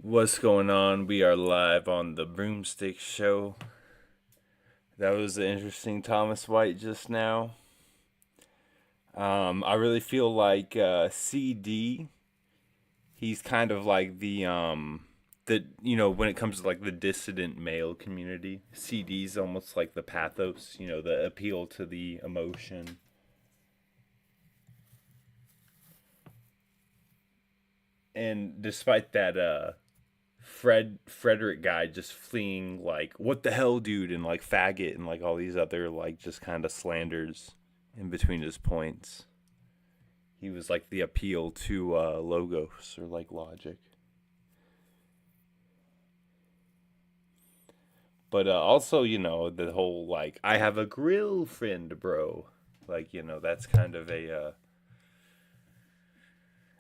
What's going on? We are live on the Broomstick Show. That was an interesting Thomas White just now. I really feel like CD. He's kind of like when it comes to like the dissident male community. CD's almost like the pathos. The appeal to the emotion. And despite that, Frederick guy just fleeing like what the hell, dude, and like faggot and like all these other like just kind of slanders in between his points. He was like the appeal to logos or like logic. But also, the whole like I have a grill friend, bro. Like, that's kind of a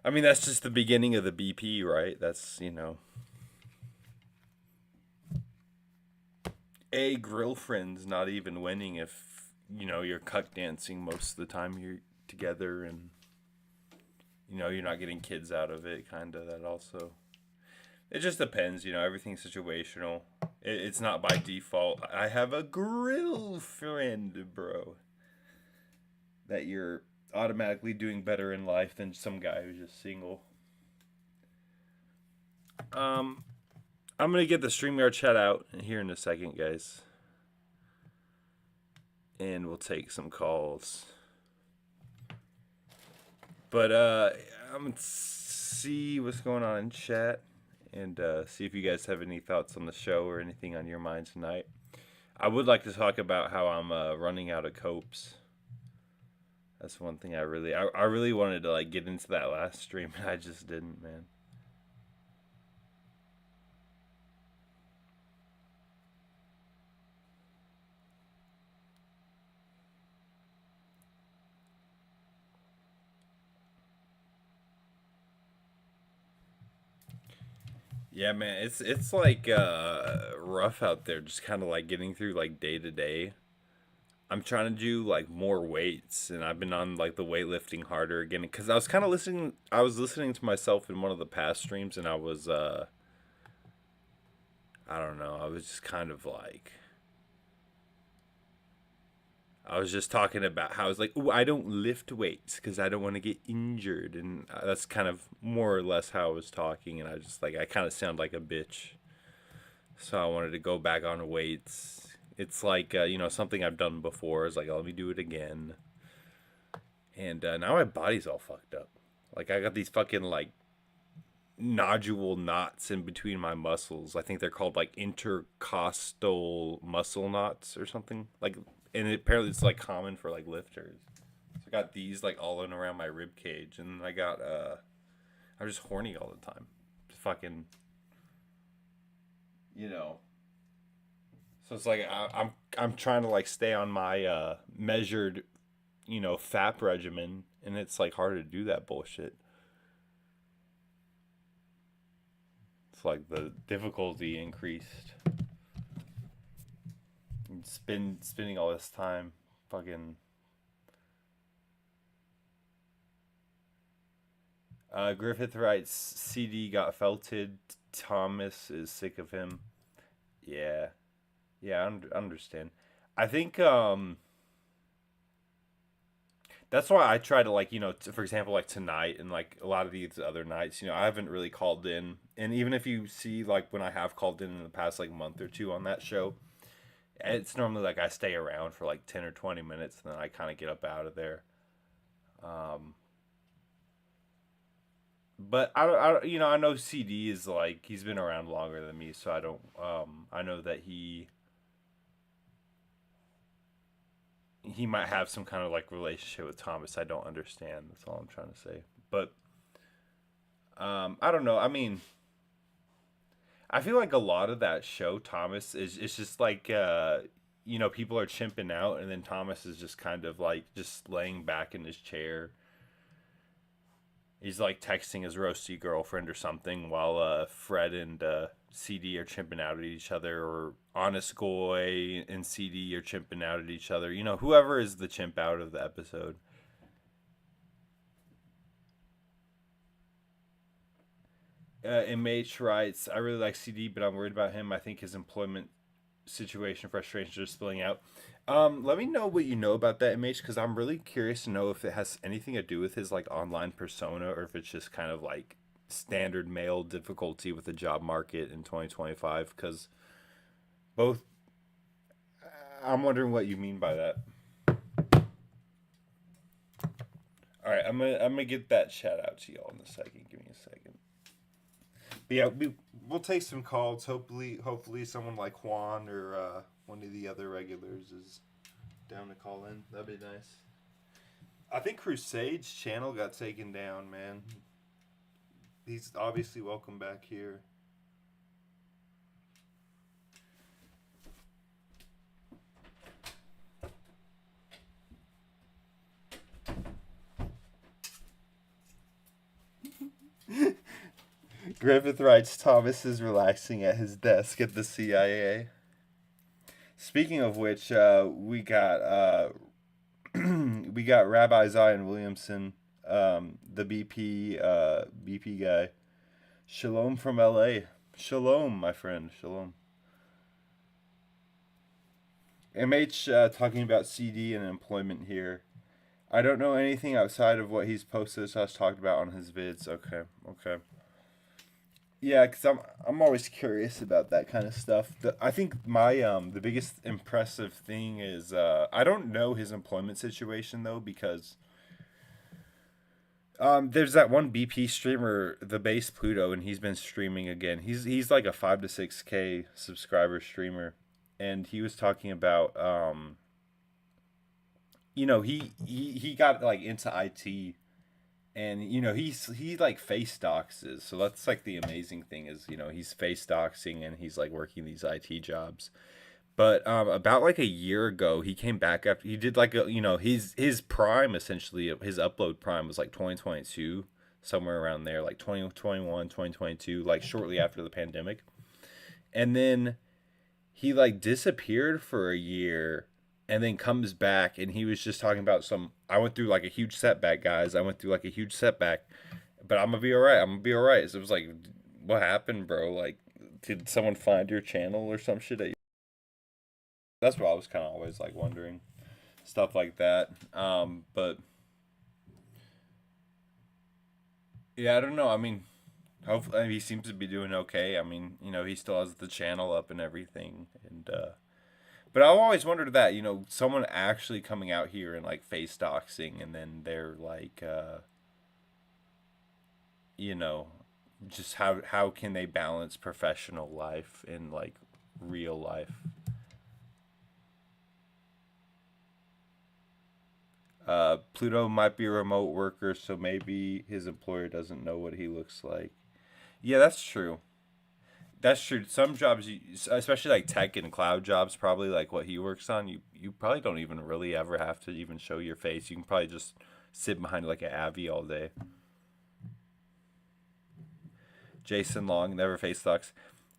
I mean, that's just the beginning of the BP, right? That's, a girlfriend's not even winning if you're cuck dancing most of the time you're together, and you're not getting kids out of it. Kind of that also. It just depends. Everything's situational. It's not by default. I have a girlfriend, bro. That you're automatically doing better in life than some guy who's just single. I'm gonna get the StreamYard chat out here in a second, guys, and we'll take some calls. But I'm gonna see what's going on in chat and see if you guys have any thoughts on the show or anything on your mind tonight. I would like to talk about how I'm running out of copes. That's one thing I really wanted to like get into that last stream, and I just didn't, man. Yeah, man, it's like rough out there, just kind of like getting through like day to day. I'm trying to do like more weights, and I've been on like the weightlifting harder again because I was kind of listening. I was listening to myself in one of the past streams, and I was I don't know. I was just kind of like I was just talking about how I was like, "Ooh, I don't lift weights because I don't want to get injured," and that's kind of more or less how I was talking. And I was just like, I kind of sound like a bitch, so I wanted to go back on weights. It's like something I've done before. Is like, let me do it again. And now my body's all fucked up. Like I got these fucking like nodule knots in between my muscles. I think they're called like intercostal muscle knots or something. Like, and apparently it's like common for like lifters. So I got these like all in around my rib cage, and I got I'm just horny all the time. Just fucking, you know. So it's like I'm trying to like stay on my measured, FAP regimen, and it's like hard to do that bullshit. It's like the difficulty increased. Spending all this time fucking Griffith writes CD got felted. Thomas is sick of him. Yeah. Yeah, I understand. I think that's why I try to like, for example, like tonight and like a lot of these other nights, I haven't really called in. And even if you see like when I have called in the past like month or two on that show, it's normally like I stay around for like 10 or 20 minutes, and then I kind of get up out of there. Um, but I know CD is like he's been around longer than me, so I don't. I know that he might have some kind of like relationship with Thomas. I don't understand. That's all I'm trying to say. But I don't know. I mean, I feel like a lot of that show, Thomas, is it's just like people are chimping out, and then Thomas is just kind of like just laying back in his chair. He's like texting his roasty girlfriend or something while Fred and CD are chimping out at each other, or Honest Goy and CD are chimping out at each other. Whoever is the chimp out of the episode. MH writes, I really like CD, but I'm worried about him. I think his employment situation frustration is spilling out. Let me know what you know about that MH, because I'm really curious to know if it has anything to do with his like online persona, or if it's just kind of like standard male difficulty with the job market in 2025. Because both, I'm wondering what you mean by that. All right, I'm gonna get that shout out to y'all in a second. Give me a second. But yeah, we'll take some calls. Hopefully someone like Juan or one of the other regulars is down to call in. That'd be nice. I think Crusade's channel got taken down, man. He's obviously welcome back here. Griffith writes, Thomas is relaxing at his desk at the CIA. Speaking of which, we got Rabbi Zion Williamson, the BP guy. Shalom from LA. Shalom, my friend. Shalom. MH talking about CD and employment here. I don't know anything outside of what he's posted us talked about on his vids. Okay, okay. Yeah, cause I'm always curious about that kind of stuff. I think my the biggest impressive thing is I don't know his employment situation though, because there's that one BP streamer, the base Pluto, and he's been streaming again. He's like a 5 to 6K subscriber streamer, and he was talking about he got like into IT, and he like face doxes. So that's like the amazing thing is he's face doxing and he's like working these IT jobs. But about like a year ago, he came back after he did like his prime, essentially his upload prime was like 2022, somewhere around there, like 2021, 2022, like shortly after the pandemic. And then he like disappeared for a year, and then comes back, and he was just talking about I went through like a huge setback, guys. I went through like a huge setback, but I'm gonna be all right. I'm gonna be all right. So it was like, what happened, bro? Like, did someone find your channel or some shit? That's what I was kind of always like wondering, stuff like that. But yeah, I don't know. I mean, hopefully he seems to be doing okay. I mean, he still has the channel up and everything, and but I've always wondered that, someone actually coming out here and like face doxing, and then they're like, you know, just how can they balance professional life and like real life? Pluto might be a remote worker, so maybe his employer doesn't know what he looks like. Yeah, that's true. That's true. Some jobs, especially like tech and cloud jobs, probably like what he works on, you probably don't even really ever have to even show your face. You can probably just sit behind like an Avi all day. Jason Long never face sucks.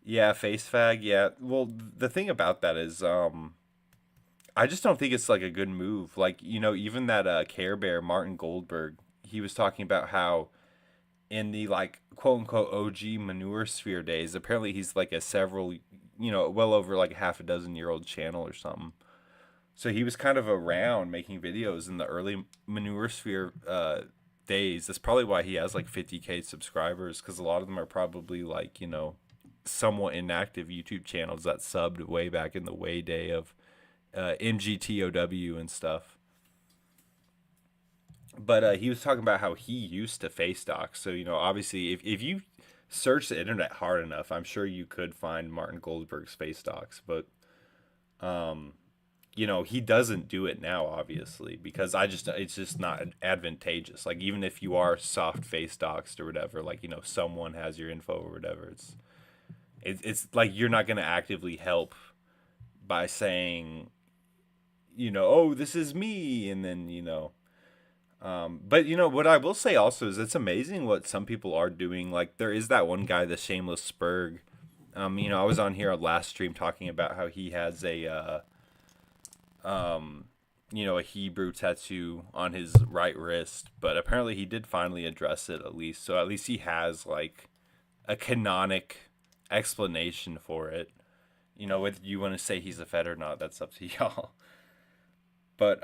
Yeah, face fag. Yeah. Well, the thing about that is, I just don't think it's like a good move. Like even that Care Bear Martin Goldberg, he was talking about how in the like quote unquote OG manure sphere days, apparently he's like a several, well over like a half a dozen year old channel or something. So he was kind of around making videos in the early manure sphere days. That's probably why he has like 50K subscribers, because a lot of them are probably like somewhat inactive YouTube channels that subbed way back in the way day of MGTOW and stuff. But he was talking about how he used to face dox. So obviously, if you search the internet hard enough, I'm sure you could find Martin Goldberg's face dox. But he doesn't do it now, obviously, because it's just not advantageous. Like even if you are soft face doxed or whatever, like someone has your info or whatever, it's like you're not gonna actively help by saying, oh, this is me, and then but what I will say also is it's amazing what some people are doing. Like there is that one guy, the Shameless Spurg. I was on here last stream talking about how he has a Hebrew tattoo on his right wrist, but apparently he did finally address it at least. So at least he has like a canonic explanation for it. You know, whether you want to say he's a Fed or not, that's up to y'all. But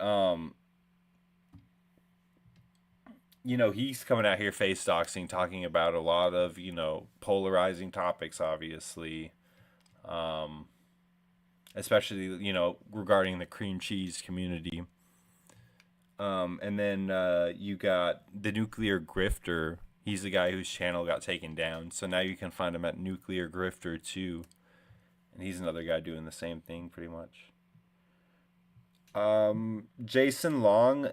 he's coming out here face doxing, talking about a lot of polarizing topics, obviously, um, especially regarding the cream cheese community. And then you got the nuclear grifter. He's the guy whose channel got taken down. So now you can find him at Nuclear Grifter 2. And he's another guy doing the same thing pretty much. Jason Long,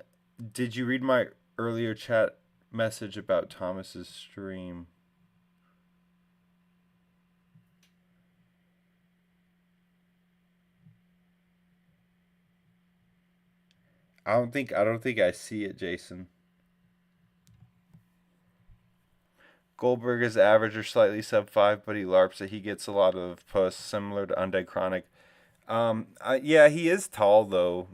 did you read my earlier chat message about Thomas's stream? I don't think I see it, Jason. Goldberg is average or slightly sub 5, but he larps it. He gets a lot of puss, similar to Undead Chronic. Yeah, he is tall though.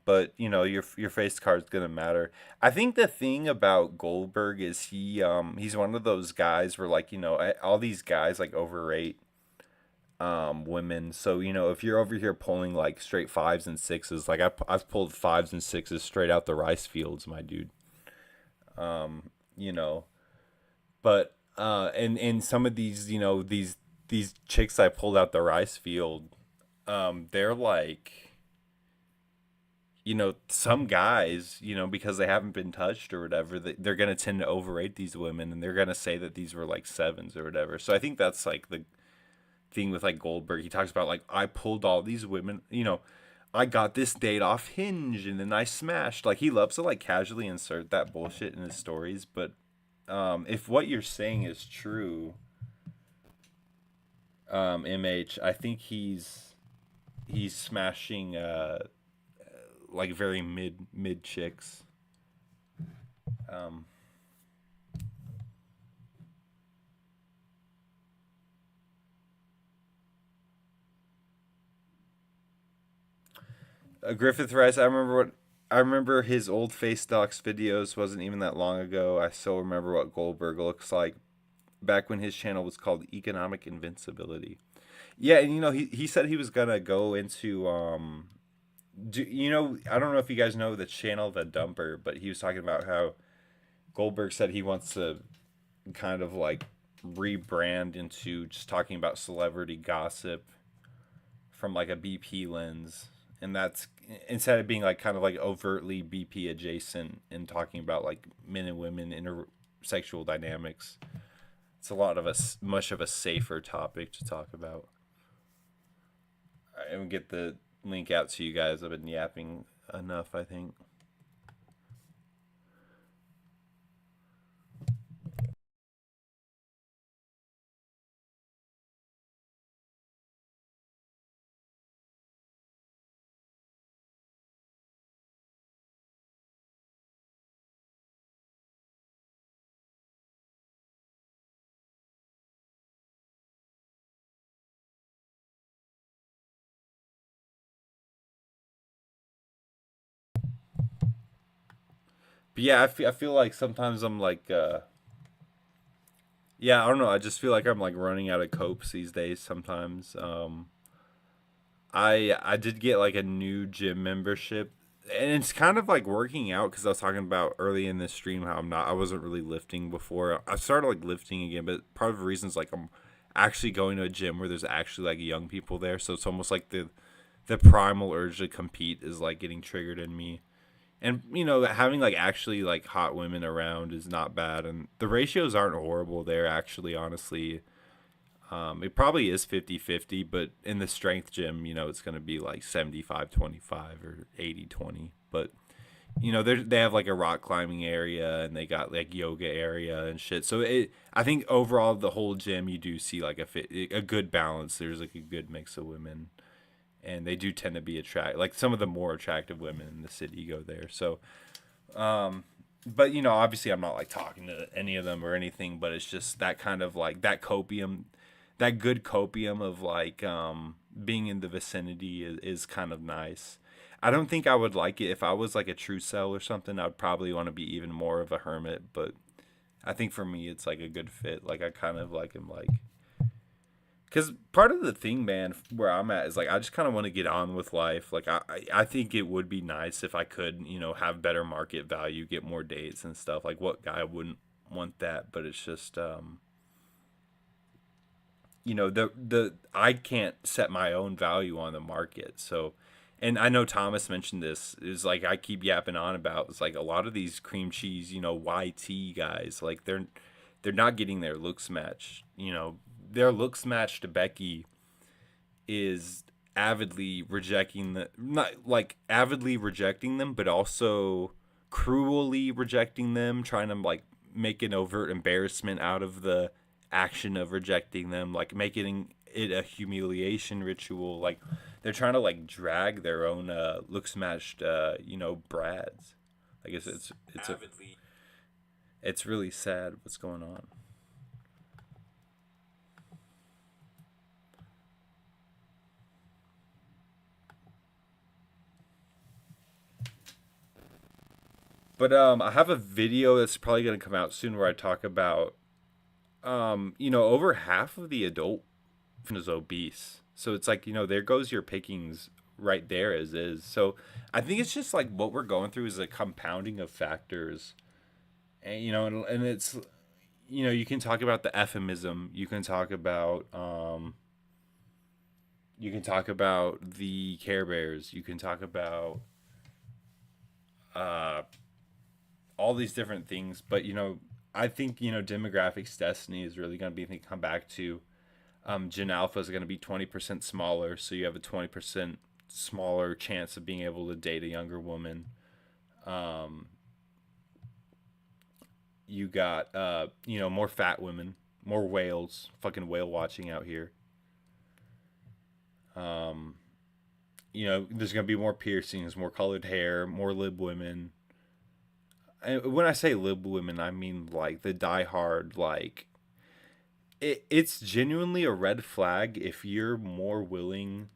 But your face card's gonna matter. I think the thing about Goldberg is he's one of those guys where like all these guys like overrate women. So if you're over here pulling like straight fives and sixes, like I've pulled fives and sixes straight out the rice fields, my dude. You know, but and some of these these chicks I pulled out the rice field, they're like some guys, because they haven't been touched or whatever, they're going to tend to overrate these women and they're going to say that these were like sevens or whatever. So I think that's like the thing with like Goldberg. He talks about like, I pulled all these women, I got this date off Hinge and then I smashed. Like he loves to like casually insert that bullshit in his stories. But if what you're saying is true, MH, I think he's smashing like very mid chicks. Um, Griffith Rice. I remember his old face docs videos wasn't even that long ago. I still remember what Goldberg looks like back when his channel was called Economic Invincibility. Yeah, and he said he was gonna go into I don't know if you guys know the channel The Dumper, but he was talking about how Goldberg said he wants to kind of like rebrand into just talking about celebrity gossip from like a BP lens, and that's instead of being like kind of like overtly BP adjacent and talking about like men and women intersexual dynamics. It's a lot of a much of a safer topic to talk about. I will get the link out to you guys. I've been yapping enough, I think. But yeah, I feel like sometimes I'm like, yeah, I don't know. I just feel like I'm like running out of copes these days sometimes. I did get like a new gym membership, and it's kind of like working out because I was talking about early in this stream how I wasn't really lifting before. I started like lifting again, but part of the reason is like I'm actually going to a gym where there's actually like young people there, so it's almost like the primal urge to compete is like getting triggered in me. And having like actually like hot women around is not bad, and the ratios aren't horrible there actually, honestly. It probably is 50-50, but in the strength gym, it's going to be like 75-25 or 80-20. But they have like a rock climbing area and they got like yoga area and shit. So I think overall the whole gym you do see like a good balance. There's like a good mix of women, and they do tend to be attract like some of the more attractive women in the city go there. So, but obviously I'm not like talking to any of them or anything, but it's just that kind of like that copium, that good copium of like being in the vicinity is kind of nice. I don't think I would like it if I was like a true cell or something. I'd probably want to be even more of a hermit, but I think for me, it's like a good fit. Like I kind of like him, like because part of the thing, man, where I'm at is like I just kind of want to get on with life. Like I think it would be nice if I could, have better market value, get more dates and stuff. Like what guy wouldn't want that? But it's just, the I can't set my own value on the market. So, and I know Thomas mentioned this is like I keep yapping on about. It's like a lot of these cream cheese, YT guys, like they're not getting their looks matched. Their looks match to Becky is avidly rejecting the not like avidly rejecting them, but also cruelly rejecting them, trying to like make an overt embarrassment out of the action of rejecting them, like making it a humiliation ritual. Like they're trying to like drag their own looks matched brads. I guess it's really sad what's going on. But I have a video that's probably gonna come out soon where I talk about over half of the adult is obese. So it's like, there goes your pickings right there as is. So I think it's just like what we're going through is a compounding of factors. And and it's you can talk about the euphemism, you can talk about the Care Bears, you can talk about uh all these different things, but I think demographics destiny is really going to be thing come back to Gen Alpha is going to be 20% smaller, so you have a 20% smaller chance of being able to date a younger woman. Um, you got more fat women, more whales, fucking whale watching out here. Um, there's going to be more piercings, more colored hair, more lib women. And when I say lib women, I mean like the diehard like it's genuinely a red flag if you're more willing,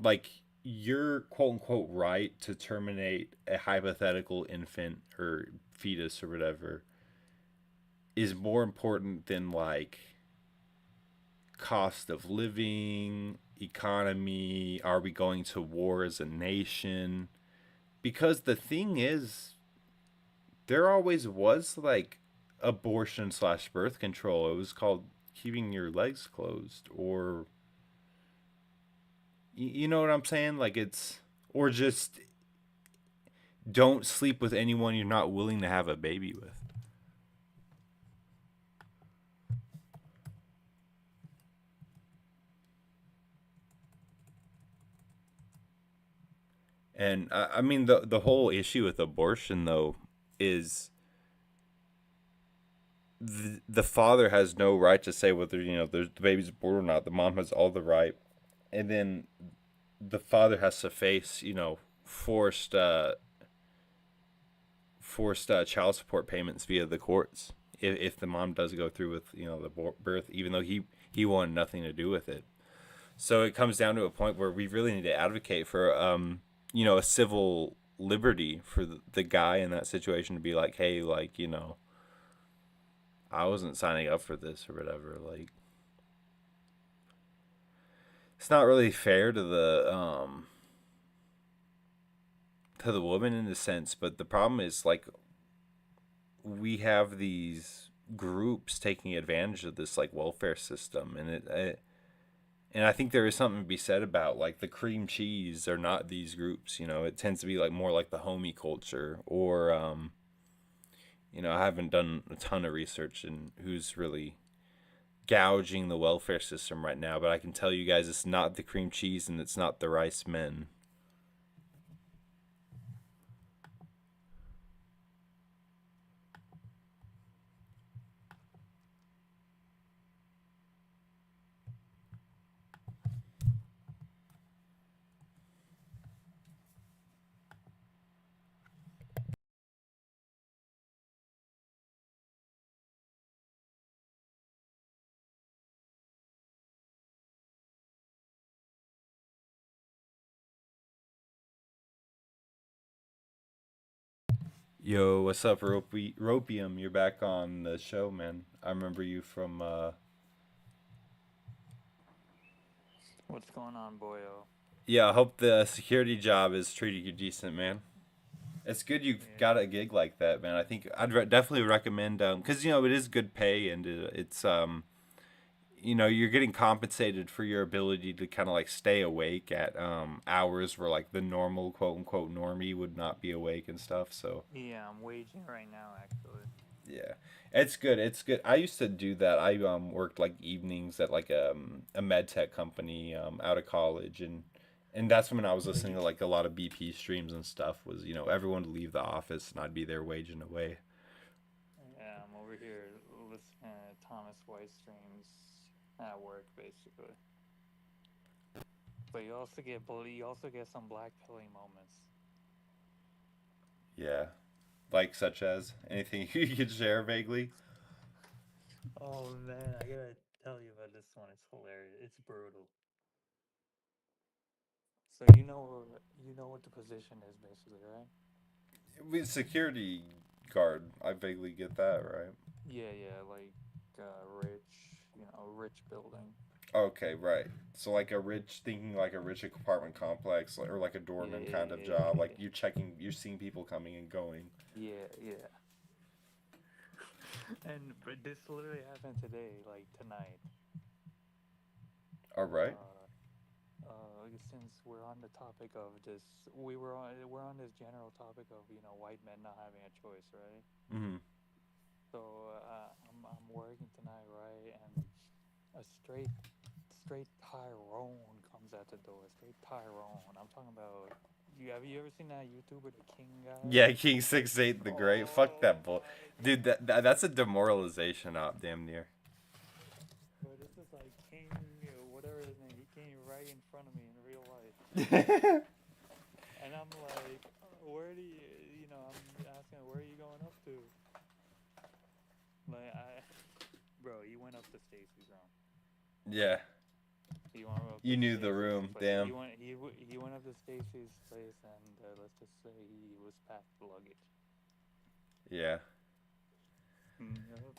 like you're quote unquote right to terminate a hypothetical infant or fetus or whatever is more important than like cost of living, economy, are we going to war as a nation? Because the thing is, there always was like abortion slash birth control. It was called keeping your legs closed, or you know what I'm saying? Like it's or just don't sleep with anyone you're not willing to have a baby with. And I mean the whole issue with abortion though is the father has no right to say whether the baby's born or not. The mom has all the right, and then the father has to face forced child support payments via the courts if the mom does go through with the birth, even though he wanted nothing to do with it. So it comes down to a point where we really need to advocate for a civil liberty for the guy in that situation to be like, hey, like I wasn't signing up for this or whatever. Like it's not really fair to the woman in a sense, but the problem is like we have these groups taking advantage of this like welfare system, and and I think there is something to be said about like the cream cheese are not these groups. It tends to be like more like the homie culture, or I haven't done a ton of research in who's really gouging the welfare system right now, but I can tell you guys it's not the cream cheese and it's not the rice men. Yo, what's up, Ropium? You're back on the show, man. I remember you from. What's going on, boyo? Yeah, I hope the security job is treating you decent, man. It's good you got Yeah, a gig like that, man. I think definitely recommend, because it is good pay and you're getting compensated for your ability to kind of like stay awake at hours where like the normal quote unquote normie would not be awake and stuff. So yeah, I'm waging right now, actually. yeah, it's good. It's good. I used to do that. I worked like evenings at like a med tech company out of college, and that's when I was But listening you, to like a lot of BP streams and stuff. Was everyone would leave the office and I'd be there waging away. yeah, I'm over here listening to Thomas White streams at work, basically. But you also get some black pilling moments. Yeah, like such as anything you could share vaguely. Oh man, I gotta tell you about this one. It's hilarious. It's brutal. So you know what the position is, basically, right? With security guard, I vaguely get that, right? Yeah, yeah, like rich building. Okay, right. So like a rich thinking like a rich apartment complex or like a Yeah, doorman yeah, kind of yeah, job. Like yeah, you're seeing people coming and going. yeah, yeah. And but this literally happened today, like tonight. All right. Uh, since we're on the topic of this, we're on this general topic of white men not having a choice, right? Mm-hmm. So I'm working tonight, right? And a straight Tyrone comes at the door. Straight Tyrone. I'm talking about. Have you ever seen that YouTuber, the King guy? Yeah, King 6'8" the Great. Fuck Oh that bull, my dude. god. That's a demoralization op, damn near. But this is like King, whatever his name. He came right in front of me in real life. And I'm like, where do I'm asking, where are you going up to? Like, bro, he went up to Stacy's room. Yeah, He went up you to knew the Stacy's room. place. Damn. He went up to Stacy's place, and let's just say he was packed luggage. Yeah, Yep.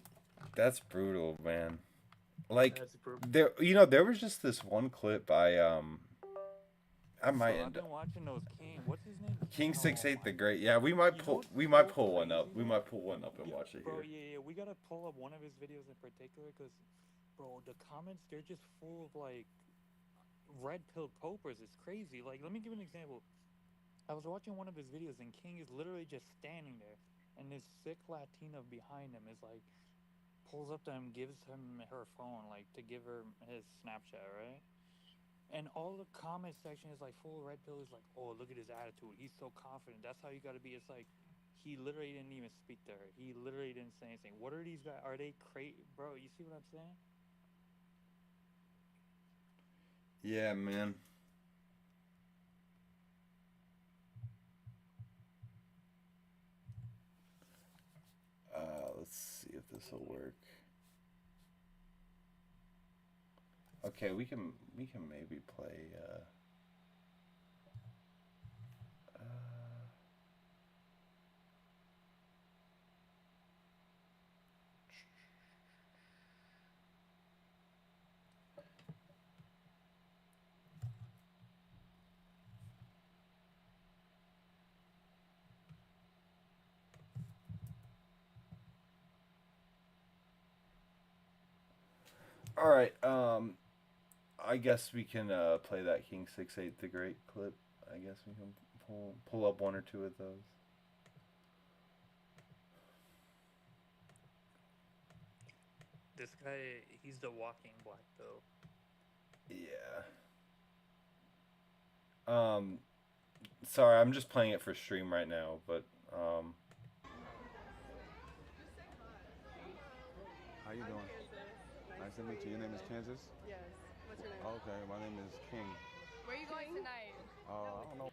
that's brutal, man. Like That's bro. there was just this one clip I might Bro, I've end been watching those King. What's his name? King Six Oh Eight my. the Great. Yeah, we might You know pull what's we might so pull one up. crazy We though? might pull one up and watch it Bro, here. yeah, yeah, we gotta pull up one of his videos in particular, because, bro, the comments, they're just full of like red pill copers. It's crazy. Like, let me give an example. I was watching one of his videos, and King is literally just standing there, and this sick Latina behind him is like pulls up to him, gives him her phone, like to give her his Snapchat, right? And all the comment section is like full of red pill. Is like, oh, look at his attitude. He's so confident. That's how you got to be. It's like he literally didn't even speak to her. He literally didn't say anything. What are these guys? Are they crazy, bro? You see what I'm saying? Yeah, man. Let's see if this will work. Okay, we can maybe play. All right. I guess we can play that King 6'8" the Great clip. I guess we can pull up one or two of those. This guy, he's the walking black pill. Yeah. Um. Sorry, I'm just playing it for stream right now, but um. How you doing? Nice to meet you. Your name is Kansas? Yes. What's your name? Okay, my name is King. Where are you going tonight? I don't know.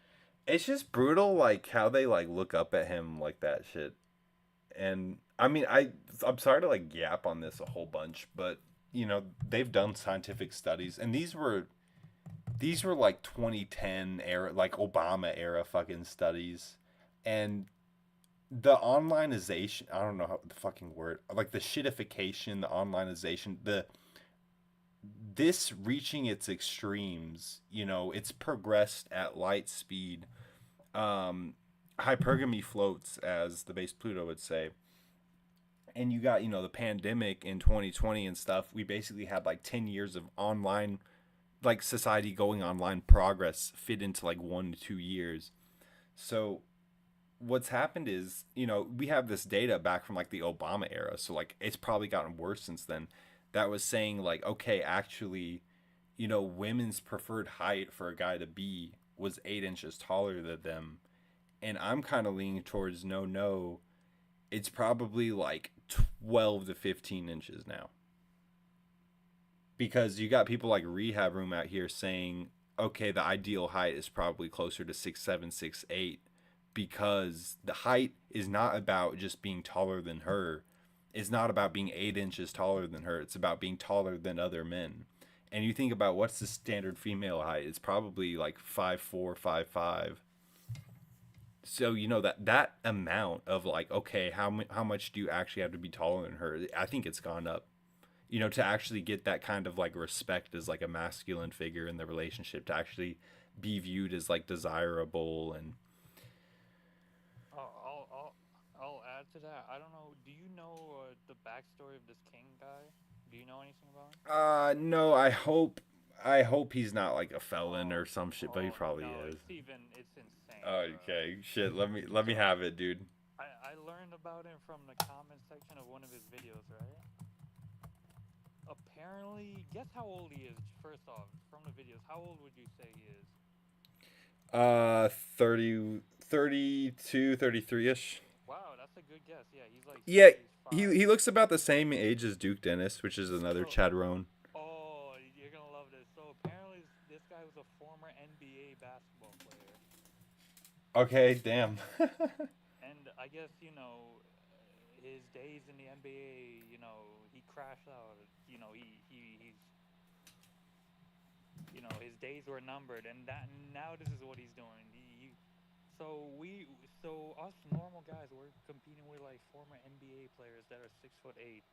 It's just brutal, like how they like look up at him like that shit. And I mean, I'm sorry to like yap on this a whole bunch, but they've done scientific studies, and these were like 2010 era, like Obama era fucking studies, and the onlineization, I don't know how the fucking word, like the shitification, the onlineization, the this reaching its extremes, it's progressed at light speed. Hypergamy floats, as the base Pluto would say. And you got, the pandemic in 2020 and stuff. We basically had like 10 years of online, like society going online progress fit into like 1 to 2 years. So what's happened is, we have this data back from like the Obama era. So like it's probably gotten worse since then. That was saying like, okay, actually, women's preferred height for a guy to be was 8 inches taller than them. And I'm kind of leaning towards no, it's probably like 12 to 15 inches now. Because you got people like Rehab Room out here saying, okay, the ideal height is probably closer to 6'7", 6'8", because the height is not about just being taller than her. It's not about being 8 inches taller than her. It's about being taller than other men. And you think about what's the standard female height? It's probably like 5'4", 5'5". So that amount of like, okay, how much do you actually have to be taller than her? I think it's gone up. To actually get that kind of like respect as like a masculine figure in the relationship, to actually be viewed as like desirable. And I'll add to that. I don't know. Do you know the backstory of this king guy? Do you know anything about him? no, I hope he's not like a felon or some shit, but he probably no, is. It's insane. Okay, shit. Let me have it, dude. I learned about him from the comment section of one of his videos, right? Apparently, guess how old he is. First off, from the videos, how old would you say he is? 30, 32, 33-ish. Wow, that's a good guess. Yeah, he's like Yeah, 65. he looks about the same age as Duke Dennis, which is another Chad Roan. Oh, you're gonna love this. So apparently, this guy was a former NBA basketball player. Okay, damn. And I guess, his days in the NBA, he crashed out. His days were numbered, and now this is what he's doing. So us normal guys, we're competing with like former NBA players that are 6'8".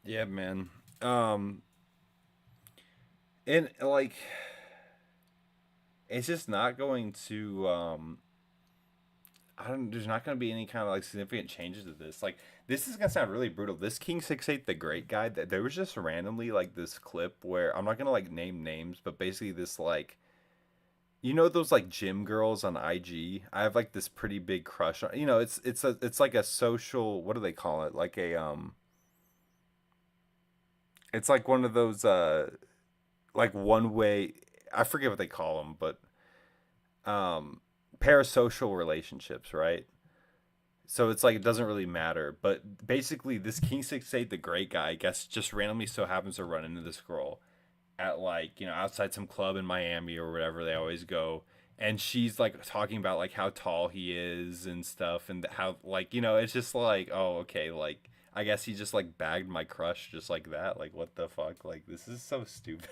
Yeah, man. And like, it's just not going to there's not going to be any kind of like significant changes to this. Like, this is going to sound really brutal. This King 6'8", the great guy, that there was just randomly like this clip where I'm not going to like name names, but basically this like, those like gym girls on IG. I have like this pretty big crush on. It's like a social, what do they call it? Like a it's like one of those like one way, I forget what they call them, but parasocial relationships, right? So it's like it doesn't really matter. But basically, this King 6'8", the great guy, I guess, just randomly so happens to run into this girl at like, outside some club in Miami or whatever they always go. And she's like talking about like how tall he is and stuff, and how like, it's just like, oh, okay, like I guess he just like bagged my crush just like that. Like, what the fuck? Like, this is so stupid.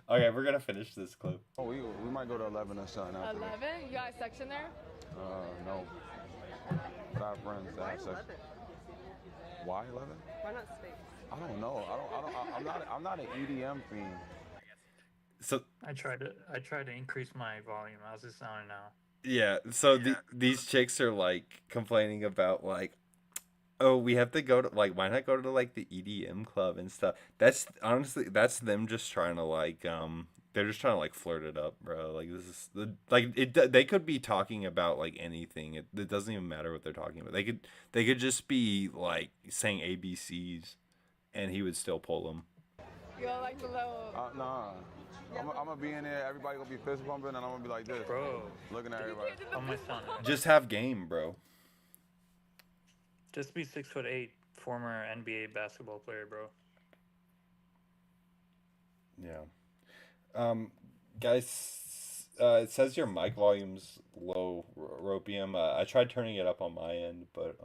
Okay, we're gonna finish this clip. Oh, we might go to 11 or something. 11? You got a section there? No. But I have friends that have sex. Why 11? Why not space? I don't know. I'm not an EDM fiend. So I tried to increase my volume. How's it sounding now? yeah, so these chicks are like complaining about like, oh, we have to go to like, why not go to like the EDM club and stuff. That's honestly, that's them just trying to like they're just trying to like flirt it up, bro. Like, this is they could be talking about like anything. It doesn't even matter what they're talking about. They could just be like saying ABCs and he would still pull them. You don't like the little... Nah. I'm gonna be in there, everybody gonna be fist bumping, and I'm gonna be like this. Bro. Looking at everybody. Oh my son. Just have game, bro. Just be 6'8", former NBA basketball player, bro. Yeah. Guys, it says your mic volume's low, Ropium. I tried turning it up on my end, but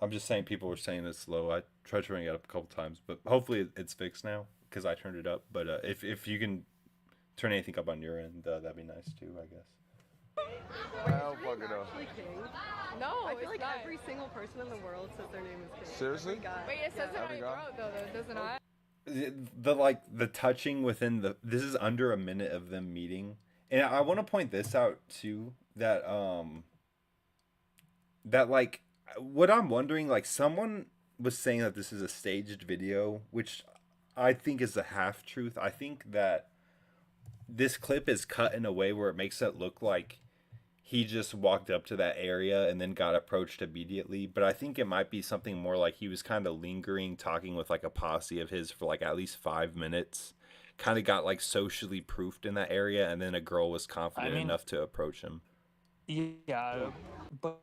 I'm just saying people were saying it's low. I tried turning it up a couple times, but hopefully it's fixed now because I turned it up. But if you can turn anything up on your end, that'd be nice too, I guess. Hell fucking up. Actually King. No, I feel it's like not. every single person in the world says their name is King. Seriously? Every guy. Wait, it says it on Every your guy? throat though, does it not? The touching within this is under a minute of them meeting, and I want to point this out too, that that like what I'm wondering, like someone was saying that this is a staged video, which I think is a half truth. I think that this clip is cut in a way where it makes it look like he just walked up to that area and then got approached immediately. But I think it might be something more like he was kind of lingering, talking with like a posse of his for like at least 5 minutes. Kind of got like socially proofed in that area, and then a girl was confident enough to approach him. Yeah, but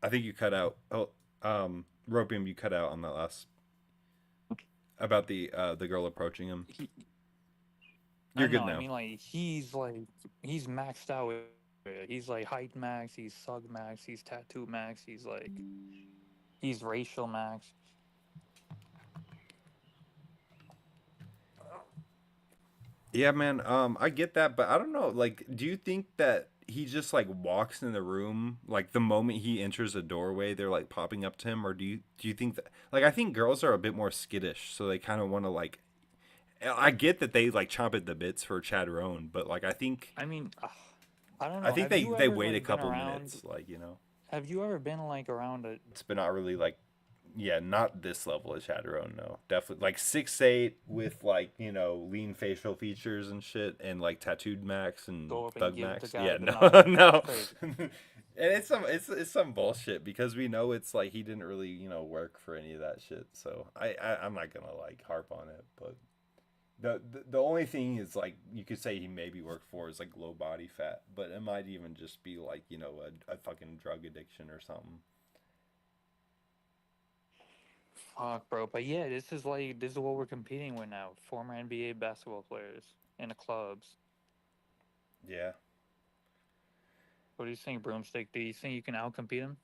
I think you cut out. Oh, Ropium, you cut out on that last about the girl approaching him. You're good now. I mean, like he's maxed out. He's like height max. He's sug max. He's tattoo max. He's racial max. Yeah, man. I get that, but I don't know. Like, do you think that he just like walks in the room, like the moment he enters a doorway, they're like popping up to him, or do you think that? Like, I think girls are a bit more skittish, so they kind of want to like. I get that they like chomp at the bits for Chadrone, but like I think. I mean, I don't know. I think Have they you wait ever, a like, been couple around- minutes, like, you know. Have you ever been like around a? It's been not really like, yeah, not this level of Chadrone, no, definitely like 6'8" with like, you know, lean facial features and shit, and like tattooed Max and Go up and Thug give Max. the guy Yeah, the no, knuckle. no. Crazy. And it's some bullshit because we know it's like he didn't really, you know, work for any of that shit. So I'm not gonna like harp on it, but the only thing is like you could say he maybe worked for is like low body fat, but it might even just be like, you know, a fucking drug addiction or something. Fuck, bro. But yeah, this is what we're competing with now. Former NBA basketball players in the clubs. Yeah. What do you think, Broomstick? Do you think you can outcompete him?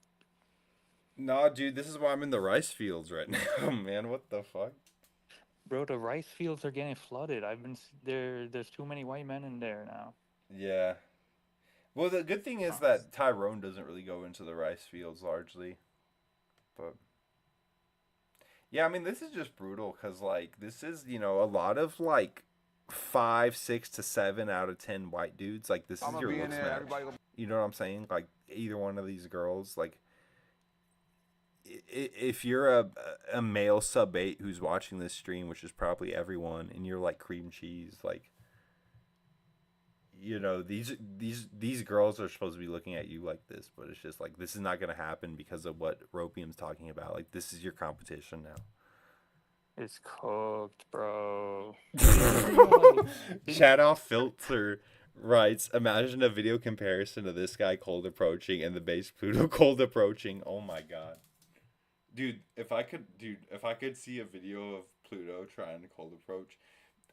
No, dude, this is why I'm in the rice fields right now, man. What the fuck? Bro, the rice fields are getting flooded. There's too many white men in there now. Yeah. Well, the good thing is that Tyrone doesn't really go into the rice fields largely. But yeah, I mean, this is just brutal because, like, this is, you know, a lot of, like, 5, 6 to 7 out of 10 white dudes. Like, this is your looks match. You know what I'm saying? Like, either one of these girls, like, if you're a male sub-8 who's watching this stream, which is probably everyone, and you're, like, cream cheese, like, you know, these girls are supposed to be looking at you like this, but it's just like, this is not going to happen because of what Ropium's talking about. Like, this is your competition now. It's cooked, bro. Chad Off Filter writes, imagine a video comparison of this guy cold approaching and the base Pluto cold approaching. Oh my god. Dude, if I could see a video of Pluto trying to cold approach,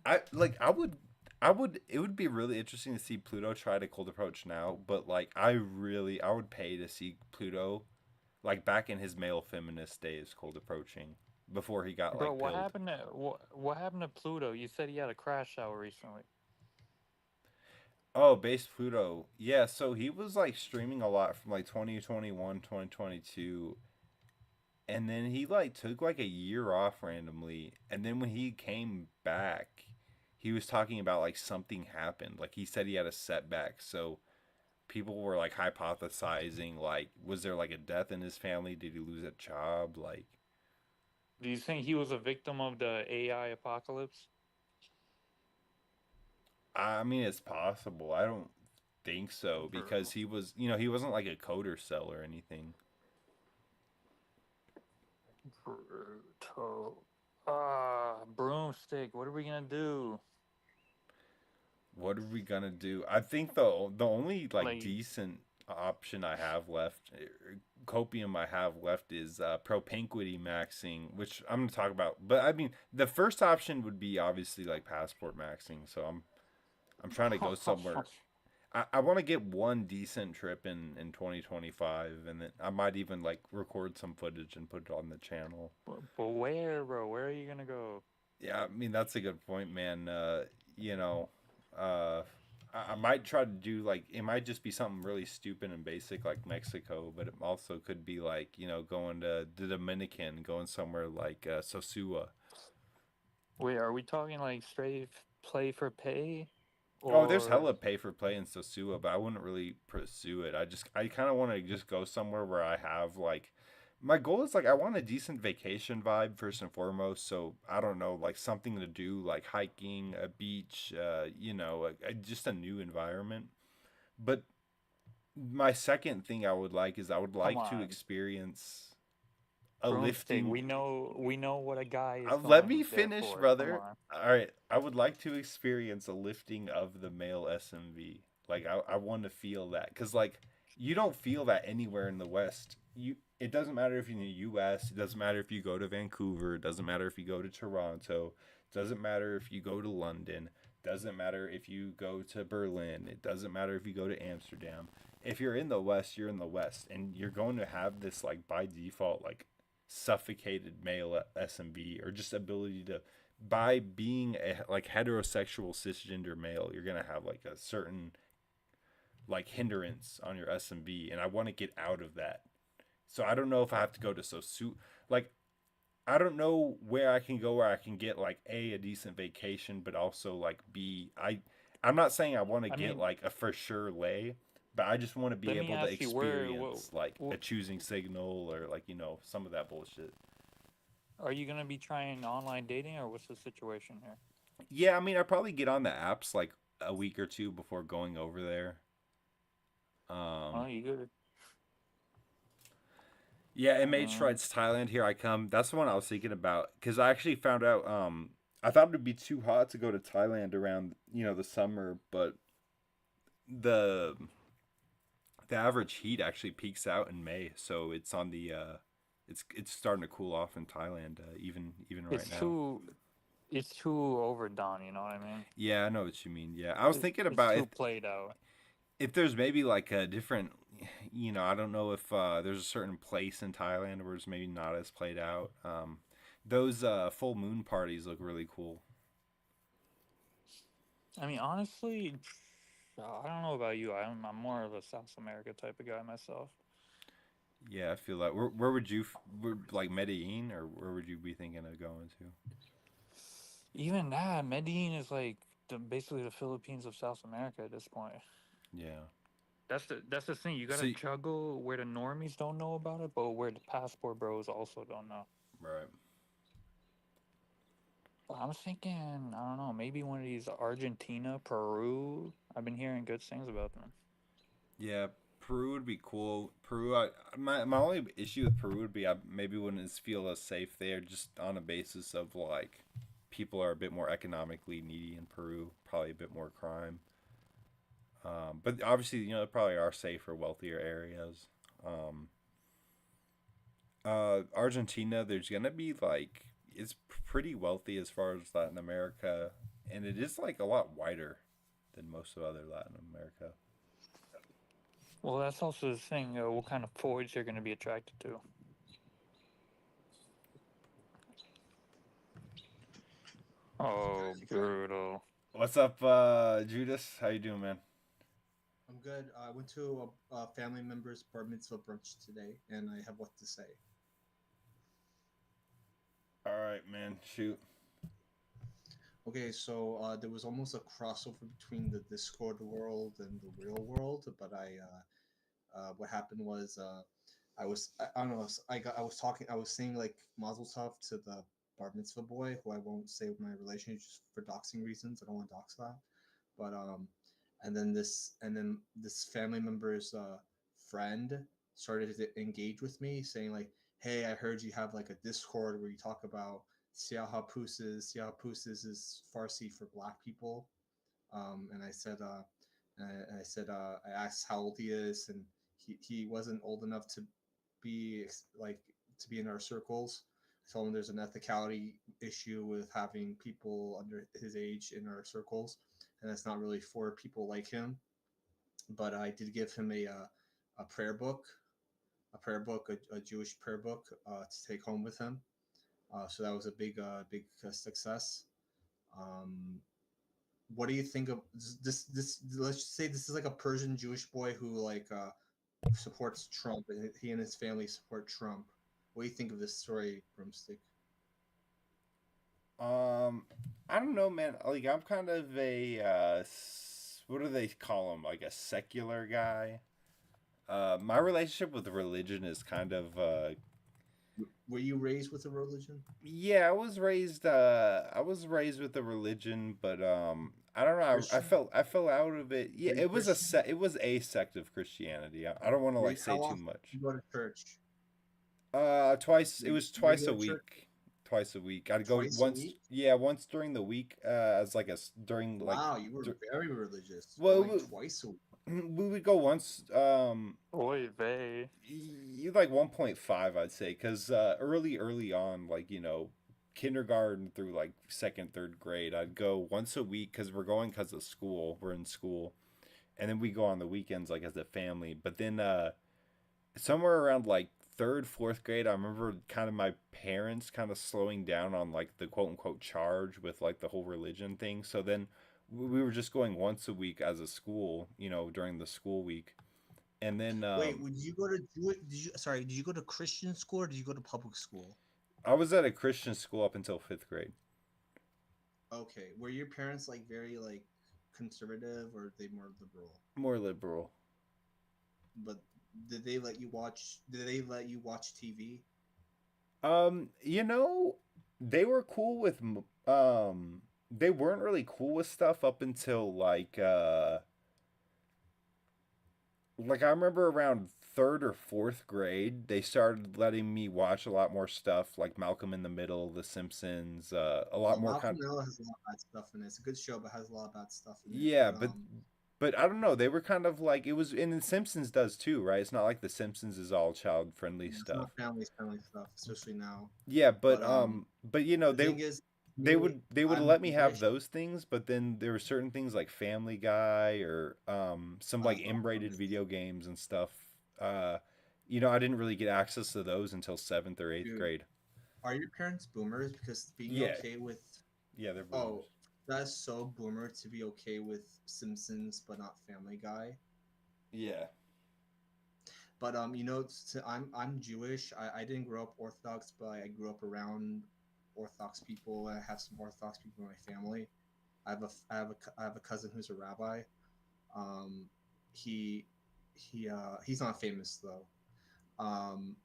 it would be really interesting to see Pluto try to cold approach now, but like I would pay to see Pluto like back in his male feminist days cold approaching before he got Bro, like what pilled. happened to what happened to Pluto? You said he had a crash out recently. Oh, base Pluto. Yeah, so he was like streaming a lot from like 2021, 2022. And then he like took like a year off randomly, and then when he came back, he was talking about like something happened. Like he said he had a setback. So people were like hypothesizing like, was there like a death in his family? Did he lose a job? Like, Do you think he was a victim of the AI apocalypse? I mean, it's possible. I don't think so because he was, you know, he wasn't like a coder cell or anything. Brutal. Broomstick. What are we gonna do? What are we gonna do? I think the only like decent option I have left, copium I have left, is propinquity maxing, which I'm gonna talk about. But I mean, the first option would be obviously like passport maxing. So I'm trying to go somewhere. I want to get one decent trip in 2025, and then I might even like record some footage and put it on the channel. But where, bro? Where are you gonna go? Yeah, I mean that's a good point, man. You know, uh, I might try to do like it might just be something really stupid and basic like Mexico, but it also could be like going to the Dominican, going somewhere like Sosua. Wait, are we talking like straight play for pay, Oh, there's or hella pay for play in Sosua, but I wouldn't really pursue it. I kind of want to just go somewhere where I have like my goal is like I want a decent vacation vibe first and foremost. So I don't know, like something to do like hiking, a beach, just a new environment. But my second thing I would like is I would come like to on, experience a broomstick? lifting. We know what a guy is Let me going there finish, for. Come brother. on. All right, I would like to experience a lifting of the male SMV. Like I want to feel that because like you don't feel that anywhere in the West. It doesn't matter if you're in the U.S. It doesn't matter if you go to Vancouver. It doesn't matter if you go to Toronto. It doesn't matter if you go to London. It doesn't matter if you go to Berlin. It doesn't matter if you go to Amsterdam. If you're in the West, you're in the West, and you're going to have this like by default like suffocated male SMB or just ability to by being a like heterosexual cisgender male, you're gonna have like a certain like hindrance on your SMB, and I want to get out of that. So I don't know if I have to go to like I don't know where I can go where I can get like a decent vacation, but also like I'm not saying I want to I get mean, like a for sure lay, but I just want to be let me able to ask you, experience like wh- a choosing signal or like some of that bullshit. are you gonna be trying online dating, or what's the situation here? Yeah, I mean, I probably get on the apps like a week or two before going over there. Um, Oh, you good? yeah, I MH mean, Rides Thailand. Here I come. That's the one I was thinking about because I actually found out. I thought it'd be too hot to go to Thailand around the summer, but the the average heat actually peaks out in May, so it's on the it's starting to cool off in Thailand even right it's now. too it's too overdone. You know what I mean? Yeah, I know what you mean. Yeah, I was thinking It's about too played out. if there's maybe like a different I don't know if there's a certain place in Thailand where it's maybe not as played out. Those full moon parties look really cool. I mean, honestly, I don't know about you. I'm more of a South America type of guy myself. Yeah, I feel like where would you like Medellin or where would you be thinking of going to? Even that, Medellin is like basically the Philippines of South America at this point. Yeah. That's the thing. You So gotta juggle where the normies don't know about it, but where the passport bros also don't know. right. But I'm thinking, I don't know, maybe one of these Argentina, Peru. I've been hearing good things about them. Yeah, Peru would be cool. My only issue with Peru would be I maybe wouldn't feel as safe there just on a basis of like people are a bit more economically needy in Peru, probably a bit more crime. But obviously, there probably are safer, wealthier areas. Um, Argentina, there's gonna be like it's pretty wealthy as far as Latin America, and it is like a lot wider than most of other Latin America. Well, that's also the thing. What kind of foods you're gonna be attracted to? Oh, brutal. What's up, Judas? How you doing, man? I'm good. I went to a family member's bar mitzvah brunch today, and I have what to say. All right, man. Shoot. Okay, so there was almost a crossover between the Discord world and the real world, but what happened was I don't know I was talking I was saying like Mazel Tov to the bar mitzvah boy who I won't say my relationship just for doxing reasons. I don't want to dox that, but and then this family member's friend started to engage with me saying like, hey, I heard you have like a Discord where you talk about siaha is Farsi for black people. And I said I asked how old he is, and he wasn't old enough to be like to be in our circles. I told him there's an ethicality issue with having people under his age in our circles, and that's not really for people like him. But I did give him a prayer book, a Jewish prayer book to take home with him. So that was a big success. Um, what do you think of this? Let's just say this is like a Persian Jewish boy who like supports Trump, and he and his family support Trump. What do you think of this story, Broomstick? Um, I don't know, man. Like I'm kind of a what do they call him? Like a secular guy. My relationship with religion is kind of Were you raised with a religion? yeah. I was raised with a religion, but I don't know. I Christian? felt I fell out of it. Yeah, Were you Christian? it was a sect of Christianity. I don't want to like say How too often much. do you go to church? Twice. It was Do you twice go a to church week. Twice a week. I'd go twice a once. week? Yeah, once during the week. As like during like. Wow, you were dur- very religious, Well, going twice a week. we would go once. Oy vey. Like 1.5, I'd say, because early on, like kindergarten through like second, third grade, I'd go once a week because we're going because of school. We're in school, and then we go on the weekends like as a family. But then somewhere around like third, fourth grade, I remember kind of my parents kind of slowing down on like the quote unquote charge with like the whole religion thing. So then we were just going once a week as a school, during the school week. And then Wait, would you go to did you go to Christian school or did you go to public school? I was at a Christian school up until fifth grade. Okay. Were your parents like very like conservative or are they more liberal? More liberal. But did they let you watch TV? You know, they were cool with they weren't really cool with stuff up until like I remember around third or fourth grade, they started letting me watch a lot more stuff like Malcolm in the Middle, The Simpsons, a lot Oh, more Malcolm kind. in the Middle has a lot of bad stuff in it. It's a good show, but has a lot of bad stuff in it. Yeah, but I don't know. They were kind of like it was, and The Simpsons does too, right? It's not like The Simpsons is all child friendly Yeah, it's stuff. not family friendly stuff, especially now. Yeah, But but the thing is, me, they would I'm let me have Jewish. those things, but then there were certain things like Family Guy or some like Has a lot of M-rated stuff. video games and stuff. Uh, I didn't really get access to those until seventh or eighth Dude, grade. are your parents boomers? Because being Yeah, okay with yeah, they're boomers. oh, that's so boomer to be okay with Simpsons but not Family Guy. Yeah. But I'm Jewish. I didn't grow up Orthodox, but I grew up around Orthodox people. I have some Orthodox people in my family. I have a cousin who's a rabbi. Um, he he's not famous though. Um,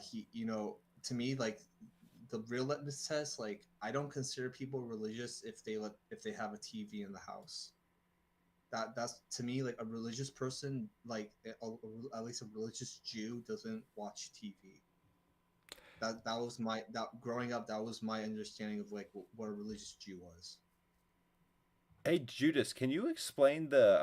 he to me like the real litmus test, like I don't consider people religious if they have a TV in the house. That's to me like a religious person, like at least a religious Jew doesn't watch TV. That was my that growing up, that was my understanding of like what a religious Jew was. Hey Judas, can you explain the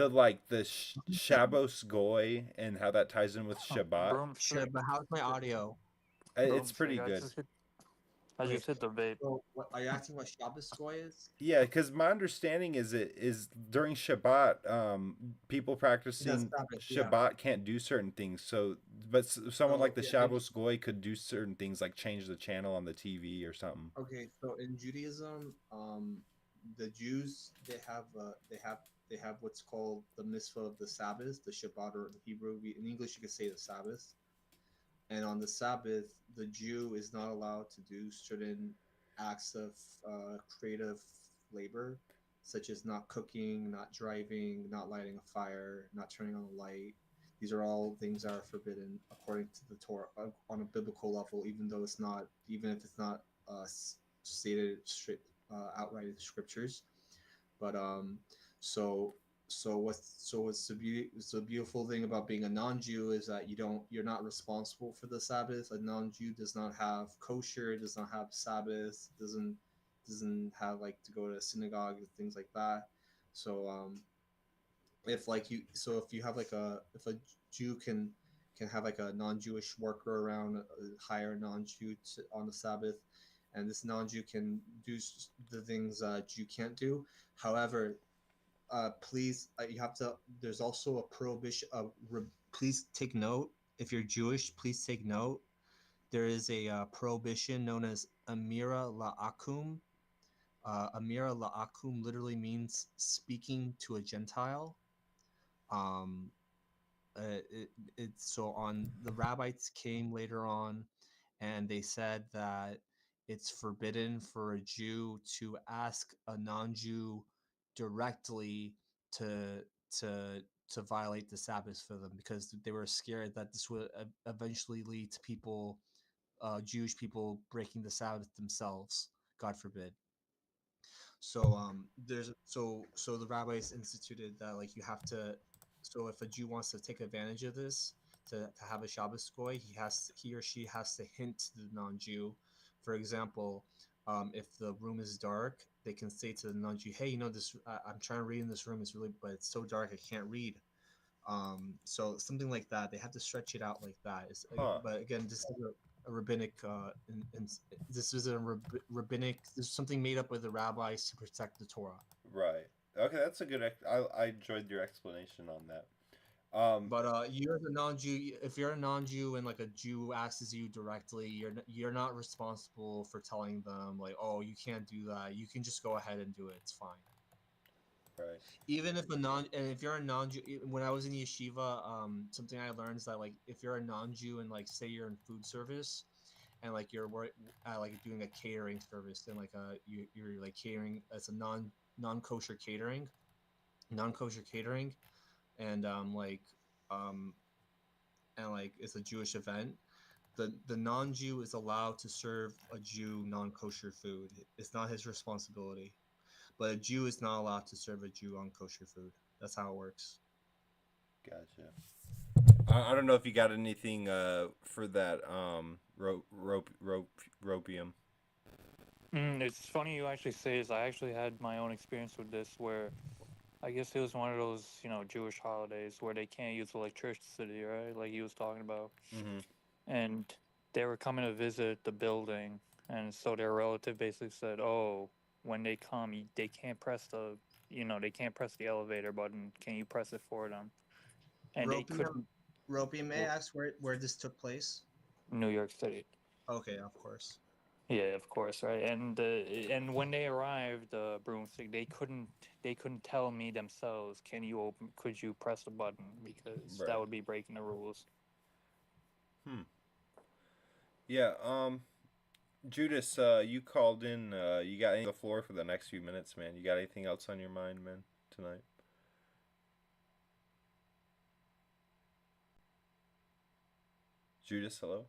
like the Shabbos Goy and how that ties in with Shabbat? Sure, Broomstick. but how's my audio? It's pretty Broomstick. good. I Wait, just hit the vape. so what are you asking what Shabbos Goy is? Yeah, because my understanding is it is during Shabbat, people It does practicing Sabbath, yeah. Shabbat can't do certain things. So, but someone So like the yeah, Shabbos Goy could do certain things like change the channel on the TV or something. okay, so in Judaism, the Jews they have what's called the mitzvah of the Sabbath, the Shabbat, or in Hebrew, in English you could say the Sabbath. And on the Sabbath, the Jew is not allowed to do certain acts of creative labor, such as not cooking, not driving, not lighting a fire, not turning on a light. These are all things that are forbidden according to the Torah on a biblical level, even if it's not stated outright in the scriptures. But so what's the beautiful thing about being a non-Jew is that you're not responsible for the Sabbath. A non-Jew does not have kosher, does not have Sabbath, doesn't have like to go to synagogue and things like that. So if you have like if a Jew can have like a non-Jewish worker around, hire a non-Jew on the Sabbath, and this non-Jew can do the things Jew can't do. However, please, you have to. There's also a prohibition. Please take note. If you're Jewish, please take note. there is a prohibition known as Amira La'akum. Amira La'akum literally means speaking to a Gentile. Um, it's so on the rabbis came later on, and they said that it's forbidden for a Jew to ask a non-Jew directly to to to violate the Sabbath for them, because they were scared that this would eventually lead to people, Jewish people, breaking the Sabbath themselves. God forbid. So so the rabbis instituted that, like, you have to, so if a Jew wants to take advantage of this to have a Shabbos goy, he or she has to hint to the non-Jew. For example, if the room is dark, they can say to the non-Jew, "Hey, this I'm trying to read in this room. It's really, but it's so dark I can't read." So something like that. They have to stretch it out like that. Huh. But again, this is a rabbinic. This is a rabbinic. This is something made up by the rabbis to protect the Torah. Right. Okay, that's a good. I enjoyed your explanation on that. But you as a non-Jew, if you're a non-Jew and like a Jew asks you directly, you're not responsible for telling them like, oh, you can't do that. You can just go ahead and do it. It's fine. Right. Even if if you're a non-Jew, when I was in yeshiva, something I learned is that, like, if you're a non-Jew and, like, say you're in food service, and like you're like doing a catering service, and like you're like catering as a non-kosher catering, and um like it's a Jewish event. The non-Jew is allowed to serve a Jew non-kosher food. It's not his responsibility. But a Jew is not allowed to serve a Jew on kosher food. That's how it works. Gotcha. I don't know if you got anything for that ropium. It's funny you actually say this. I actually had my own experience with this where I guess it was one of those, Jewish holidays where they can't use electricity, right? Like he was talking about. Mm-hmm. And they were coming to visit the building. And so their relative basically said, oh, when they come, they can't press they can't press the elevator button. Can you press it for them? And they couldn't. Ropium, may I ask where this took place? New York City. Okay, of course. Yeah, of course, right. And when they arrived, broomstick, they couldn't tell me themselves. Could you press the button, because Right. that would be breaking the rules. Yeah. Judas, you called in. You got the floor for the next few minutes, man. You got anything else on your mind, man, tonight? Judas, hello.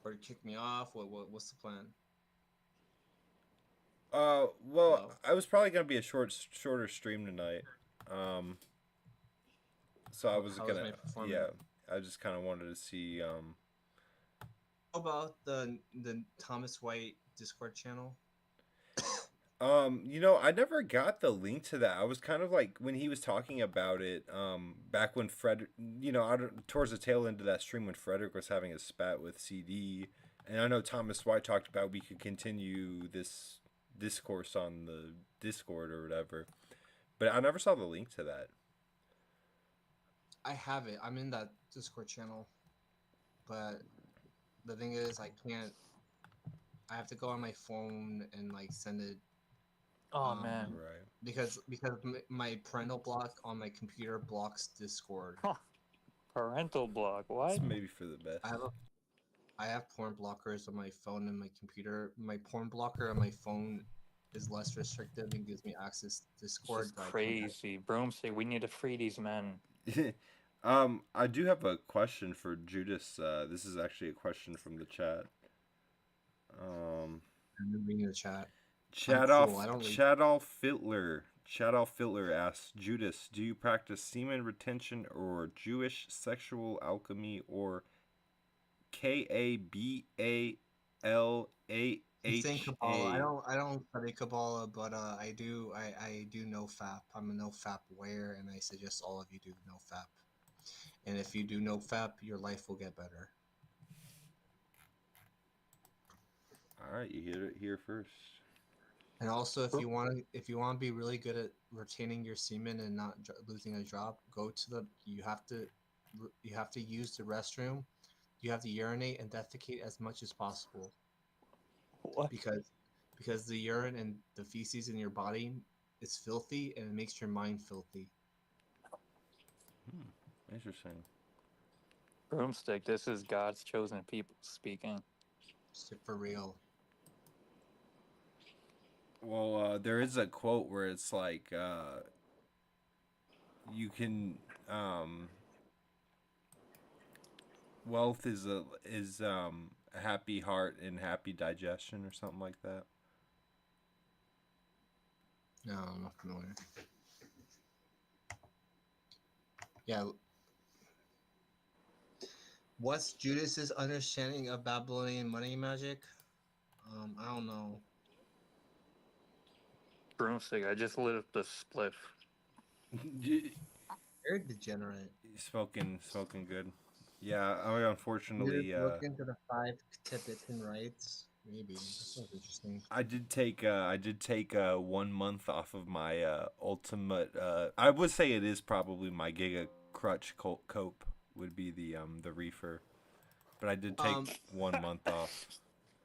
Or kick me off? What's the plan? Well, Hello? I was probably gonna be a shorter stream tonight. So I was How gonna, my performance? yeah, I just kind of wanted to see, How about the Thomas White Discord channel? I never got the link to that. I was kind of like when he was talking about it, back when Fred, towards the tail end of that stream when Frederick was having a spat with CD, and I know Thomas White talked about we could continue this discourse on the Discord or whatever, but I never saw the link to that. I have it. I'm in that Discord channel, but the thing is, I can't. I have to go on my phone and like send it. Oh man. Right. Because my parental block on my computer blocks Discord. Parental block. What? It's maybe for the best. I have porn blockers on my phone and my computer. My porn blocker on my phone is less restrictive and gives me access to Discord. This is crazy. Broomstick, we need to free these men. I do have a question for Judas. This is actually a question from the chat. I'm reading the chat. Chadolf Fitler asks, Judas, do you practice semen retention or Jewish sexual alchemy or Kabbalah? I don't study Kabbalah, but I do know FAP. I'm a no FAP wearer, and I suggest all of you do no FAP. And if you do no FAP, your life will get better. All right, you heard it here first. And also, if you want to be really good at retaining your semen and not losing a drop, you have to use the restroom. you have to urinate and defecate as much as possible What? because the urine and the feces in your body is filthy and it makes your mind filthy. Interesting. Broomstick, this is God's chosen people speaking. For real. Well, there is a quote where it's like, you can, wealth is a happy heart and happy digestion or something like that. No, I'm not familiar. Yeah. What's Judas's understanding of Babylonian money magic? I don't know. Broomstick, I just lit up the spliff. You're degenerate. Smoking good. Yeah, I unfortunately, Look into the 5 Tibetan rites. Maybe that sounds interesting. I did take 1 month off of my ultimate. I would say it is probably my Giga Crutch cope would be the reefer, but I did take 1 month off.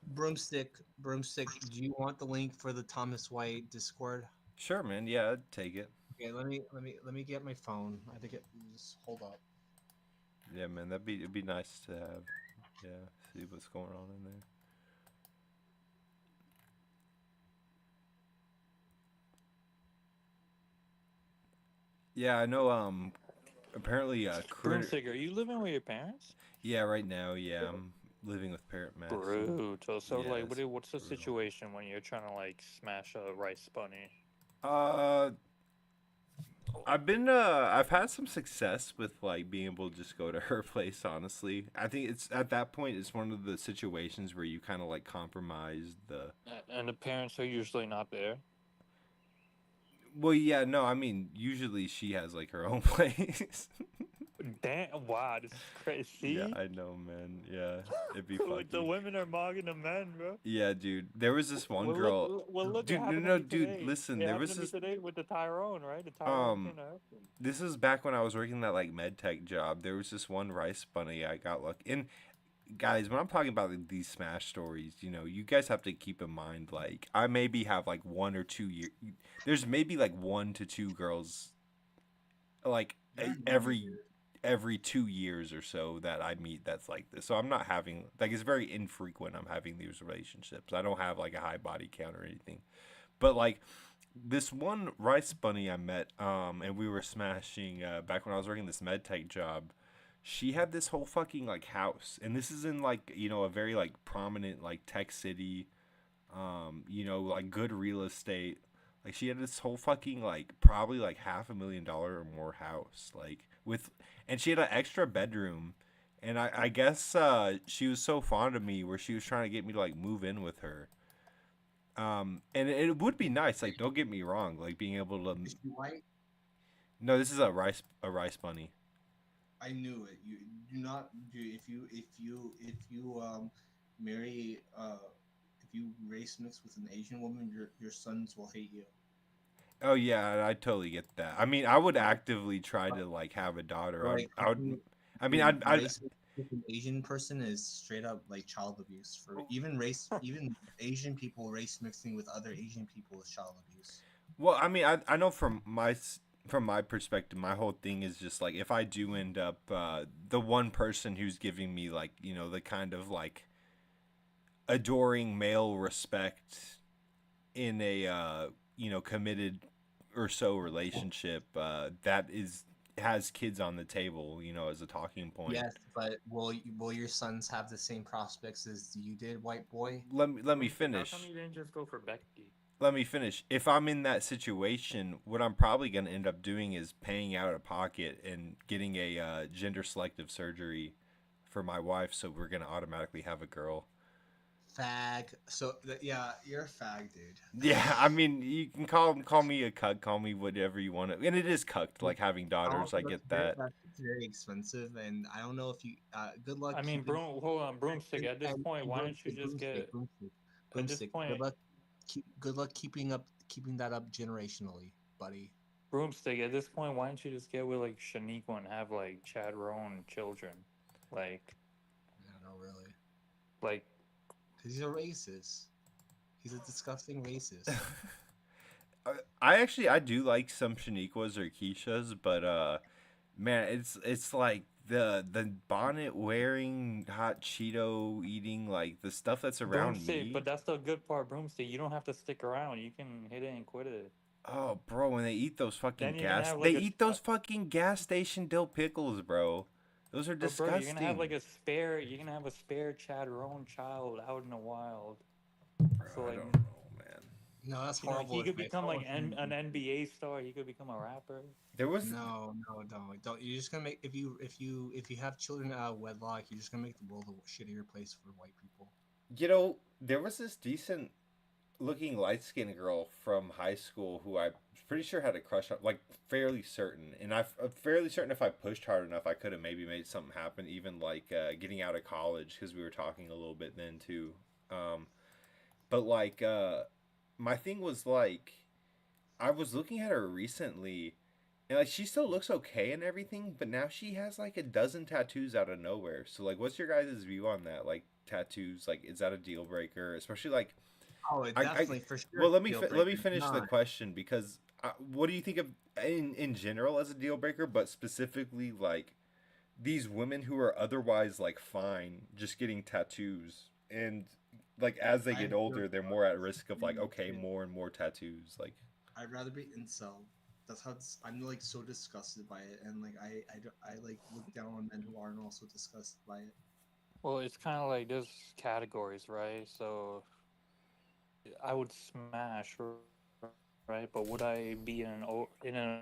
Broomstick. Do you want the link for the Thomas White Discord? Sure, man. Yeah, I'd take it. Okay, let me get my phone. I think just hold up. Yeah, man. It'd be nice to have. Yeah, see what's going on in there. Yeah, I know. Apparently, Broomstick, are you living with your parents? Yeah, right now, yeah, I'm living with parent Max. Brutal. So, Yeah, like, it's what's the brutal. situation when you're trying to like smash a rice bunny? I've had some success with like being able to just go to her place. Honestly, I think it's at that point it's one of the situations where you kind of like compromise the. And the parents are usually not there. Well, yeah, no, I mean usually she has like her own place. Damn! Wow, this is crazy. Yeah, I know, man. Yeah, it'd be Like the funky. women are mogging the men, bro. Yeah, dude. There was this one Well, girl. look, Dude, it happened no, to me dude. today. Listen, It there happened was to me this. today with the Tyrone, right? The Tyrone thing. This is back when I was working that like med tech job. There was this one rice bunny I got lucky. And guys, when I'm talking about like, these smash stories, you know, you guys have to keep in mind like I maybe have like 1 or 2 years. There's maybe like 1 to 2 girls, like every 2 years or so that I meet that's like this. So I'm not having like it's very infrequent. I'm having these relationships. I don't have like a high body count or anything, but like this one rice bunny I met, and we were smashing back when I was working this med tech job. She had this whole fucking like house, and this is in like you know a very like prominent like tech city, you know like good real estate. Like she had this whole fucking like probably like $500,000 or more house, like with, and she had an extra bedroom, and I guess she was so fond of me where she was trying to get me to like move in with her. And it would be nice. Like, don't get me wrong. Like being able to. Is she white? No, this is a rice bunny. I knew it. You do not do if you marry if you race mix with an Asian woman, your sons will hate you. Oh yeah, I totally get that. I mean, I would actively try to like have a daughter. Like, I would. I mean, I'd race mix with an Asian person is straight up like child abuse. For even Asian people race mixing with other Asian people is child abuse. Well, I mean, I know from my perspective, my whole thing is just like if I do end up the one person who's giving me like you know the kind of like adoring male respect in a you know committed or so relationship that has kids on the table, you know, as a talking point. Yes, but will your sons have the same prospects as you did, white boy? Let me finish. How come you didn't just go for Becky? Let me finish. If I'm in that situation, what I'm probably going to end up doing is paying out of pocket and getting a gender selective surgery for my wife, so we're going to automatically have a girl. Fag. So yeah, you're a fag, dude. Yeah, I mean, you can call me a cuck, call me whatever you want to, and it is cucked, like having daughters. I get that. That's very expensive, and I don't know if you. Good luck. I mean, hold on, Broomstick. At this point, why don't you just get? Broomstick. Good luck keeping that up generationally, buddy. Broomstick. At this point, why don't you just get with like Shaniqua and have like Chad Roan children, like? No, really. Like, He's a racist. He's a disgusting racist. I do like some Shaniquas or Keishas, but man, it's like the bonnet wearing, hot Cheeto eating, like the stuff that's around Broomstick, me. but that's the good part, Broomstick. You don't have to stick around. You can hit it and quit it. Oh, bro, when they eat those fucking Then you're gonna gas, have they like a, eat those fucking gas station dill pickles, bro. Those are but bro, you're gonna have like disgusting. a spare. You're gonna have a spare Chad Roan child out in the wild. So Bro, I like, don't know, man. No, that's you know, horrible he could advice. become I like don't an think- NBA star. He could become a rapper. There was, No, no, don't. You're just gonna make if you have children out of wedlock, you're just gonna make the world a shittier place for white people. there was this decent looking light skinned girl from high school who I pretty sure had a crush on, like fairly certain, and I'm fairly certain if I pushed hard enough, I could have maybe made something happen, even like getting out of college because we were talking a little bit then too. Um, but like my thing was like I was looking at her recently, and like she still looks okay and everything, but now she has like a dozen tattoos out of nowhere. So like, what's your guys' view on that? Like tattoos, like is that a deal breaker? Especially like Oh, it I definitely for sure. well, It's a deal let me breaker. finish the Not. question because what do you think of in general as a deal breaker, but specifically like these women who are otherwise like fine just getting tattoos and like as they get I feel older, they're more at risk of like okay, it- more and more tattoos. Like I'd rather be incel. That's how I'm like so disgusted by it, and like I like look down on men who aren't also disgusted by it. Well, it's kind of like there's categories, right? So I would smash, right? But would I be in an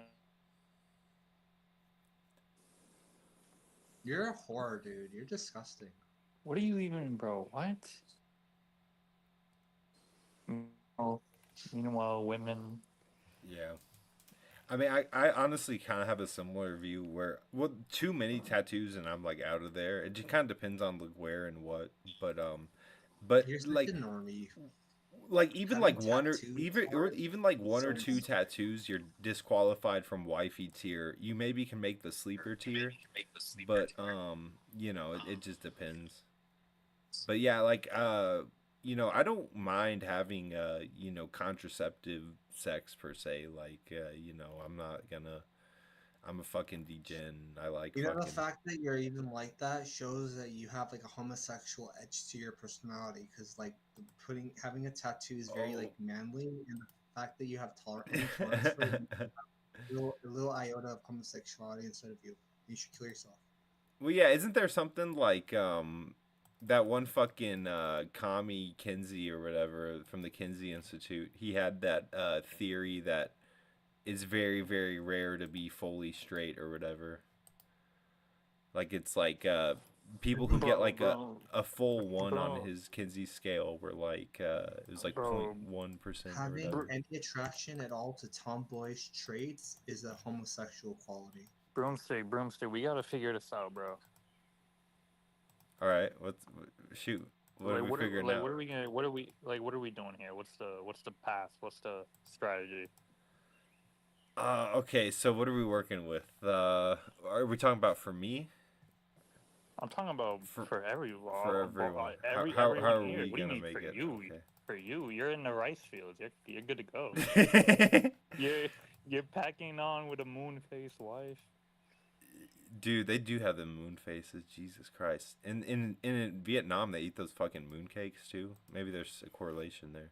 You're a whore, dude. You're disgusting. what are you even, bro? What? Meanwhile, meanwhile, women. yeah. I mean, I honestly kind of have a similar view where, well, too many tattoos and I'm like out of there. It just kind of depends on like where and what. But You're such a normie. like even Having like one tattoos or are even like one or so two tattoos, you're disqualified from wifey tier. You maybe can make the sleeper tier, but you know, it just depends. But yeah, like I don't mind having contraceptive sex per se. Like I'm not gonna. I'm a fucking degen. I like You know, the fucking. fact that you're even like that shows that you have like a homosexual edge to your personality. Because like having a tattoo is very Oh. like manly, and the fact that you have any tolerance for it, you have a little iota of homosexuality inside of you. You should kill yourself. Well, yeah, isn't there something like that one fucking commie Kinsey or whatever from the Kinsey Institute? He had that theory that it's very very rare to be fully straight or whatever. Like it's like people who get Bro, like bro, a full one on bro, his Kinsey scale were like it was like bro. 0.1% or Having whatever. any attraction at all to tomboyish traits is a homosexual quality. Broomstick. We gotta figure this out, bro. All right, shoot? What are Like, we figuring like, out? what are we gonna? What are we doing here? What's the path? What's the strategy? Okay, so what are we working with? Are we talking about for me? I'm talking about For for everyone. for everyone. How Everyone are here. we What do you gonna mean make for it? you? For you, you're in the rice fields. You're good to go. Okay. You're packing on with a moon faced wife. Dude, they do have the moon faces. Jesus Christ. In Vietnam, they eat those fucking moon cakes too. Maybe there's a correlation there.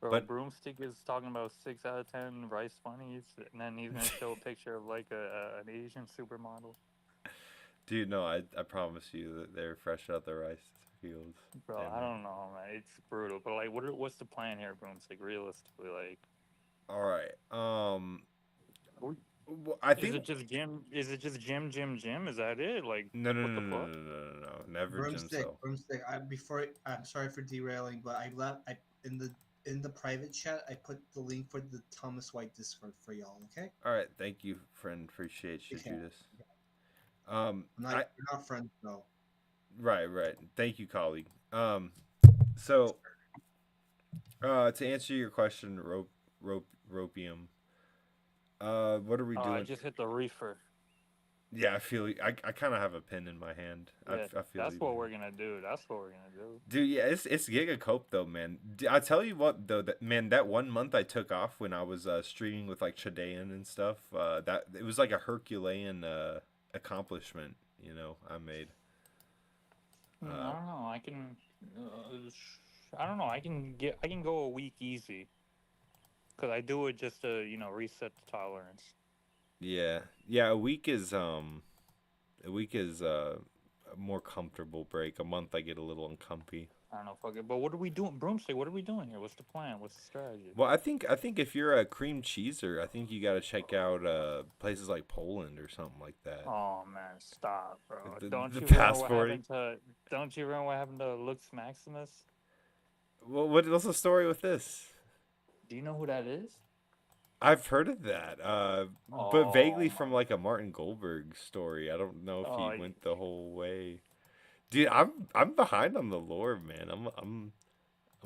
Bro, But Broomstick is talking about 6 out of 10 rice bunnies, and then he's gonna show a picture of like an Asian supermodel. dude, no, I promise you that they're fresh out the rice fields. Bro, I don't know, man. It's brutal. But like, what's the plan here, Broomstick? Realistically, like, All right. we- I is think it just gym? Is it just gym? Is that it? Like, no, no, what no, the no, no, fuck? no, no, no, no. Never Jim so. Broomstick. I'm sorry for derailing, but I in the private chat I put the link for the Thomas White Discord for y'all. Okay. All right, thank you, friend. Appreciate you, Okay. Judas. We're not friends though. Right. Thank you, colleague. So to answer your question, ropium. What are we Oh, I doing? just hit the reefer. Yeah, I feel I kind of have a pen in my hand. Yeah, I feel that's you, what man. we're gonna do. That's what we're gonna do. Dude, yeah, it's Giga Cope though, man. I tell you what though, that man, that 1 month I took off when I was streaming with like Chidean and stuff, that it was like a Herculean accomplishment, I made. I Uh, don't know. I don't know. I can go a week easy because I do it just to reset the tolerance. yeah, yeah. A week is a more comfortable break. A month I get a little uncomfy. I don't know, fuck it. But what are we doing, Broomstick? What are we doing here? What's the plan? What's the strategy? Well, I think if you're a cream cheeser, I think you got to check out places like Poland or something like that. Oh man, stop, bro! The passport. Don't you remember what happened to Lux Maximus? Well, what's the story with this? Do you know who that is? I've heard of that, but Oh vaguely my! from like a Martin Goldberg story. I don't know if he Oh, went the whole way. Dude, I'm behind on the lore, man. I'm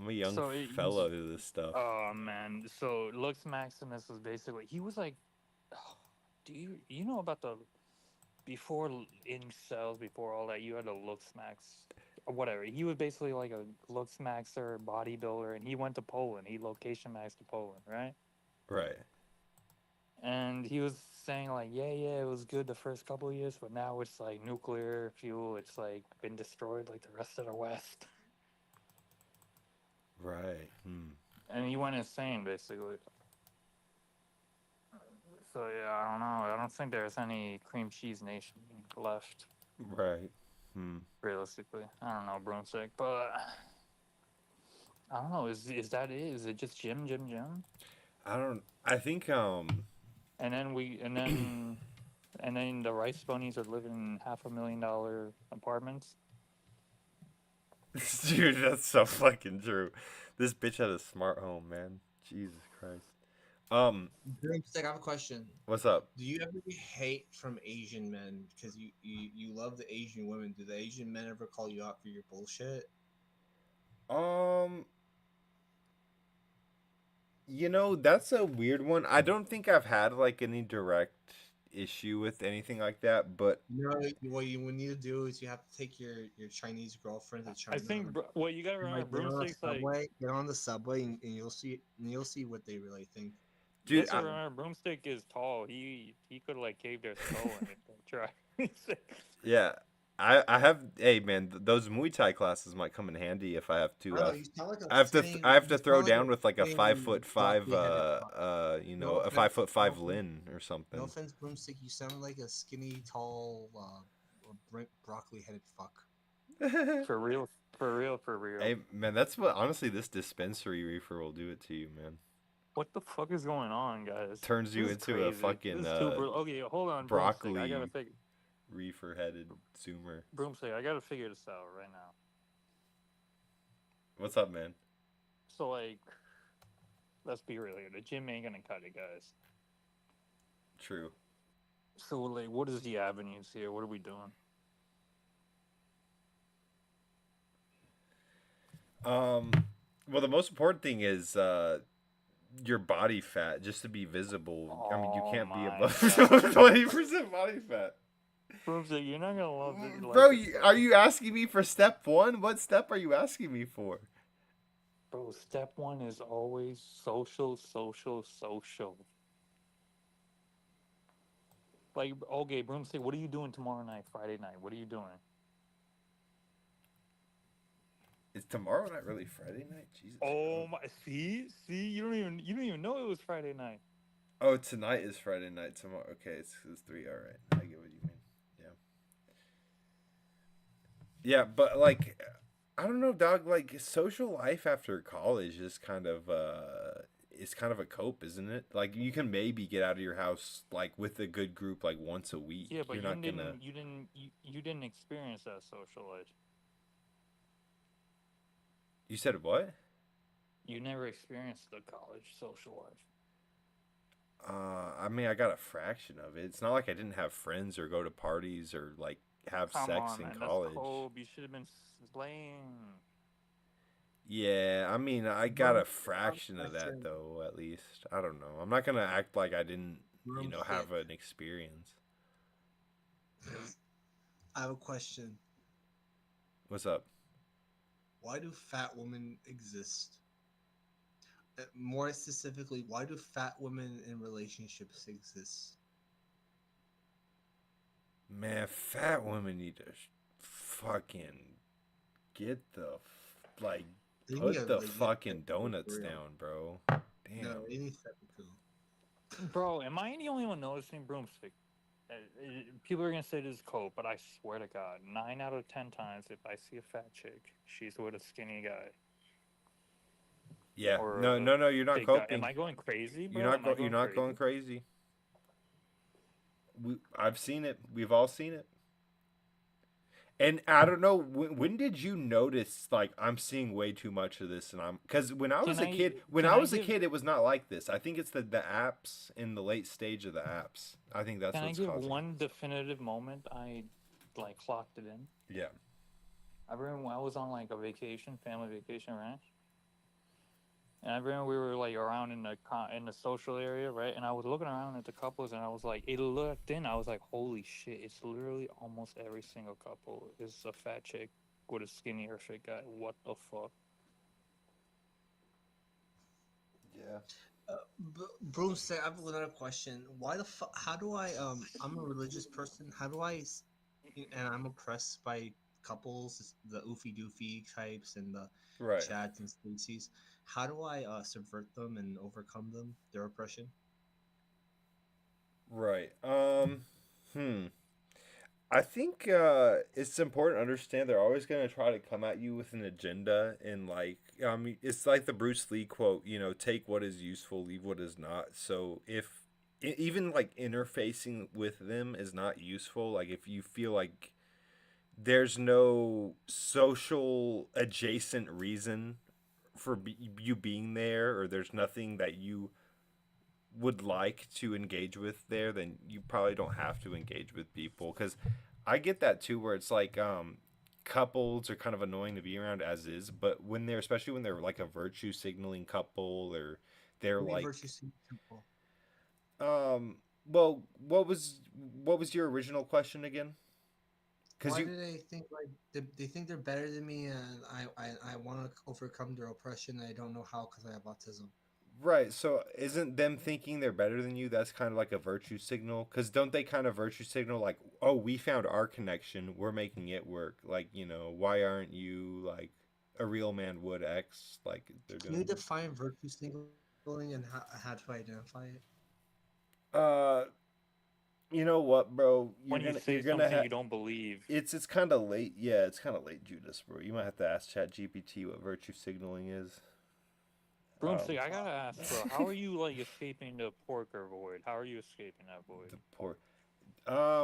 a young so fella to this stuff. oh man, so Lux Maximus was basically he was like, do you know about the before incels before all that you had a Lux Max or whatever. He was basically like a Lux Maxer bodybuilder, and he went to Poland. He location maxed to Poland, right? Right. And he was saying like, yeah, it was good the first couple of years, but now it's like nuclear fuel. It's like been destroyed like the rest of the West. Right. And he went insane basically. So yeah, I don't know. I don't think there's any cream cheese nation left, Right. realistically. I don't know, Broomstick, but I don't know. Is that it? Is it just Jim? I don't. I think And then and then the rice bunnies are living in $500,000 apartments. dude, that's so fucking true. This bitch had a smart home, man. Jesus Christ. Broomstick, I have a question. What's up? Do you ever get hate from Asian men because you love the Asian women? Do the Asian men ever call you out for your bullshit? Um, that's a weird one. I don't think I've had like any direct issue with anything like that, but No, what you would need to do is you have to take your Chinese girlfriend to China. I think, well, you gotta remember, Like, Broomstick's like. get on the subway, and you'll see what they really think. You dude, have to remember, Broomstick is tall. He could like cave their skull in if they try. yeah, I have. Hey, man, those Muay Thai classes might come in handy if I have to. Bro, you sound like a I have you to sound throw like down a with like a fucking 5'5", broccoli-headed fuck. No a offense, 5'5" no offense, Lin or something. no offense, Broomstick. You sound like a skinny, tall, broccoli-headed fuck. For real. Hey, man, that's what honestly this dispensary reefer will do it to you, man. What the fuck is going on, guys? Turns you This is into a crazy. fucking This is too okay, hold on, broccoli Broomstick. I gotta figure. reefer headed zoomer. Broomstick, I gotta figure this out right now. What's up, man? So like, let's be real here. The gym ain't gonna cut it, guys. True. So like, what is the avenues here? What are we doing? Well, the most important thing is your body fat, just to be visible. I mean, you Oh can't be my above God. 20% body fat. Broomstick, you're not gonna love this. Like, Bro, are you asking me for step one? What step are you asking me for? bro, step one is always social. Like, okay, Broomstick, what are you doing tomorrow night, Friday night? What are you doing? Is tomorrow not really Friday night? Jesus. Oh Christ. my! See, you don't even know it was Friday night. Oh, tonight is Friday night. Tomorrow, okay, it's 3. All right, I get what you mean. Yeah, but like, I don't know, dog. Like, social life after college is kind of a cope, isn't it? Like, you can maybe get out of your house like with a good group like once a week. Yeah, but You're not gonna. you didn't experience that social life. You said what? You never experienced the college social life. I mean, I got a fraction of it. It's not like I didn't have friends or go to parties or like have Come sex on, in man. college. That's Kobe. You should have been playing. Yeah, I mean, I got a fraction of that though, at least. I don't know. I'm not gonna act like I didn't, have an experience. I have a question. What's up? Why do fat women exist? More specifically, why do fat women in relationships exist? Man, fat women need to fucking get the like They need put to the like get fucking for donuts real. down, bro. No, Damn. they need therapy too. Bro, am I the only one noticing broomstick? People are gonna say this is cold, but I swear to God, 9 out of 10 times, if I see a fat chick, she's with a skinny guy Yeah. or No, a no, no, you're not big guy. Am coping. I going crazy, bro? Am I You're going not going crazy? crazy. I've seen it. We've all seen it. And I don't know when did you notice like I'm seeing way too much of this and I'm cuz when I was Can a I? kid, when Can I I was a give? kid it was not like this. I think it's the apps in the late stage of the apps. I think that's Can I what's give causing it. one definitive moment I like clocked it in? Yeah. I remember when I was on like a vacation, family vacation, right? And I remember we were like around in the social area, right? And I was looking around at the couples, and I was like, it looked in. I was like, holy shit! It's literally almost every single couple is a fat chick with a skinnier fit guy. What the fuck? Yeah. Broomstick, I have another question. Why the fuck? How do I? I'm a religious person. How do and I'm oppressed by couples, the oofy doofy types, and the Right. Chads and Stacy's. How do I subvert them and overcome them? Their oppression. Right. Hmm. I think it's important to understand they're always going to try to come at you with an agenda and like it's like the Bruce Lee quote, you know, take what is useful, leave what is not. So if even like interfacing with them is not useful, like if you feel like there's no social adjacent reason for you being there or there's nothing that you would like to engage with there, then you probably don't have to engage with people. Because I get that too, where it's like couples are kind of annoying to be around as is, but when they're especially when they're like a virtue signaling couple or they're What do you like virtue signaling people? um well what was your original question again? Because Why you do they think like they think they're better than me, and I want to overcome their oppression? And I don't know how because I have autism. right, so isn't them thinking they're better than you? That's kind of like a virtue signal. Because don't they kind of virtue signal like, oh, we found our connection, we're making it work. Like, you know, why aren't you like a real man would X? Like they're Can you doing. define virtue signaling and how to identify it? Uh, you know what, bro? When you You're say gonna something have. you don't believe, It's kind of late. Yeah, it's kind of late, Judas, bro. You might have to ask Chat GPT what virtue signaling is. Um, broomstick. I gotta ask, bro. How are you like escaping the porker void? How are you escaping that void? the poor.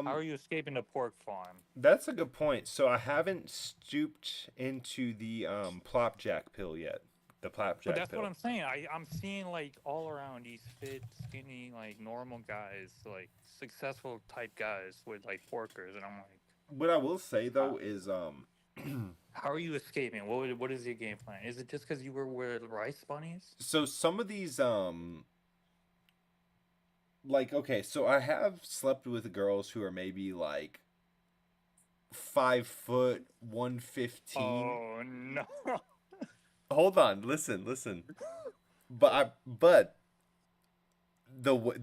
How Um, are you escaping the pork farm? That's a good point. So I haven't stooped into the plopjack pill yet. The But plopjack that's what pill. I'm saying. I'm seeing like all around these fit, skinny, like normal guys, like successful type guys with like porkers, and I'm like, What I will say how, though is how are you escaping? What is your game plan? Is it just because you were with rice bunnies? so some of these like okay, so I have slept with girls who are maybe like 5 foot 115. Oh no! Hold on, listen. But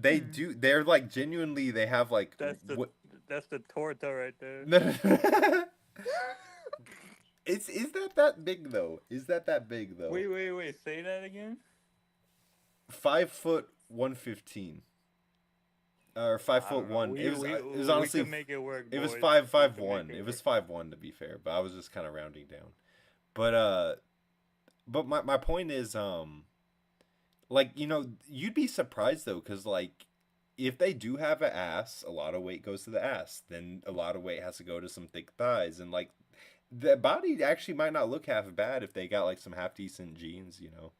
they do they're like genuinely they have like that's the what that's the torta right there. no. It's is that big though? Is that big though? Wait. Say that again. 5 foot 115 or five I foot don't know. one. It was We honestly could make it work, it was boys. five We five can make one. it It work. was 5'1" to be fair, but I was just kind of rounding down. But my point is like you know you'd be surprised though because like if they do have an ass, a lot of weight goes to the ass. Then a lot of weight has to go to some thick thighs and like the body actually might not look half bad if they got like some half decent genes, you know.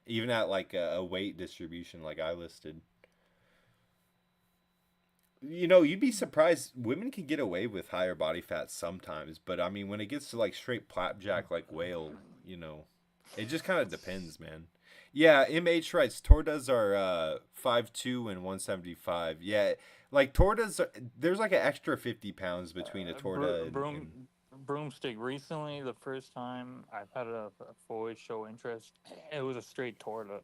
Even at like a weight distribution like I listed. You know, you'd be surprised. Women can get away with higher body fat sometimes, but I mean, when it gets to like straight plapjack like whale, you know, it just kind of depends, man. Yeah, MH writes Tortas are 5'2" and 175. Yeah, Like tortas, there's like an extra 50 pounds between a torta and Broomstick. Recently, the first time I've had a voice show interest, it was a straight torta.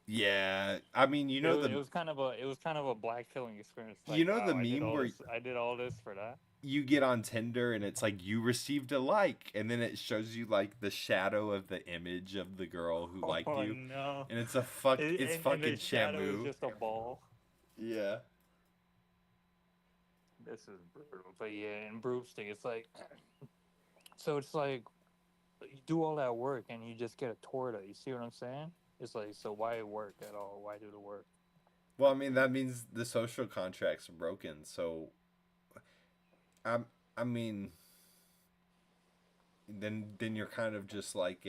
yeah. I mean, It was kind of a black filling experience. you Like, know the wow, meme where I did all this for that. you get on Tinder and it's like you received a like, and then it shows you like the shadow of the image of the girl who liked Oh you, no! and it's it's And the fucking shadow is Shamu. just a ball. Yeah. This is brutal. But yeah, in Broomstick, it's like, so it's like you do all that work and you just get a torta. You see what I'm saying? It's like, so why work at all? Why do the work? Well, I mean that means the social contract's broken. So, I'm. I mean, then you're kind of just like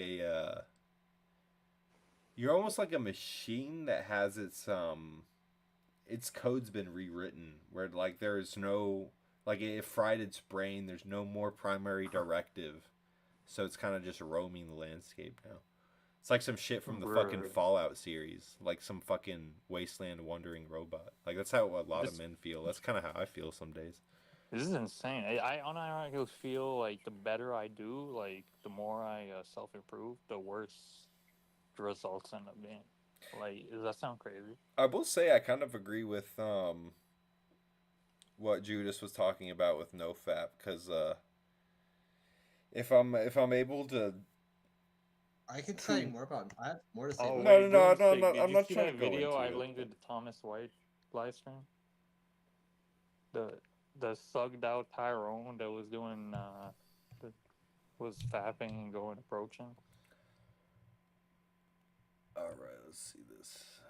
you're almost like a machine that has its code's been rewritten where like there's no like it fried its brain. There's no more primary directive, so it's kind of just roaming the landscape now. It's like some shit from the fucking Bruh. Fallout series, like some fucking wasteland wandering robot. Like that's how a lot of This men feel. That's kind of how I feel some days. this is insane. I unironically feel like the better I do, like the more I self improve, the worse the results end up being. Like, does that sound crazy? I will say I kind of agree with what Judas was talking about with NoFap because if I'm able to I can tell you more about. I have more to say Oh about. no wait, no no Broomstick, no did I'm you not see trying to that go video into I it. linked to the Thomas White live stream? The the sugged out Tyrone that was doing that was fapping and going approaching. All right, let's see this.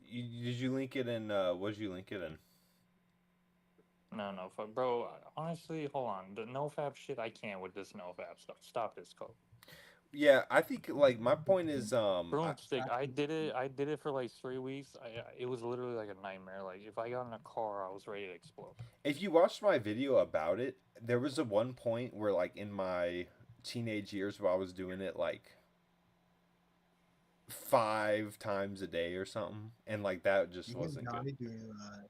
Did you link it in? What did you link it in? No, bro. Honestly, hold on. The no fap shit, I can't with this no fap stuff. Stop this, code. Yeah, I think like my point is Broomstick. I did it. I did it for like 3 weeks. It was literally like a nightmare. Like if I got in a car, I was ready to explode. if you watched my video about it, there was a one point where like in my teenage years where I was doing it like 5 times a day or something, and like that just You can wasn't die good. doing that.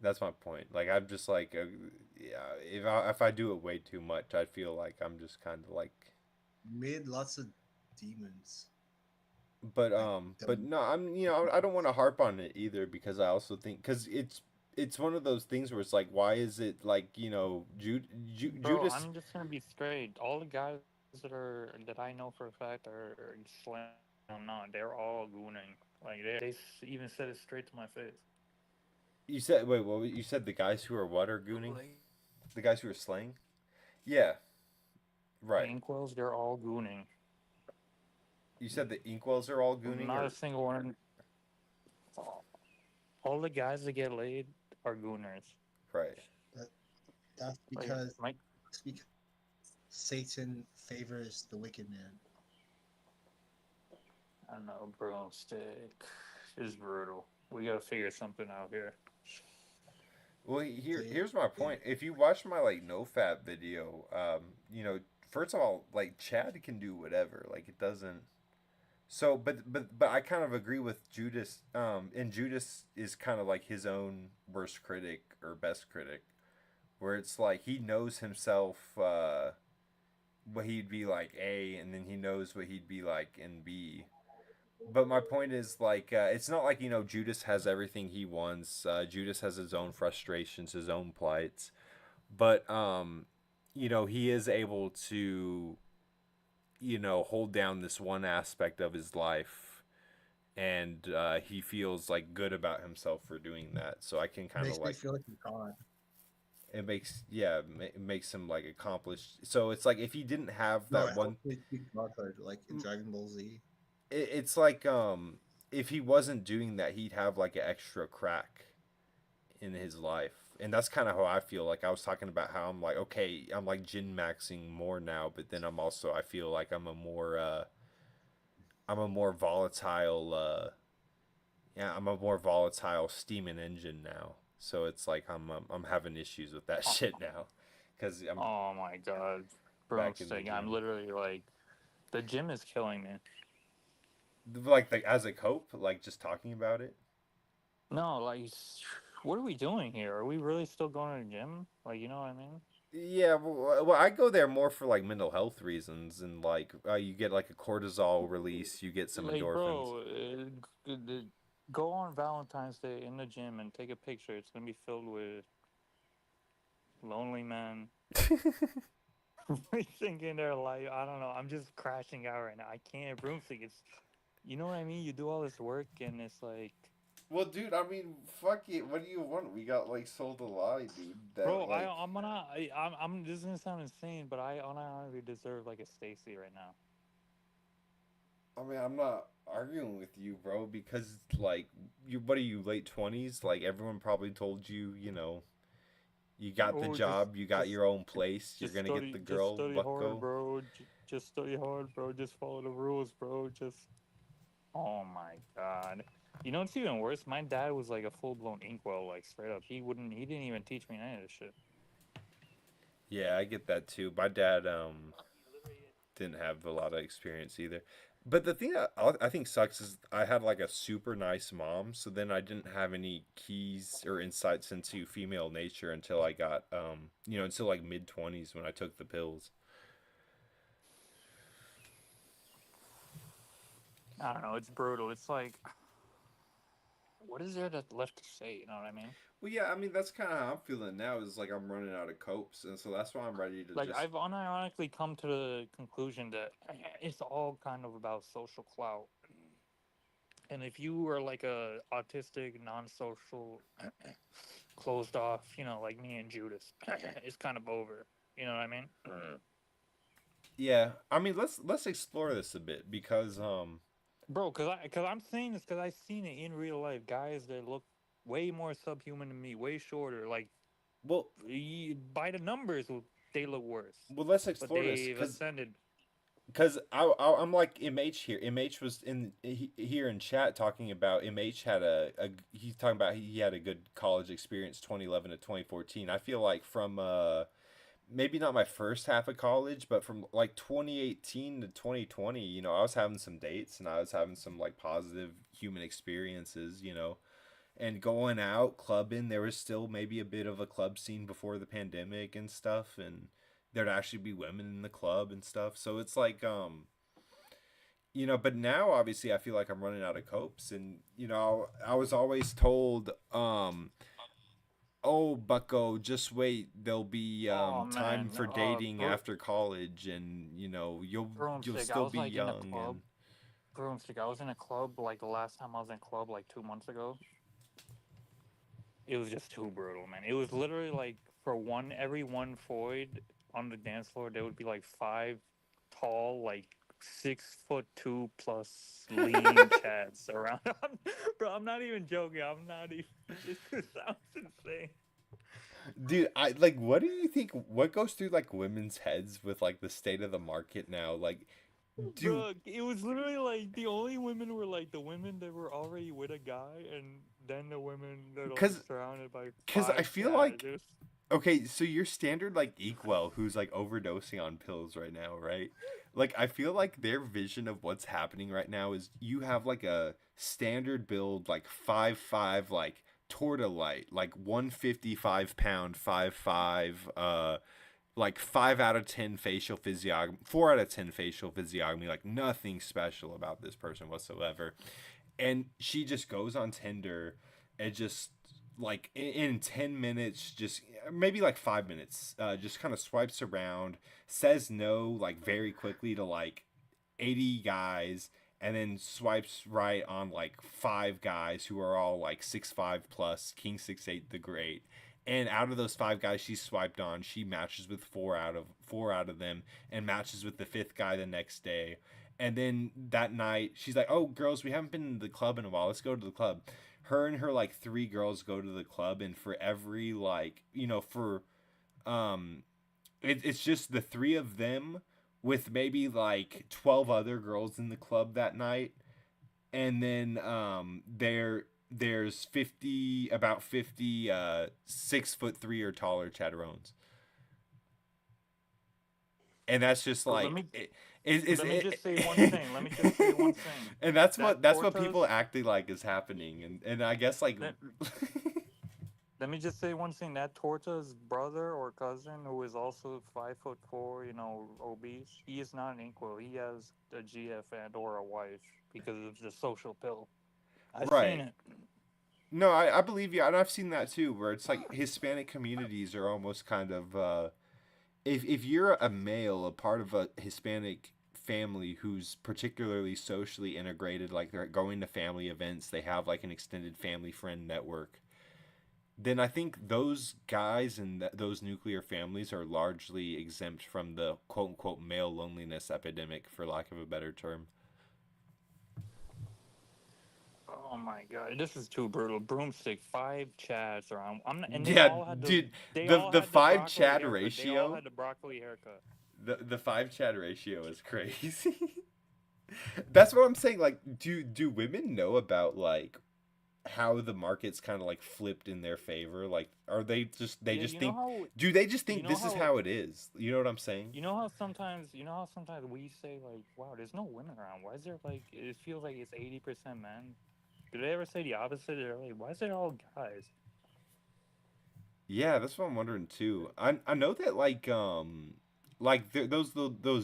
That's my point. Like I'm just like, yeah, if I do it way too much, I feel like I'm just kind of like. You made lots of demons. But Like, but no, I don't want to harp on it either because I also think because it's one of those things where it's like why is it like Bro, Judas. I'm just gonna be straight. All the guys that I know for a fact are slam. I'm not. They're all gooning. Like they even said it straight to my face. You said wait, well you said the guys who are what are gooning? Like The guys who are slaying? Yeah, right. Inkwells, they're all gooning. You said the Inkwells are all gooning Not or a single one. All the guys that get laid are gooners. right. that's Like, because Mike, that's because Satan favors the wicked man. I don't know, Broomstick is brutal. We gotta figure something out here. Well, here's my point. If you watch my like no fat video, first of all, like Chad can do whatever. Like it doesn't. So, but I kind of agree with Judas. And Judas is kind of like his own worst critic or best critic, where it's like he knows himself what he'd be like A, and then he knows what he'd be like in B. But my point is like it's not like Judas has everything he wants. Judas has his own frustrations, his own plights, but he is able to hold down this one aspect of his life, and he feels like good about himself for doing that. So I can kind of Makes me like feel like a god. it makes him like accomplished. So it's like if he didn't have No, that it one, helps me be godhood, like in Dragon Ball Z. it's like if he wasn't doing that, he'd have like an extra crack in his life. And that's kind of how I feel. Like I was talking about how I'm like, okay, I'm like gin maxing more now, but then I feel like I'm a more volatile I'm a more volatile steam and engine now. So it's like I'm having issues with that shit now cuz I'm Oh my god, back in the Broomstick! I'm gym. literally like, the gym is killing me. Like as a cope, like just talking about it. No, like, what are we doing here? Are we really still going to the gym? Like, you know what I mean? Yeah, well, I go there more for like mental health reasons, and like you get like a cortisol release, you get some Like, endorphins. bro, go on Valentine's Day in the gym and take a picture. It's gonna be filled with lonely men rethinking their life. I don't know. I'm just crashing out right now. I can't. Broomstick. It's, you know what I mean. You do all this work and it's like, Well, dude, I mean, fuck it. What do you want? We got like sold a lie, dude. That bro. like, I'm gonna. I'm. This is gonna sound insane, but I honestly deserve like a Stacy right now. I mean, I'm not arguing with you, bro, because like, what are you, late 20s? Like everyone probably told you, you got the Oh, job, you got just your own place, you're Just gonna get the just girl, study hard, bucko. bro. Just study hard, bro. Just follow the rules, bro. Just. Oh my god. You know what's even worse? My dad was like a full blown inkwell, like straight up. He didn't even teach me any of this shit. Yeah, I get that too. My dad didn't have a lot of experience either. But the thing that I think sucks is I had like a super nice mom, so then I didn't have any keys or insights into female nature until I got until like mid 20s when I took the pills. I don't know. It's brutal. It's like, what is there left to say? You know what I mean? Well, yeah, I mean that's kind of how I'm feeling now. Is like I'm running out of copes, and so that's why I'm ready to Like, just. I've unironically come to the conclusion that it's all kind of about social clout. And if you are like a autistic, non-social, closed off, like me and Judas, it's kind of over. You know what I mean? Yeah, I mean let's explore this a bit because Bro, cause I'm saying this because I've seen it in real life. Guys that look way more subhuman than me, way shorter. Like, well by the numbers, they look worse, let's but explore this they've ascended. because I'm like MH here. MH was here in chat talking about MH had he's talking about he had a good college experience 2011 to 2014. I feel like from maybe not my first half of college, but from like 2018 to 2020, I was having some dates and I was having some like positive human experiences, and going out clubbing. There was still maybe a bit of a club scene before the pandemic and stuff, and there'd actually be women in the club and stuff. So it's like but now obviously I feel like I'm running out of copes, and I was always told oh bucko, just wait, there'll be Oh time man, for dating after college, and you'll broomstick. I still was be like in a young. club. And Broomstick. I was in a club like the last time I was in a club like 2 months ago. It was just too brutal, man. It was literally like for every one Freud on the dance floor, there would be like five tall, like 6'2" plus lean chads around. Bro, I'm not even joking. I'm not even. This sounds insane. dude, I like, what do you think, what goes through like women's heads with like the state of the market now, like do Bro, it was literally like the only women were like the women that were already with a guy, and then the women that are like because surrounded by I five feel chads. like, okay, so your standard like Equal who's like overdosing on pills right now, right? Like I feel like their vision of what's happening right now is you have like a standard build like 5'5", like tortolite, like 155 pound 5'5", like 5 out of 10 facial physiognomy, 4 out of 10 facial physiognomy, like nothing special about this person whatsoever. And she just goes on Tinder and just like in 10 minutes, just maybe like 5 minutes, just kind of swipes around, says no like very quickly to like 80 guys, and then swipes right on like 5 guys who are all like 6'5" plus, king 6'8" the great. And out of those 5 guys she swiped on, she matches with four out of them, and matches with the fifth guy the next day. And then that night she's like, oh girls, we haven't been to the club in a while, let's go to the club. Her and her like 3 girls go to the club, and for every like for it's just the 3 of them with maybe like 12 other girls in the club that night. And then there's 50 6'3" or taller chatterones. and that's just But like let me just say one thing. Let me just say one thing. and that's That what people acting like is happening, and I guess like let, let me just say one thing. That Torta's brother or cousin, who is also 5'4", obese, he is not an inkwell. He has a GF and or a wife because of the social pill. I've seen right. it. No, I believe you, and I've seen that too, where it's like Hispanic communities are almost kind of if you're a male, a part of a Hispanic family who's particularly socially integrated, like they're going to family events, they have like an extended family friend network, then I think those guys and those nuclear families are largely exempt from the quote unquote male loneliness epidemic, for lack of a better term. Oh my god, this is too brutal. Broomstick, 5 chads around. And Yeah, dude, the the five broccoli Chad haircut. They all ratio, had the broccoli haircut. the five Chad ratio is crazy. That's what I'm saying. Like, do women know about like how the market's kind of like flipped in their favor? Like, are they Yeah, just think? Do they just you think know this is how how it is? You know what I'm saying? you know how sometimes we say like, wow, there's no women around. Why is there like it feels like it's 80% men? Do they ever say the opposite? They're like, why is it all guys? Yeah, that's what I'm wondering too. I know that like those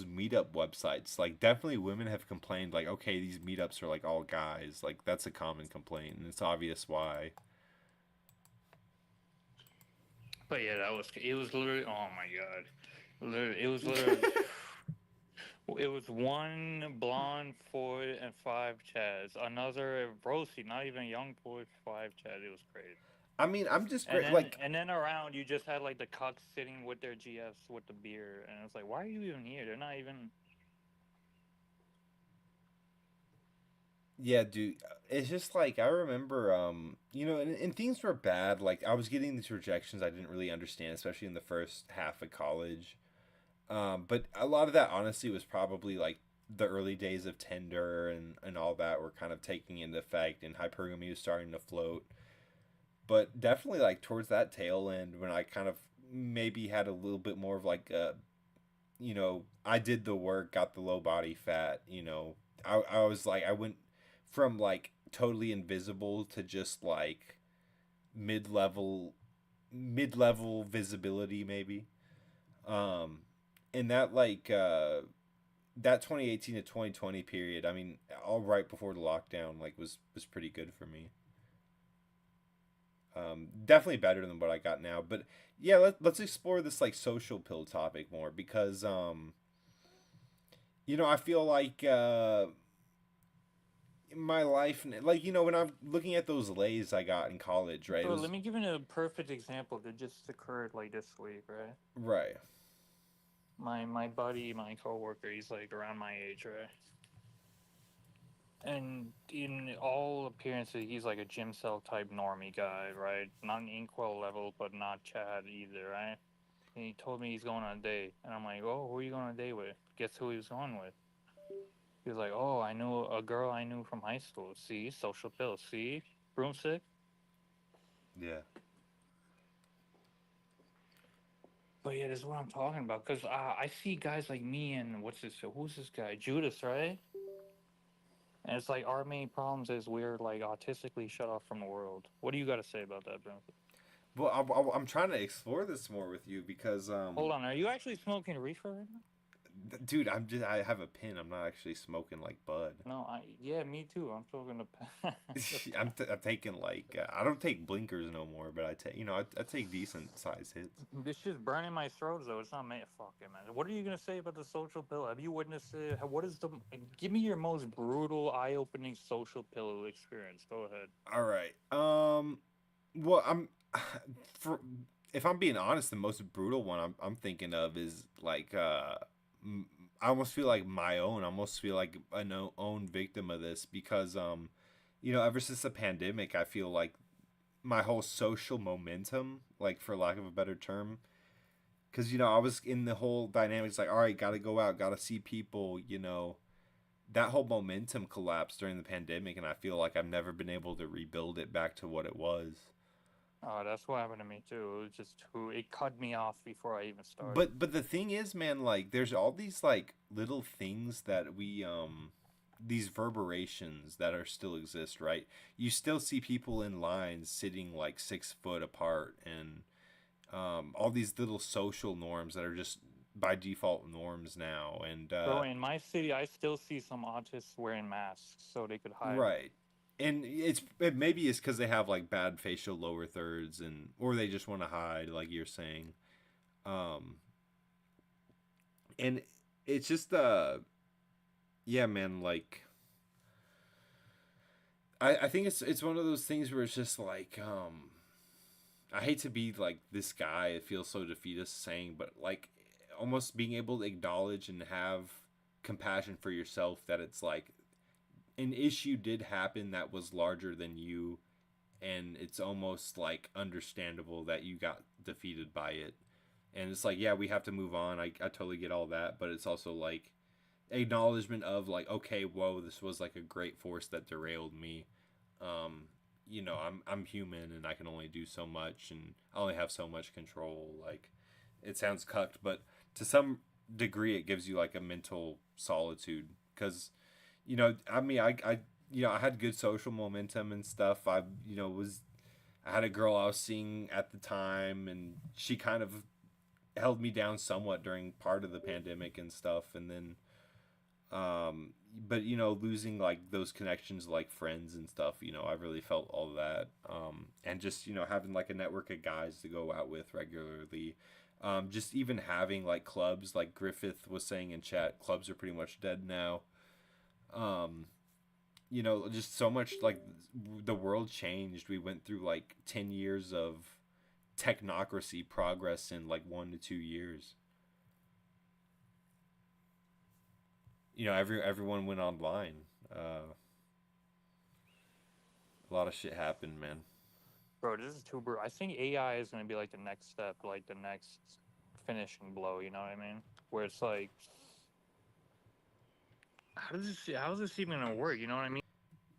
meetup websites, like definitely women have complained like, okay, these meetups are like all guys. Like that's a common complaint, and it's obvious why. But yeah, it was literally, oh my god. Literally, it was literally it was one blonde Ford and 5 chads. Another Rosie, not even young boy, 5 chad. It was crazy. I mean, I'm just And great. then Like, and then around you just had like the cucks sitting with their GFs with the beer, and it's like, why are you even here? They're not even. yeah, dude, it's just like I remember, and things were bad. Like I was getting these rejections I didn't really understand, especially in the first half of college. But a lot of that honestly was probably like the early days of Tinder and all that were kind of taking into effect, and hypergamy was starting to float. But definitely like towards that tail end when I kind of maybe had a little bit more of like I did the work, got the low body fat, I was like I went from like totally invisible to just like mid-level mid-level visibility maybe. Um in that that 2018 to 2020 period, I mean, all right before the lockdown like was pretty good for me. Definitely better than what I got now. But yeah, let's explore this like social pill topic more because I feel like my life, like when I'm looking at those lays I got in college, right? It Bro, let was me give you a perfect example that just occurred like this week, right? right. My buddy, my coworker, he's like around my age, right? And in all appearances, he's like a gym cell type normie guy, right? Not an inkwell level, but not Chad either, right? And he told me he's going on a date, and I'm like, oh, who are you going on a date with? Guess who he was going with? He was like, oh, I knew a girl I knew from high school. See, social pills. See, broomstick. Yeah. But yeah, this is what I'm talking about. Cause I see guys like me and who's this guy? Judas, right? And it's like our main problems is we're like autistically shut off from the world. What do you got to say about that, bro? Well, I'm trying to explore this more with you because Hold on, are you actually smoking reefer right now? dude, I have a pin. I'm not actually smoking like bud. No, yeah, me too. I'm smoking a. I'm taking like I don't take blinkers no more, but I take I take decent size hits. This shit's burning my throat though. It's not made. Fuck it, man. What are you gonna say about the social pill? Have you witnessed it? What is the? Give me your most brutal, eye-opening social pill experience. Go ahead. All right. Well, for if I'm being honest, the most brutal one I'm thinking of is like I almost feel like my own. I almost feel like an own victim of this because ever since the pandemic, I feel like my whole social momentum, like for lack of a better term, because I was in the whole dynamics like, all right, gotta go out, gotta see people, that whole momentum collapsed during the pandemic, and I feel like I've never been able to rebuild it back to what it was. Oh, that's what happened to me too. It was just too. It cut me off before I even started. But the thing is, man, like there's all these like little things that we these verberations that are still exist, right? You still see people in lines sitting like 6 foot apart, and all these little social norms that are just by default norms now. And Bro, in my city, I still see some autists wearing masks so they could hide. right, and maybe it's because they have like bad facial lower thirds, and or they just want to hide, like you're saying. Um, and it's just yeah, man, like I think it's one of those things where it's just like I hate to be like this guy, it feels so defeatist saying, but like almost being able to acknowledge and have compassion for yourself that it's like an issue did happen that was larger than you, and it's almost like understandable that you got defeated by it. And it's like, yeah, we have to move on. I totally get all that, but it's also like acknowledgement of like, okay, whoa, this was like a great force that derailed me. Um, I'm human and I can only do so much, and I only have so much control. Like, it sounds cucked, but to some degree, it gives you like a mental solitude because, I mean, I had good social momentum and stuff. I had a girl I was seeing at the time, and she kind of held me down somewhat during part of the pandemic and stuff, and then but losing like those connections like friends and stuff, I really felt all of that, and just having like a network of guys to go out with regularly, just even having like clubs, like Griffith was saying in chat, clubs are pretty much dead now. um just so much, like the world changed. We went through like 10 years of technocracy progress in like 1 to 2 years. Everyone went online. A lot of shit happened, man. Bro, this is too brutal. I think AI is gonna be like the next step, like the next finishing blow. You know what I mean? Where it's like, how is this even gonna work? You know what I mean?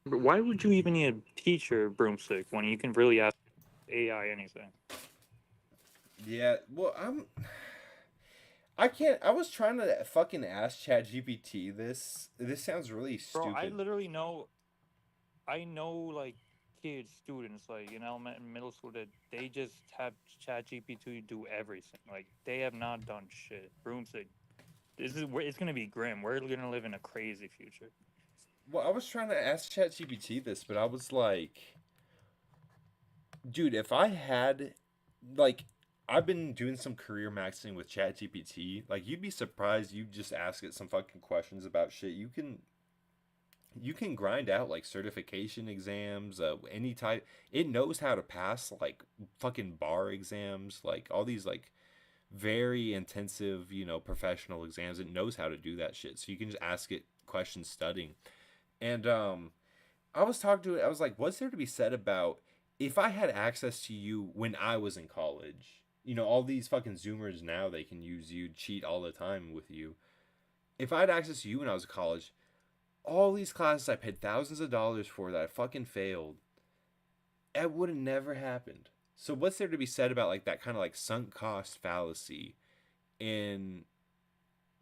But why would you even need a teacher, Broomstick, when you can really ask AI anything? Yeah, well, I can't. I was trying to fucking ask ChatGPT this. This sounds really Bro, I stupid. literally know. I know like kids, students, like in elementary, middle school, that they just have ChatGPT do everything. Like they have not done shit. Broomstick. It's gonna be grim. We're gonna live in a crazy future. Well, I was trying to ask ChatGPT this, but I was like, dude, if I had, like, I've been doing some career maxing with ChatGPT. Like, you'd be surprised. You just ask it some fucking questions about shit. You can grind out like certification exams, any type. It knows how to pass like fucking bar exams, like all these like very intensive, professional exams. It knows how to do that shit. So you can just ask it questions studying. And I was talking to it. I was like, what's there to be said about if I had access to you when I was in college? All these fucking Zoomers now, they can use you, cheat all the time with you. If I had access to you when I was in college, all these classes I paid thousands of dollars for that I fucking failed, it would have never happened. So what's there to be said about like that kind of like sunk cost fallacy in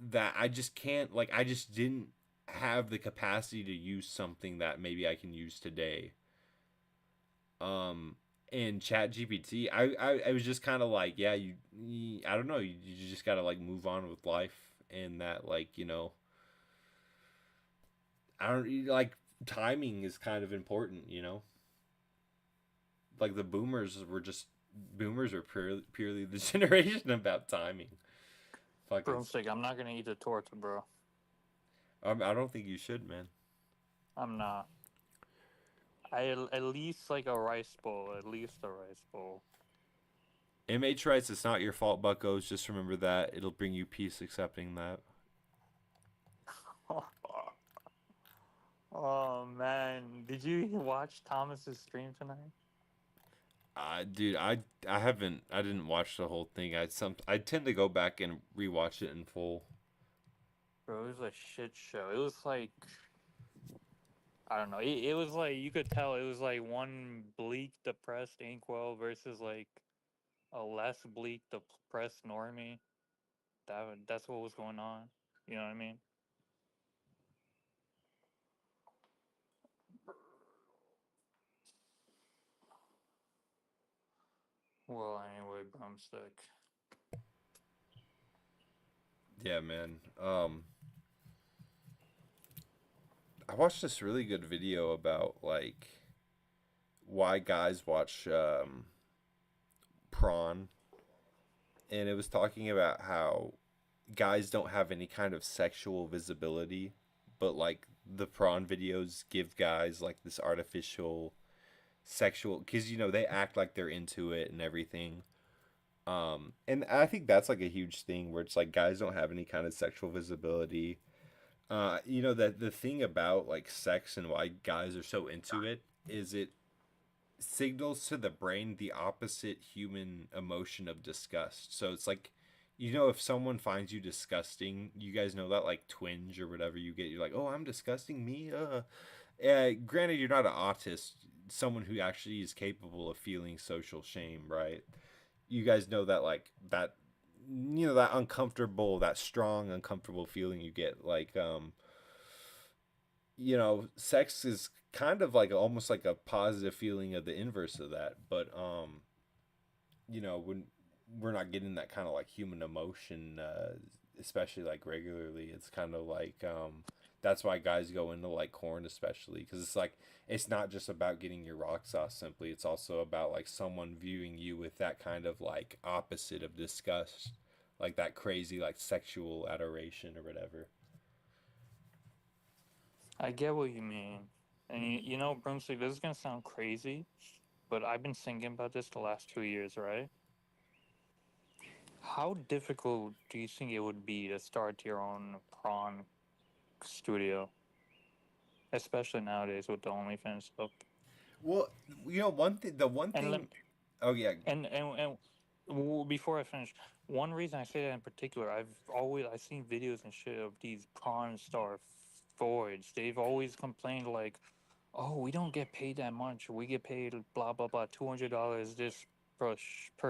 that I just can't, like, I just didn't have the capacity to use something that maybe I can use today. In Chat GPT, I was just kind of like, yeah, I don't know, you just gotta like move on with life, and that like, I don't like timing is kind of important. Like the boomers are purely the generation about timing. Fucking, Broomstick, I'm not gonna eat the torta, bro. I don't think you should, man. I'm not. I at least like a rice bowl. At least a rice bowl. MH writes, it's not your fault, Buckos. Just remember that. It'll bring you peace accepting that. Oh man, did you watch Thomas's stream tonight? Dude, I didn't watch the whole thing. I tend to go back and rewatch it in full. Bro, it was a shit show. It was like I don't know. It was like you could tell it was like one bleak, depressed inkwell versus like a less bleak, depressed normie. That's what was going on. You know what I mean? Well, anyway, Brumstick. Yeah, man. I watched this really good video about like why guys watch prawn, and it was talking about how guys don't have any kind of sexual visibility, but like the prawn videos give guys like this artificial sexual, because you know they act like they're into it and everything. And I think that's like a huge thing where it's like guys don't have any kind of sexual visibility. You know that the thing about like sex and why guys are so into it is it signals to the brain the opposite human emotion of disgust. So it's like, you know, if someone finds you disgusting, you guys know that like twinge or whatever you get. You're like, oh, I'm disgusting, me. Granted, you're not an autist, someone who actually is capable of feeling social shame, right? You guys know that like that, you know, that uncomfortable, that strong uncomfortable feeling you get like you know, sex is kind of like almost like a positive feeling of the inverse of that. But you know, when we're not getting that kind of like human emotion, especially like regularly, it's kind of like that's why guys go into like corn, especially because it's like it's not just about getting your rock sauce simply. It's also about like someone viewing you with that kind of like opposite of disgust, like that crazy like sexual adoration or whatever. I get what you mean. And you know, Broomstick, this is gonna sound crazy, but I've been thinking about this the last 2 years, right? How difficult do you think it would be to start your own prawn studio, especially nowadays with the OnlyFans stuff? Well, you know, one thing, the one And let, thing. Oh yeah. before I finish, one reason I say that in particular, I seen videos and shit of these Pawn Star forwards. They've always complained like, "Oh, we don't get paid that much. We get paid blah blah blah, $200 this per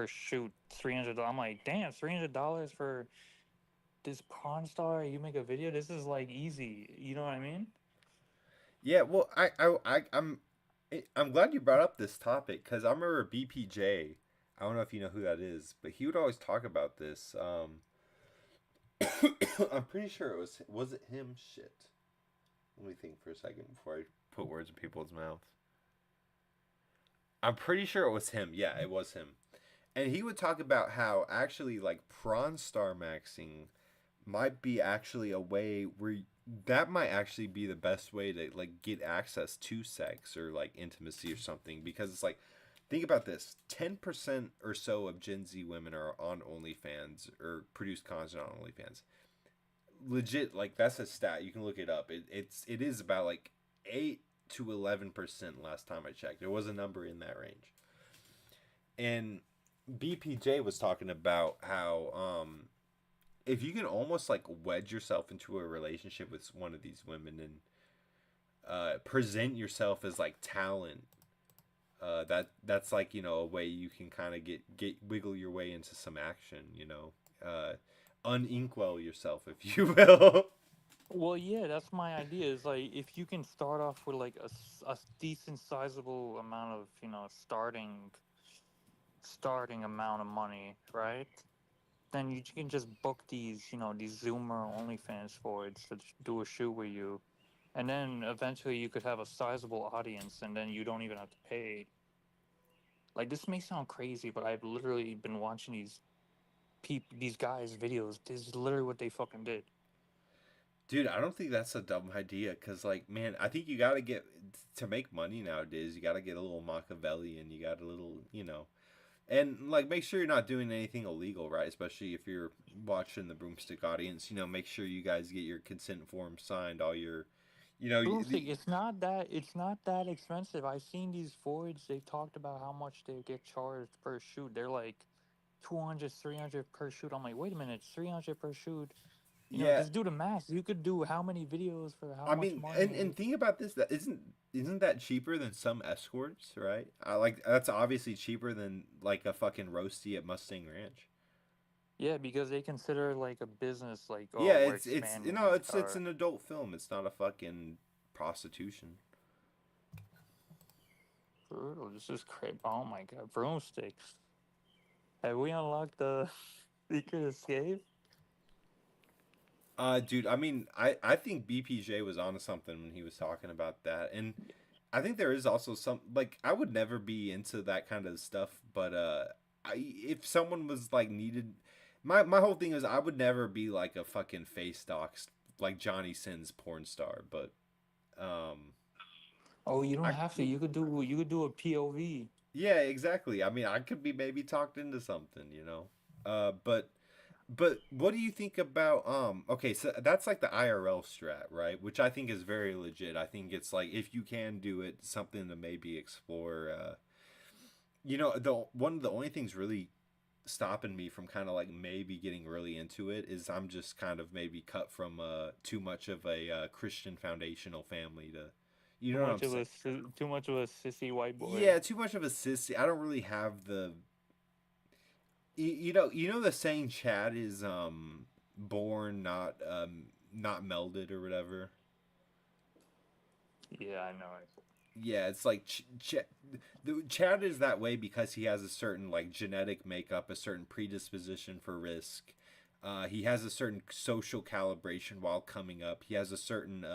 shoot, $300." I'm like, damn, $300 for this Pawn Star? You make a video? This is like easy. You know what I mean? Yeah, well, I'm glad you brought up this topic because I remember BPJ. I don't know if you know who that is, but he would always talk about this. I'm pretty sure was it him? Shit. Let me think for a second before I put words in people's mouths. I'm pretty sure it was him. Yeah, it was him. And he would talk about how actually like prawn star maxing might be actually a way where that might actually be the best way to like get access to sex or like intimacy or something, because it's like, think about this, 10% or so of Gen Z women are on OnlyFans or produce content on OnlyFans. Legit, like that's a stat, you can look it up. It is about like 8 to 11% last time I checked. There was a number in that range. And BPJ was talking about how if you can almost like wedge yourself into a relationship with one of these women and present yourself as like talent, that's like, you know, a way you can kind of get wiggle your way into some action, you know, uninkwell yourself, if you will. Well, yeah, that's my idea. Is like if you can start off with like a decent sizable amount of starting amount of money, right? Then you can just book these Zoomer OnlyFans forwards to do a shoot with you, and then eventually you could have a sizable audience, and then you don't even have to pay. Like this may sound crazy, but I've literally been watching these guys' videos. This is literally what they fucking did. Dude, I don't think that's a dumb idea because, like, man, I think you got to get to make money nowadays. You got to get a little Machiavellian. You got a little, you know, and like make sure you're not doing anything illegal, right? Especially if you're watching the broomstick audience. You know, make sure you guys get your consent form signed. All your, you know, Boomstick, it's not that expensive. I've seen these forwards. They've talked about how much they get charged per shoot. They're like 200, 300 per shoot. I'm like, wait a minute, 300 per shoot. You know, Yeah, just do the math. You could do how many videos for how I much mean, and money? think about this. That isn't that cheaper than some escorts, right? I like that's obviously cheaper than like a fucking roasty at Mustang Ranch. Yeah, because they consider like a business, like, Yeah, oh, we're it's you expanding know it's our an adult film. It's not a fucking prostitution. brutal. This is crazy. Oh my god, broomsticks. Have we unlocked the secret escape? Dude, I mean, I think BPJ was onto something when he was talking about that, and I think there is also some like I would never be into that kind of stuff, but if someone was like needed, my whole thing is I would never be like a fucking face dox like Johnny Sins porn star, but um, Oh, you don't I have to. You could do a POV. yeah, exactly. I mean, I could be maybe talked into something, you know, but. But what do you think about okay, so that's like the IRL strat, right? Which I think is very legit. I think it's like if you can do it, something to maybe explore you know, the one of the only things really stopping me from kind of like maybe getting really into it is I'm just kind of maybe cut from too much of a Christian foundational family to you Too know what I'm much of saying? a too much of a sissy white boy. Yeah, too much of a sissy. I don't really have the you know the saying Chad is born not melded or whatever. Yeah, I know it. Yeah, it's like Chad is that way because he has a certain like genetic makeup, a certain predisposition for risk. He has a certain social calibration while coming up. He has a certain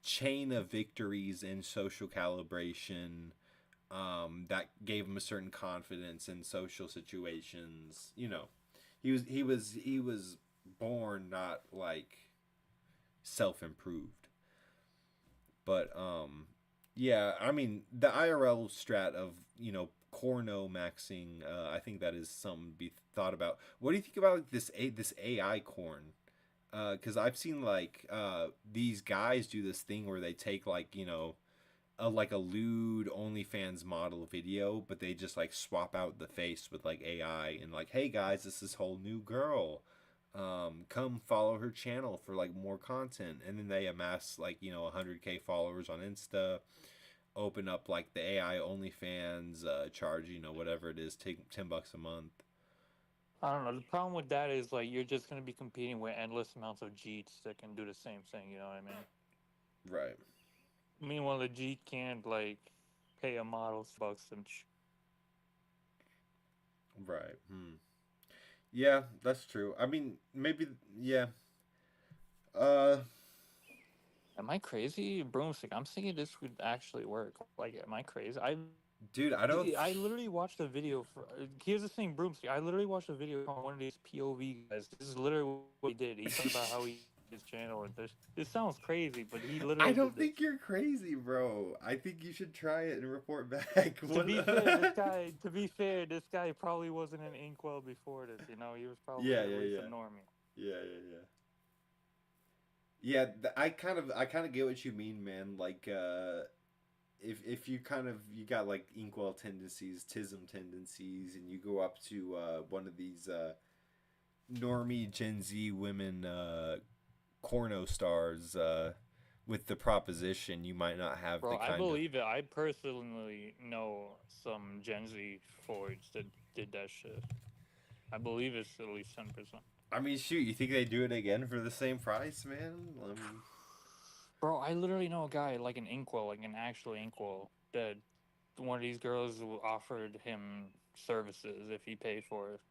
chain of victories in social calibration that gave him a certain confidence in social situations. You know, he was born not like self improved, but yeah. I mean, the IRL strat of corno maxing. I think that is something to be thought about. What do you think about like this AI corn? Because I've seen like these guys do this thing where they take like like a lewd OnlyFans model video, but they just like swap out the face with like AI and like, hey guys, this is whole new girl. Come follow her channel for like more content, and then they amass like 100K followers on Insta. Open up like the AI OnlyFans, charge whatever it is, take $10 a month. I don't know. The problem with that is like you're just gonna be competing with endless amounts of Jeets that can do the same thing. You know what I mean? Right. Meanwhile, the Jeet can't like pay a model bucks and Right. Yeah, that's true. I mean, maybe yeah. Uh, Am I crazy? Broomstick. I'm thinking this would actually work. Like, am I crazy? dude, I don't. I literally watched a video for. Here's the thing, Broomstick. I literally watched a video on one of these POV guys. This is literally what he did. He talked about how he his channel and this sounds crazy, but he I literally don't did this. think you're crazy, bro. I think you should try it and report back. To be fair, this guy. To be fair, this guy probably wasn't an inkwell before this. You know, he was probably Yeah, at yeah, least a yeah, normie. yeah, yeah, yeah. Yeah, I kind of get what you mean, man. Like, if you kind of you got like inkwell tendencies, tism tendencies, and you go up to one of these normie Gen Z women corno stars with the proposition, you might not have the Bro, I kind of. believe it. I personally know some Gen Z Fords that did that shit. I believe it's at least 10%. I mean, shoot, you think they do it again for the same price, man? I mean, Bro, I literally know a guy like an inkwell, like an actual inkwell, that one of these girls offered him services if he paid for it.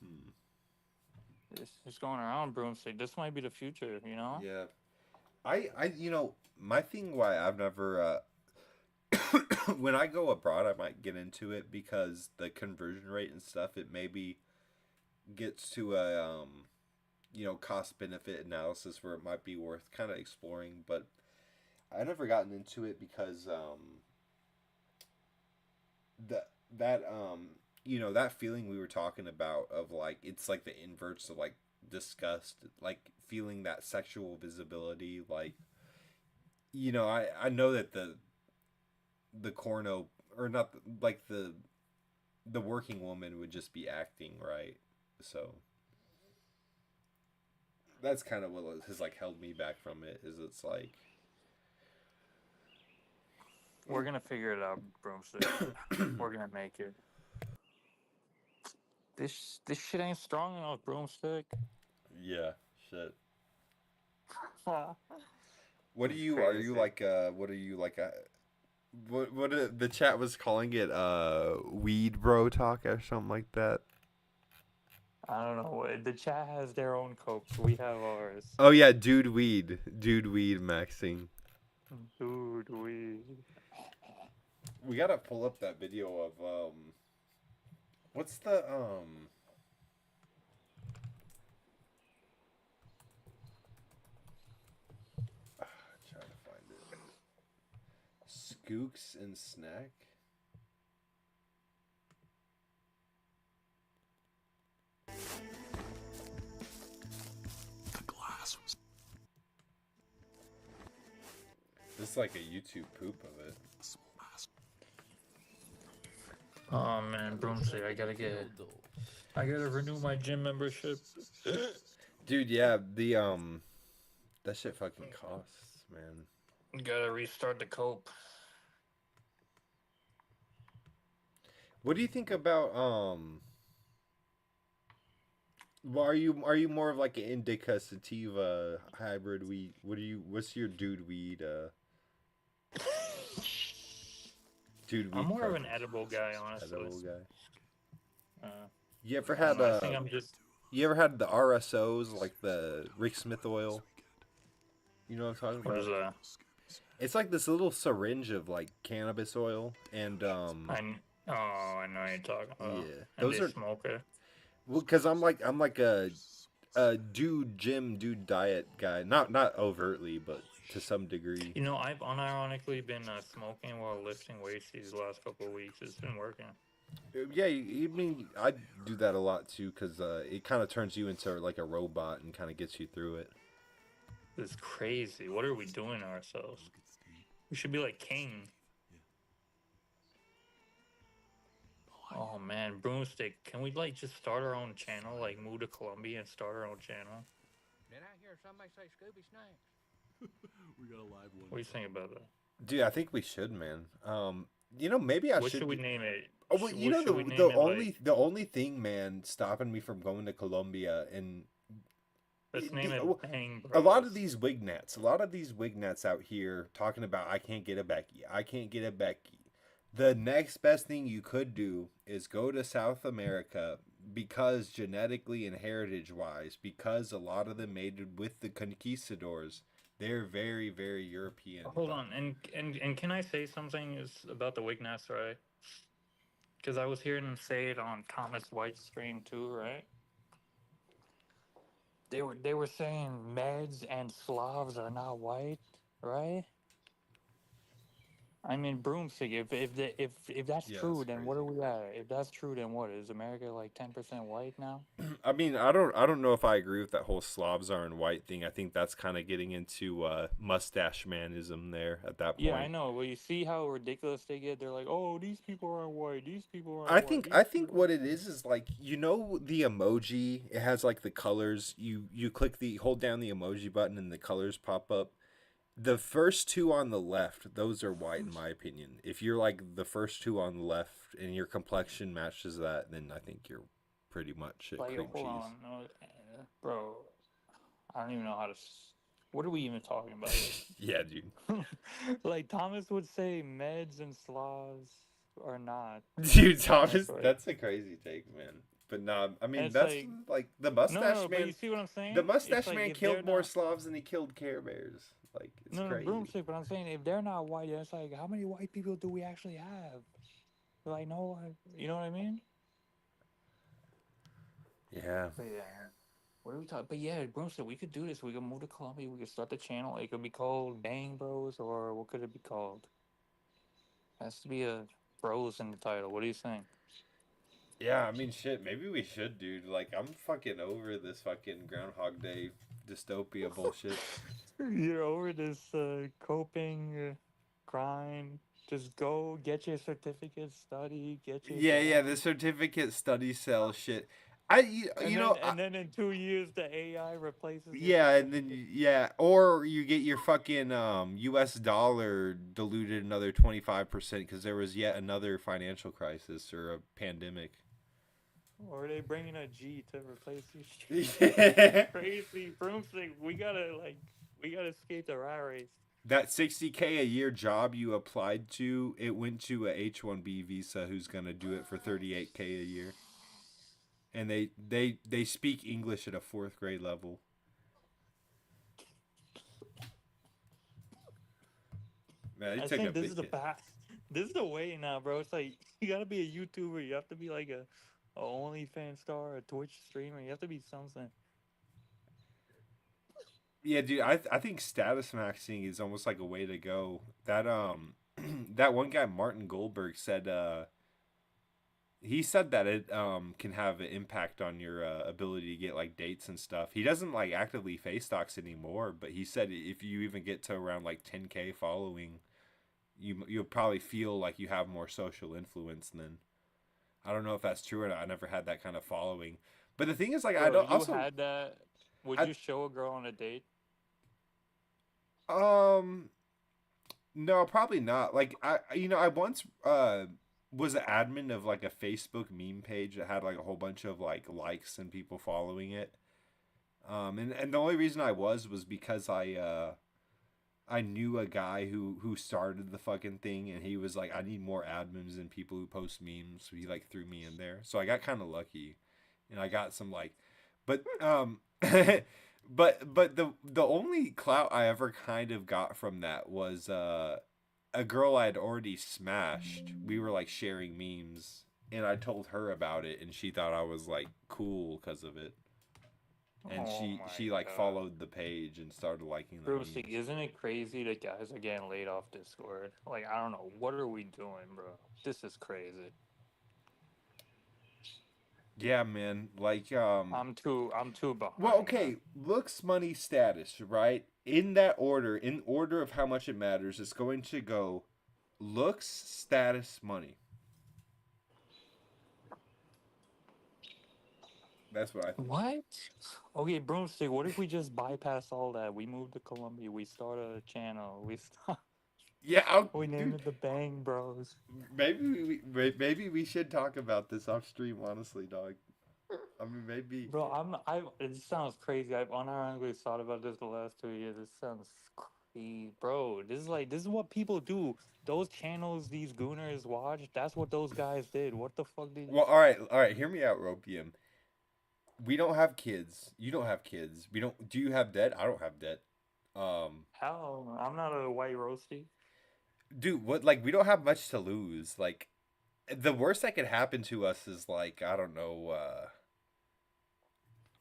hmm. It's going around, broomstick. This might be the future, you know? Yeah. My thing why I've never when I go abroad, I might get into it because the conversion rate and stuff, it maybe gets to a cost benefit analysis where it might be worth kind of exploring. But I never gotten into it because that feeling we were talking about of like it's like the inverse of like disgust, like feeling that sexual visibility, like I know that the corno or not like the working woman would just be acting, right? So that's kind of what has like held me back from it. Is it's like We're gonna figure it out, Broomstick. We're gonna make it. This shit ain't strong enough, Broomstick. yeah, shit. What What are you? Are you like? What are you like? What the chat was calling it? Weed bro talk or something like that. I don't know. The chat has their own copes. We have ours. Oh yeah, dude weed maxing. Dude, we. We gotta pull up that video of what's the trying to find it. Skooks and Snack. The glass was. This is like a YouTube poop of it. Oh man, Broomstick, I gotta renew my gym membership. Dude, yeah, the that shit fucking costs, man. Gotta restart the cope. What do you think about well, are you more of like an indica sativa hybrid weed? What's your dude weed dude weed I'm more of an preference? edible guy, honestly. Edible guy. Uh, You ever I don't had know, I think I'm just. you ever had the RSOs, like the Rick Smith oil? You know what I'm talking What is about? that? It's like this little syringe of like cannabis oil, and I know what you're talking about. yeah, And those they are smoke it. well, cause I'm like a dude gym, dude diet guy. Not overtly, but to some degree. You know, I've unironically been smoking while lifting weights these last couple of weeks. It's been working. Yeah, you mean I do that a lot too, cause it kind of turns you into like a robot and kind of gets you through it. It's crazy. What are we doing to ourselves? We should be like King. Oh man, Broomstick, can we like just start our own channel? Like move to Colombia and start our own channel? Did I hear somebody say Scooby Snacks? We got a live one. What do you think about that? Dude, I think we should, man. You know, maybe I What should. should we name it? Oh, well, you know What should we name the it, only like- the only thing, man, stopping me from going to Colombia and Let's name it well, Bang Bros. a lot of these wignats out here talking about I can't get a Becky. I can't get a Becky. The next best thing you could do is go to South America because genetically and heritage wise, because a lot of them mated with the conquistadors, they're very, very European. Hold on, and can I say something about the Wignats, right? Because I was hearing them say it on Thomas White's stream too, right? They were saying Meds and Slavs are not white, right? I mean, Broomstick. If that's Yeah, true, that's then what are crazy. we at? If that's true, then what is America like 10% white now? I mean, I don't know if I agree with that whole Slavs aren't white thing. I think that's kind of getting into mustache manism there at that point. Yeah, I know. Well, you see how ridiculous they get. They're like, "Oh, these people aren't white. These people aren't I white." think these I think people what it is like, you know, the emoji, it has like the colors. You hold down the emoji button and the colors pop up. The first two on the left, those are white in my opinion. If you're like the first two on the left and your complexion matches that, then I think you're pretty much Like, cream hold cheese. on, no, bro. I don't even know how to. What are we even talking about? Yeah, dude. Like Thomas would say, Meds and Slavs are not. Dude, Thomas, right. that's a crazy take, man. But nah, I mean, it's that's like- like the No, mustache no, but you man. see what I'm saying? The It's mustache like man if they're killed more not- Slavs than he killed Care Bears. Like, it's No, crazy. Broomstick. But I'm saying if they're not white, it's like how many white people do we actually have? Like no, you know what I mean? Yeah. But yeah. What are we talking? But yeah, Broomstick, we could do this. We could move to Colombia. We could start the channel. It could be called Bang Bros, or what could it be called? Has to be a bros in the title. What do you think? Yeah, I mean, shit, maybe we should, dude. Like, I'm fucking over this fucking Groundhog Day dystopia bullshit. You're over this coping grind. Just go get your certificate, study, get your Yeah, job. the certificate study cell shit. And then and then in 2 years the AI replaces your yeah, and fucking. then yeah, or you get your fucking U.S. dollar diluted another 25% because there was yet another financial crisis or a pandemic. Or are they bringing a G to replace your shit? It's Yeah. crazy. Broomstick, we gotta escape the rat race. That 60K a year job you applied to, it went to a H-1B visa who's gonna do it for 38K a year, and they speak English at a fourth grade level. Man, they I took a think this is big the hit. path. This is the way now, bro. It's like you gotta be a YouTuber. You have to be like a OnlyFans star, a Twitch streamer. You have to be something. Yeah, dude, I think status maxing is almost like a way to go. That that one guy Martin Goldberg said he said that it can have an impact on your ability to get like dates and stuff. He doesn't like actively face stocks anymore, but he said if you even get to around like 10K following, you'll probably feel like you have more social influence than. I don't know if that's true or not. I never had that kind of following. But the thing is, like, I Bro, don't you also. had that. Would I, you show a girl on a date? um, no, probably not. Like, I once was an admin of like a Facebook meme page that had like a whole bunch of like likes and people following it. And the only reason I was because I knew a guy who started the fucking thing, and he was like, I need more admins and people who post memes, so he like threw me in there. So I got kind of lucky, and I got some like, but but the only clout I ever kind of got from that was a girl I'd already smashed. We were like sharing memes, and I told her about it, and she thought I was like cool because of it. And Oh she my like god. followed the page and started liking the Broomstick, memes. isn't it crazy that guys are getting laid off Discord? Like, I don't know. What are we doing, bro? This is crazy. Yeah, man. Like I'm too well, behind, man. okay, looks, money, status, right? In that order, in order of how much it matters, it's going to go looks, status, money. That's what I think. What? Okay, Broomstick, what if we just bypass all that? We move to Colombia, we start a channel, we start, Yeah, we name dude. it the Bang Bros. Maybe we should talk about this off stream. Honestly, dog. I mean, maybe. Bro, it sounds crazy. I've unironically thought about this the last 2 years. It sounds crazy. Bro, this is what people do. Those channels these gooners watch, that's what those guys did. What the fuck did you. Well, all right. Hear me out, Ropium. We don't have kids. You don't have kids. We don't. Do you have debt? I don't have debt. Hell, no, I'm not a white roasty. Dude, what? Like, we don't have much to lose. Like, the worst that could happen to us is like, I don't know.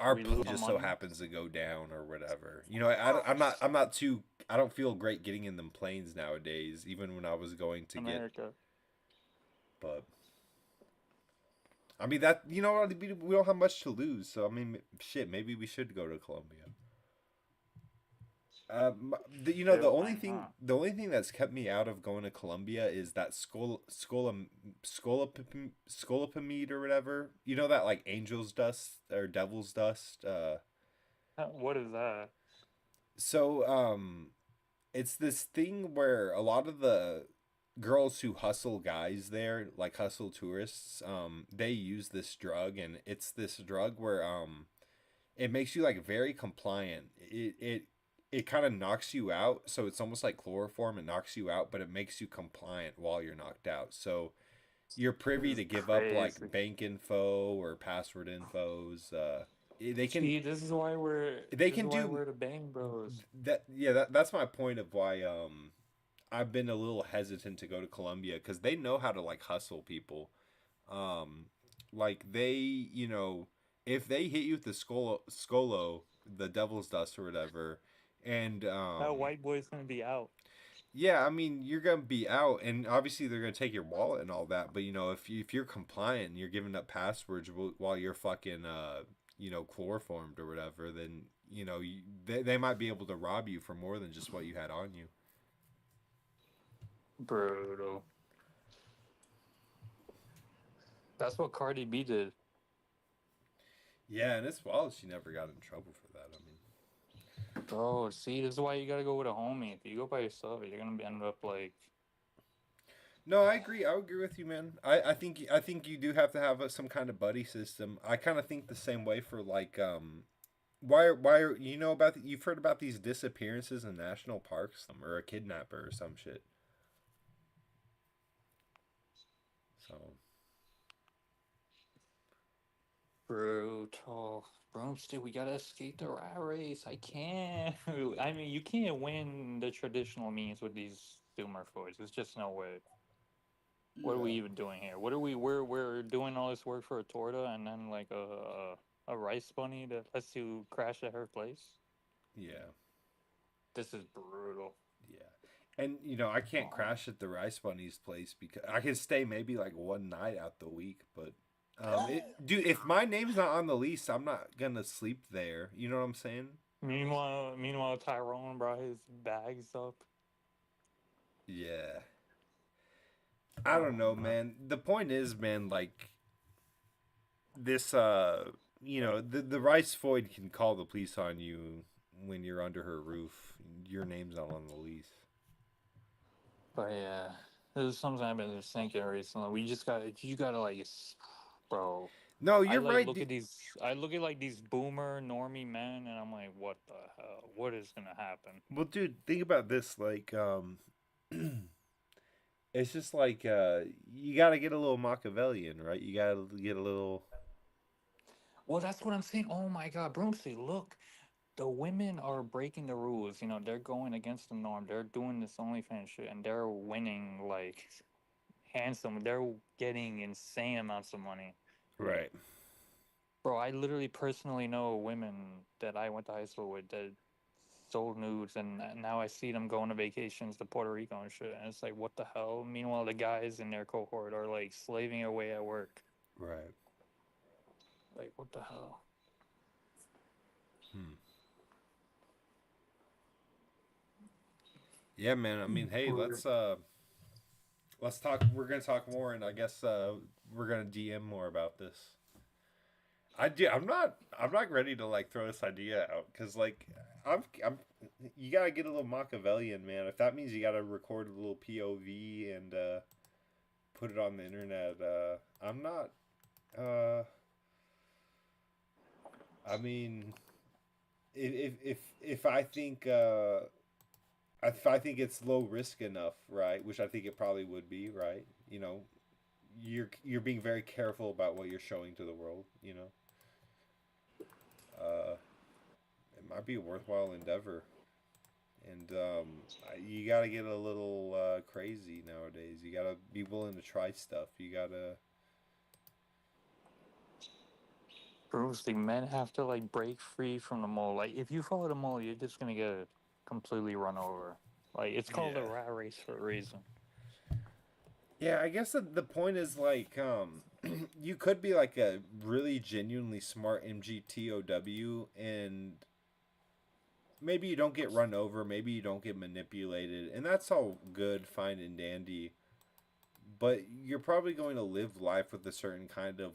Our We lose plane some just so money. happens to go down or whatever. You know, I'm not too. I don't feel great getting in them planes nowadays. Even when I was going to get, America. but I mean that we don't have much to lose. So I mean, shit, maybe we should go to Colombia. Shit, why not? The only thing that's kept me out of going to Colombia is that scolopamide or whatever. You know that like angel's dust or devil's dust. What is that? So it's this thing where a lot of the girls who hustle guys there, like hustle tourists, they use this drug, and it's this drug where it makes you like very compliant. It kind of knocks you out, so it's almost like chloroform. It knocks you out, but it makes you compliant while you're knocked out. So you're This privy is to give up crazy. like bank info or password infos. They can See, they this is can why do we're the Bang Bros. that. Yeah, that's my point of why I've been a little hesitant to go to Colombia because they know how to like hustle people. Um, like they, if they hit you with the scolo, the devil's dust or whatever, and That white boy's gonna be out. yeah, I mean you're gonna be out, and obviously they're gonna take your wallet and all that. But if you're compliant and you're giving up passwords while you're fucking chloroformed or whatever, then they might be able to rob you for more than just what you had on you. Brutal. That's what Cardi B did. Yeah, and it's wild she never got in trouble for that. I mean, Bro, see, this is why you gotta go with a homie. If you go by yourself, you're gonna end up like. no, I agree. I agree with you, man. I think you do have to have some kind of buddy system. I kind of think the same way for like you know about you've heard about these disappearances in national parks or a kidnapper or some shit. So Brutal. Broomstick, we gotta escape the rat race. I can't. I mean, you can't win the traditional means with these Zoomer fours. There's just no way. What are we even doing here? What are we? We're doing all this work for a torta and then like a rice bunny that lets you crash at her place. yeah, This is brutal. yeah. And you know, I can't crash at the Rice Bunny's place because I can stay maybe like one night out the week, but dude, if my name's not on the lease, I'm not gonna sleep there. You know what I'm saying? Meanwhile, Tyrone brought his bags up. Yeah. I don't know, man. The point is, man, like this you know, the Rice Void can call the police on you when you're under her roof. Your name's not on the lease. But yeah, this is something I've been just thinking recently. You gotta like, bro. No, I you're like right. look at these. I look at like these boomer normie men, and I'm like, what the hell? What is gonna happen? Well, dude, think about this. Like, it's just like you got to get a little Machiavellian, right? You got to get a little. Well, that's what I'm saying. Oh my God, Broomsy, look, the women are breaking the rules. You know, they're going against the norm. They're doing this OnlyFans shit, and they're winning like handsome. They're getting insane amounts of money. Right. Bro, I literally personally know women that I went to high school with that sold nudes, and now I see them going to vacations to Puerto Rico and shit. And it's like, what the hell? Meanwhile, the guys in their cohort are like slaving away at work. Right. Like, what the hell? Yeah, man. I mean, hey, let's talk. We're gonna talk more, and I guess we're gonna DM more about this. I'm not. I'm not ready to like throw this idea out because like I'm. You gotta get a little Machiavellian, man. If that means you gotta record a little POV and put it on the internet, I'm not. I mean, if I think if I think it's low risk enough, right? Which I think it probably would be, right? You know, you're being very careful about what you're showing to the world. You know, it might be a worthwhile endeavor, and you got to get a little crazy nowadays. You got to be willing to try stuff. You got to. Bruce, the men have to like break free from the mole. Like, if you follow the mole, you're just gonna get completely run over. Like, it's called a rat race for a reason. Yeah, I guess the point is like you could be like a really genuinely smart MGTOW and maybe you don't get run over, maybe you don't get manipulated, and that's all good, fine and dandy. But you're probably going to live life with a certain kind of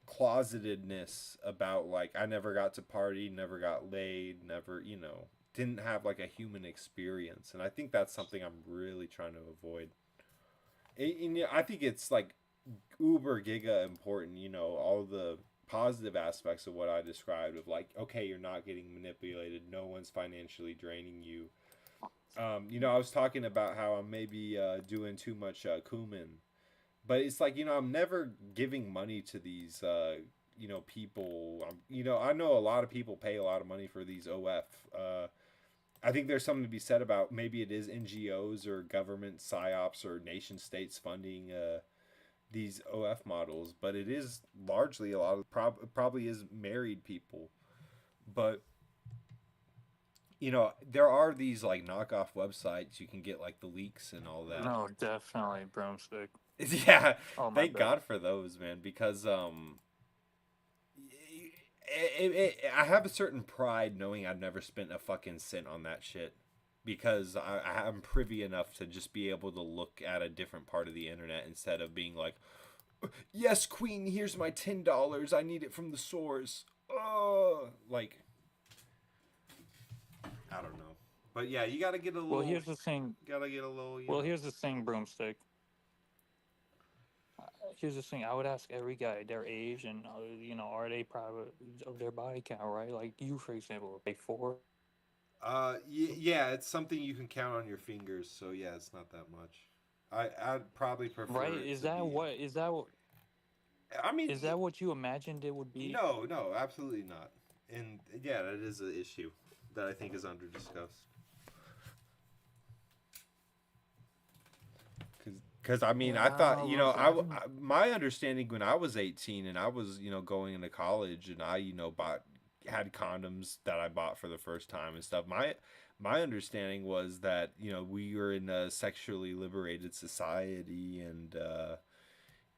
closetedness about like I never got to party, never got laid, never, you know, didn't have like a human experience, and I think that's something I'm really trying to avoid. And yeah, I think it's like uber giga important, you know, all the positive aspects of what I described of like, okay, you're not getting manipulated, no one's financially draining you. You know, I was talking about how I'm maybe doing too much cumin, but it's like, you know, I'm never giving money to these you know, people. You know, I know a lot of people pay a lot of money for these OF. I think there's something to be said about maybe it is NGOs or government psyops or nation states funding these OF models, but it is largely a lot of probably is married people. But you know, there are these like knockoff websites you can get like the leaks and all that. No, definitely broomstick. Yeah, Oh, my thank bad. God for those, man, because I have a certain pride knowing I've never spent a fucking cent on that shit because I'm privy enough to just be able to look at a different part of the internet instead of being like, Yes, queen, here's my $10. I need it from the source. Like, I don't know. But yeah, you gotta get a little. Well, here's the thing. Gotta get a little. Well, here's the thing, Broomstick. Here's the thing. I would ask every guy their age and are they proud of their body count, right? Like you, for example, like 4. Yeah, it's something you can count on your fingers. So yeah, it's not that much. I'd probably prefer. Right? It Is to that be, what? Is that what? I mean, Is that what you imagined it would be? No, absolutely not. And yeah, that is an issue that I think is under discussed. Because I mean, I thought, my understanding when I was 18 and I was, going into college and I, had condoms that I bought for the first time and stuff. My understanding was that, we were in a sexually liberated society and,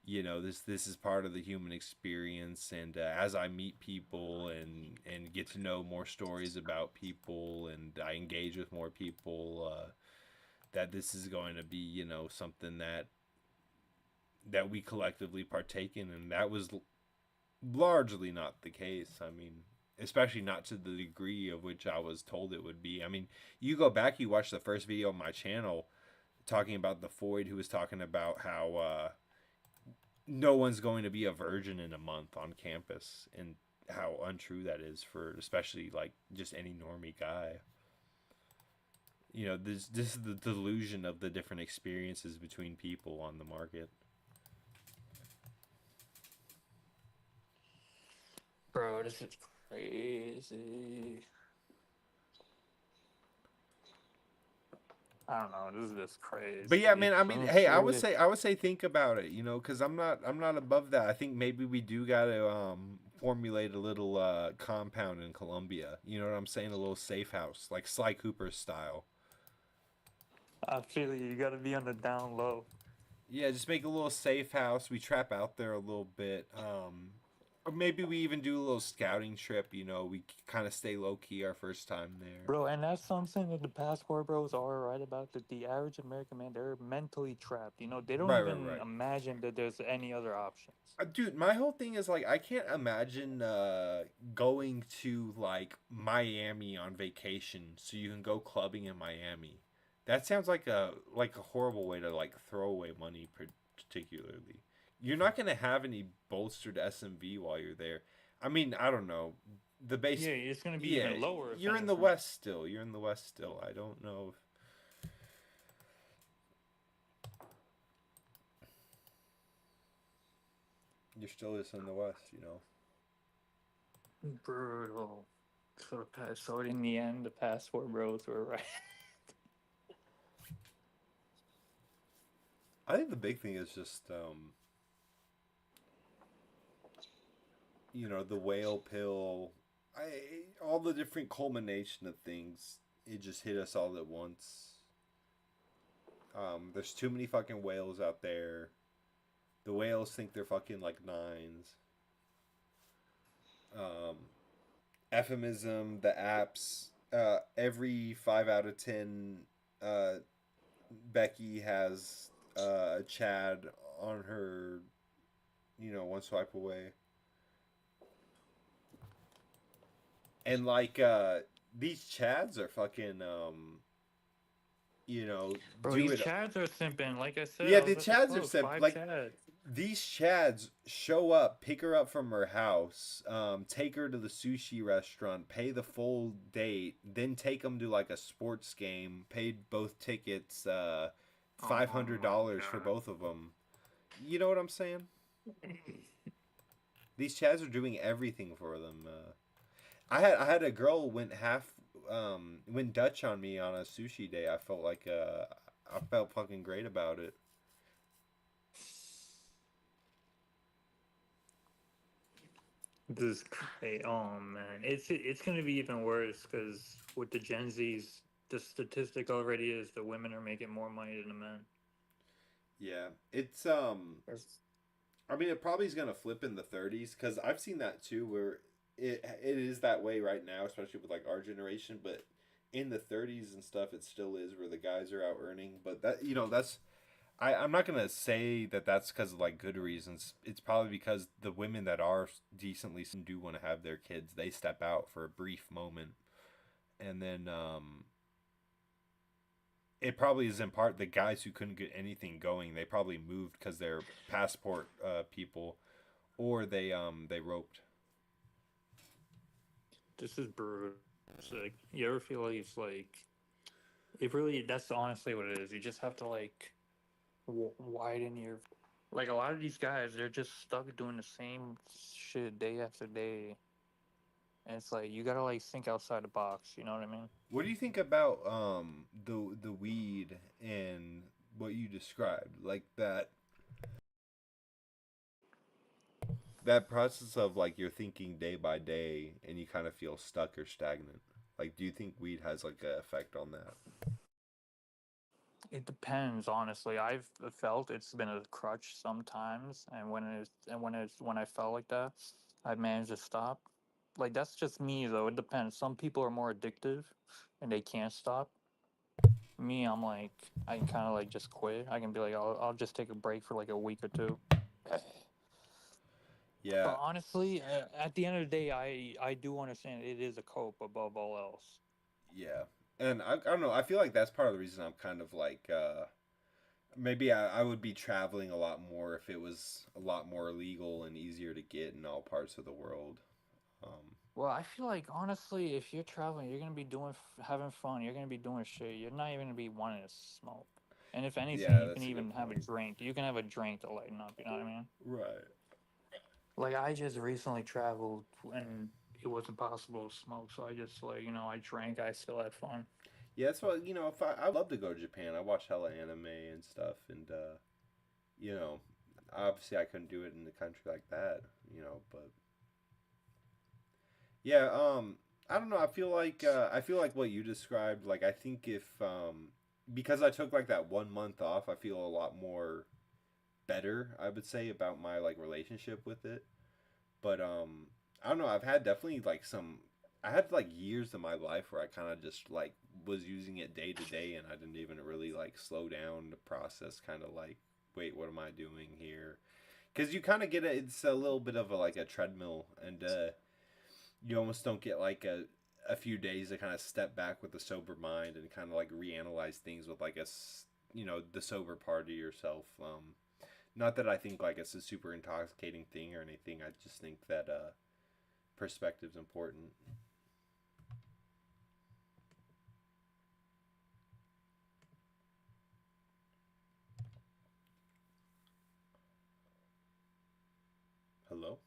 this is part of the human experience. And as I meet people and get to know more stories about people and I engage with more people, that this is going to be, something that we collectively partake in. And that was largely not the case. I mean, especially not to the degree of which I was told it would be. I mean, you go back, you watch the first video on my channel talking about the Foyd who was talking about how no one's going to be a virgin in a month on campus and how untrue that is for especially like just any normie guy. This is the delusion of the different experiences between people on the market. Bro, this is crazy. I don't know. This is just crazy. But yeah, man. I mean, hey, I would say, think about it. Because I'm not above that. I think maybe we do gotta formulate a little compound in Colombia. You know what I'm saying? A little safe house, like Sly Cooper style. I feel you gotta be on the down low. Yeah, just make a little safe house. We trap out there a little bit. Or maybe we even do a little scouting trip. We kind of stay low key our first time there. Bro, and that's something that the passport bros are right about. That the average American man, they're mentally trapped. They don't even imagine that there's any other options. Dude, my whole thing is like I can't imagine going to like Miami on vacation so you can go clubbing in Miami. That sounds like a horrible way to like throw away money, particularly. You're not gonna have any bolstered SMV while you're there. I mean, I don't know. The base. Yeah, it's gonna be even lower. You're in the West still. I don't know. You're still just in the West, Brutal. So in the end, the passport bros were right. I think the big thing is just, the whale pill, all the different culmination of things, it just hit us all at once. There's too many fucking whales out there. The whales think they're fucking like 9s. Euphemism, the apps, every 5 out of 10, Becky has Chad on her, one swipe away. And like these Chads are fucking Bro, these Chads are simping, like I said. Yeah, the Chads are simping. Like Chads. These Chads show up, pick her up from her house, take her to the sushi restaurant, pay the full date, then take them to like a sports game, paid both tickets, $500 for both of them. You know what I'm saying? These Chads are doing everything for them. I had a girl went Dutch on me on a sushi day. I felt like I felt fucking great about it. This is crazy. Oh man, it's gonna be even worse because with the Gen Zs, the statistic already is the women are making more money than the men. Yeah, it's I mean, it probably is gonna flip in the 30s because I've seen that too, where it is that way right now, especially with like our generation. But in the 30s and stuff, it still is where the guys are out earning. But that that's I'm not gonna say that that's because of like good reasons. It's probably because the women that are decently do want to have their kids. They step out for a brief moment, and then it probably is in part the guys who couldn't get anything going. They probably moved because they're passport people, or they roped. This is brutal. Sick. You ever feel like it's like it really? That's honestly what it is. You just have to like widen your. Like a lot of these guys, they're just stuck doing the same shit day after day, and it's like you gotta like think outside the box. You know what I mean? What do you think about the weed and what you described, like that process of like you're thinking day by day and you kind of feel stuck or stagnant? Like, do you think weed has like an effect on that? It depends, honestly. I've felt it's been a crutch sometimes, and when I felt like that, I managed to stop. Like that's just me though. It depends. Some people are more addictive, and they can't stop. Me, I'm like I can kind of like just quit. I can be like I'll just take a break for like a week or two. Yeah, But honestly, at the end of the day, I do understand it is a cope above all else. yeah. And I don't know. I feel like that's part of the reason I'm kind of like maybe I would be traveling a lot more if it was a lot more legal and easier to get in all parts of the world. Well, I feel like honestly, if you're traveling, you're gonna be having fun. You're gonna be doing shit. You're not even gonna be wanting to smoke. And if anything, Yeah, you can that's a even good have a point. drink. You can have a drink to lighten up. You know what I mean? Right. Like I just recently traveled and it wasn't possible to smoke, so I just like I drank. I still had fun. Yeah, that's what if I love to go to Japan. I watch hella anime and stuff, and you know, obviously I couldn't do it in a country like that, but yeah, I don't know. I feel like what you described. Like I think if because I took like that 1 month off, I feel a lot more better. I would say about my like relationship with it. But I don't know. I've had definitely like some. I had like years of my life where I kind of just like was using it day to day, and I didn't even really like slow down the process. Kind of like, wait, what am I doing here? Because you kind of get it's a little bit of a like a treadmill, and you almost don't get like a few days to kind of step back with a sober mind and kind of like reanalyze things with like the sober part of yourself. Not that I think like it's a super intoxicating thing or anything. I just think that perspective's important. Hello?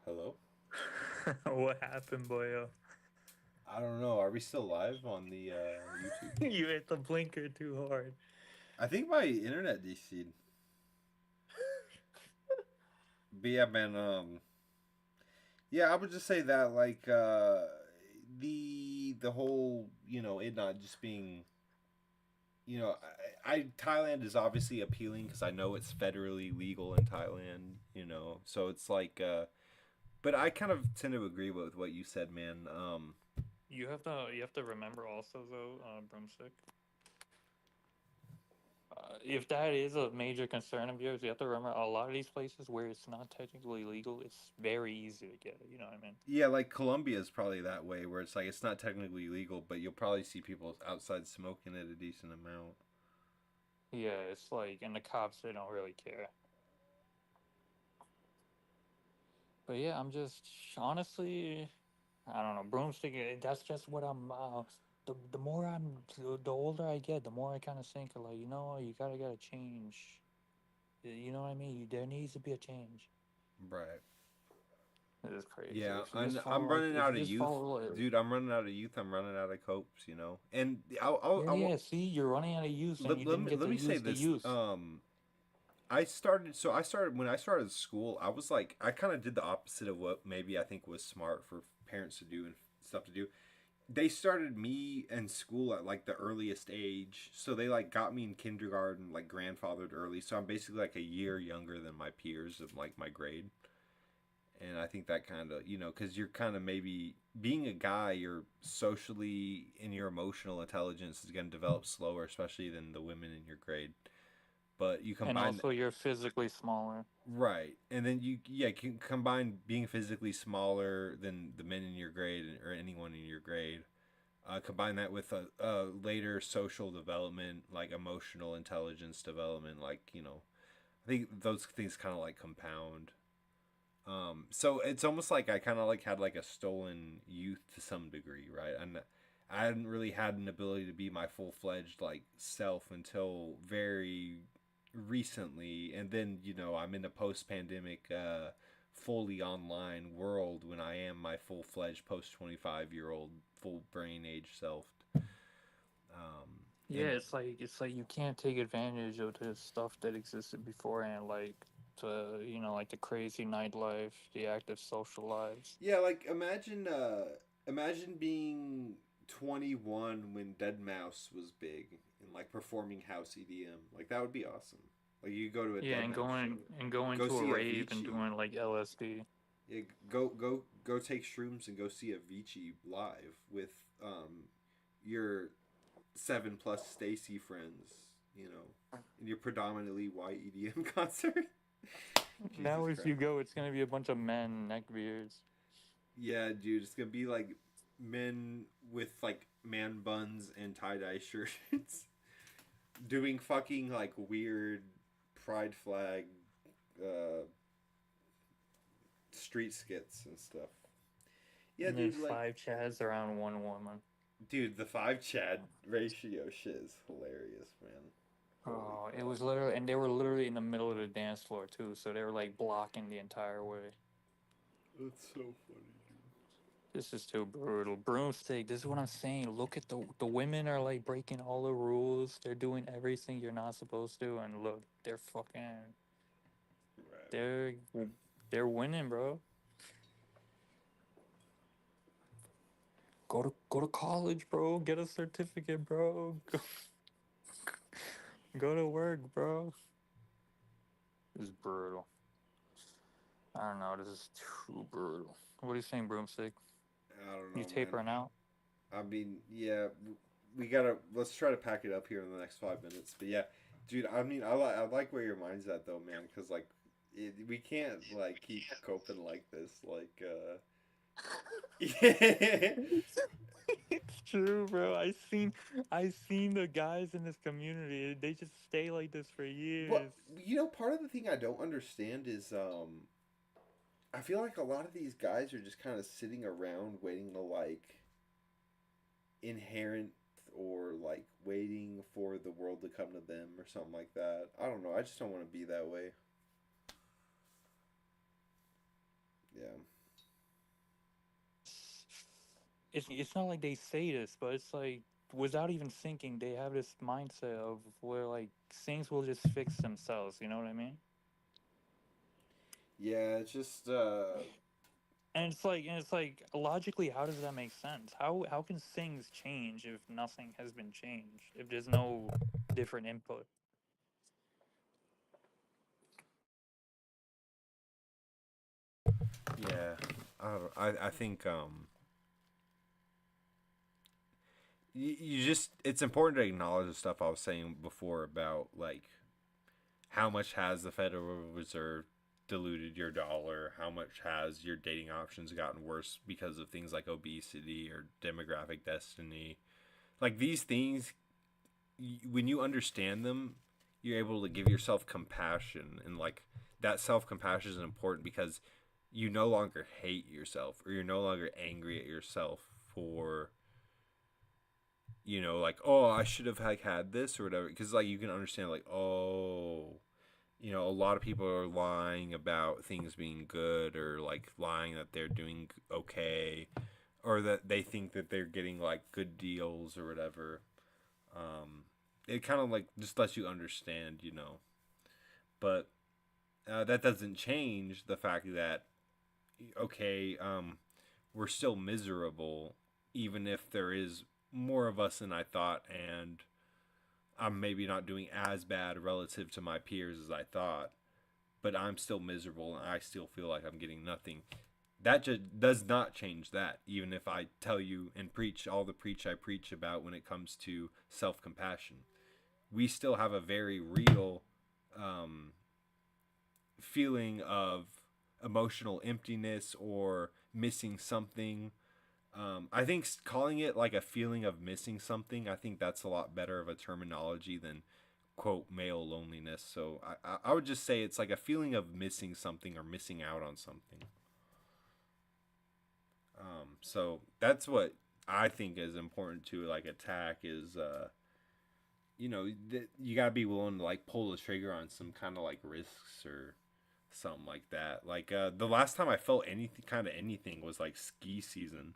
Hello? What happened, boyo? I don't know. Are we still live on the YouTube? You hit the blinker too hard. I think my internet DC'd. But yeah, man. Yeah, I would just say that like the whole it not just being I Thailand is obviously appealing because I know it's federally legal in Thailand. So it's like but I kind of tend to agree with what you said, man. You have to remember also though, broomstick. If that is a major concern of yours, you have to remember a lot of these places where it's not technically legal, it's very easy to get it. You know what I mean? Yeah, like Colombia is probably that way, where it's like it's not technically legal, but you'll probably see people outside smoking at a decent amount. Yeah, it's like, and the cops they don't really care. But yeah, I'm just honestly, I don't know, broomstick. That's just what I'm. The more the older I get, the more I kind of think like, you gotta change. You know what I mean? There needs to be a change. Right. It is crazy. Yeah, If you just and follow I'm like, running if out you of just youth, follow like, dude. I'm running out of youth. I'm running out of copes. And yeah, yeah. See, you're running out of use, and you let didn't me get let to me say use the this. use. I started when I started school. I was like, I kind of did the opposite of what maybe I think was smart for parents to do and stuff to do. they started me in school at like the earliest age, so they like got me in kindergarten, like grandfathered early. So I'm basically like a year younger than my peers of like my grade. And I think that kind of, because you're kind of maybe being a guy, you're socially and your emotional intelligence is going to develop slower, especially than the women in your grade. But you And combine, also, you're physically smaller. right, and then you can combine being physically smaller than the men in your grade or anyone in your grade. Combine that with a later social development, like emotional intelligence development, like I think those things kind of like compound. So it's almost like I kind of like had like a stolen youth to some degree, right? And I hadn't really had an ability to be my full fledged like self until very recently, and then I'm in a post pandemic, fully online world when I am my full fledged post 25-year-old full brain age self. Yeah, And it's like you can't take advantage of the stuff that existed beforehand, like like the crazy nightlife, the active social lives. yeah, like imagine being 21 when Dead Mouse was big and like performing house EDM. Like that would be awesome. Like you go to a Yeah, Dead and Mouse going show, and going go to a see rave and Avicii. doing like LSD. Yeah, go take shrooms and go see Avicii live with your 7+ Stacy friends, in your predominantly white EDM concert. Now, Jesus if you Christ. go, it's gonna be a bunch of men neckbeards. Yeah, dude, it's gonna be like men with like man buns and tie dye shirts doing fucking like weird pride flag uh, street skits and stuff. Yeah, And then dude, like, five chads around one woman. dude, the 5 Chad ratio shit is hilarious, man. Holy Oh, it fuck. was literally, and they were literally in the middle of the dance floor too, so they were like blocking the entire way. That's so funny, dude. This is too brutal. Broomstick, this is what I'm saying. Look at the women are like breaking all the rules. They're doing everything you're not supposed to, and look, they're fucking, Right. they're they're winning, bro. Go to college, bro. Get a certificate, bro. Go to work, bro. This is brutal. I don't know. This is too brutal. What are you saying, Broomstick? I don't You know, man. tapering out? I mean, yeah, we gotta let's try to pack it up here in the next 5 minutes. But yeah, dude, I mean, I like where your mind's at though, man, because like we can't like keep coping like this, like yeah. It's true, bro. I seen the guys in this community. They just stay like this for But years. part of the thing I don't understand is I feel like a lot of these guys are just kind of sitting around waiting to like inherent or like waiting for the world to come to them or something like that. I don't know. I just don't want to be that way. Yeah. It's not like they say this, but it's like without even thinking, they have this mindset of where like things will just fix themselves. You know what I mean? Yeah, it's just And it's like logically, how does that make sense? How can things change if nothing has been changed? If there's no different input? yeah. I think you just it's important to acknowledge the stuff I was saying before about like how much has the Federal Reserve diluted your dollar? How much has your dating options gotten worse because of things like obesity or demographic destiny? Like these things, when you understand them, you're able to give yourself compassion, and like that self compassion is important because you no longer hate yourself or you're no longer angry at yourself for like, oh, I should have like had this or whatever, because like you can understand like, oh, a lot of people are lying about things being good or like lying that they're doing okay or that they think that they're getting like good deals or whatever. It kind of like just lets you understand. But that doesn't change the fact that okay, we're still miserable, even if there is more of us than I thought, and I'm maybe not doing as bad relative to my peers as I thought, but I'm still miserable and I still feel like I'm getting nothing. That just does not change that, even if I tell you and preach all the preach I preach about when it comes to self-compassion. We still have a very real um, feeling of emotional emptiness or missing something. I think calling it like a feeling of missing something, I think that's a lot better of a terminology than quote male loneliness. So I would just say it's like a feeling of missing something or missing out on something. So that's what I think is important to like attack is you gotta be willing to like pull the trigger on some kind of like risks or something like that. Like the last time I felt anything was like ski season.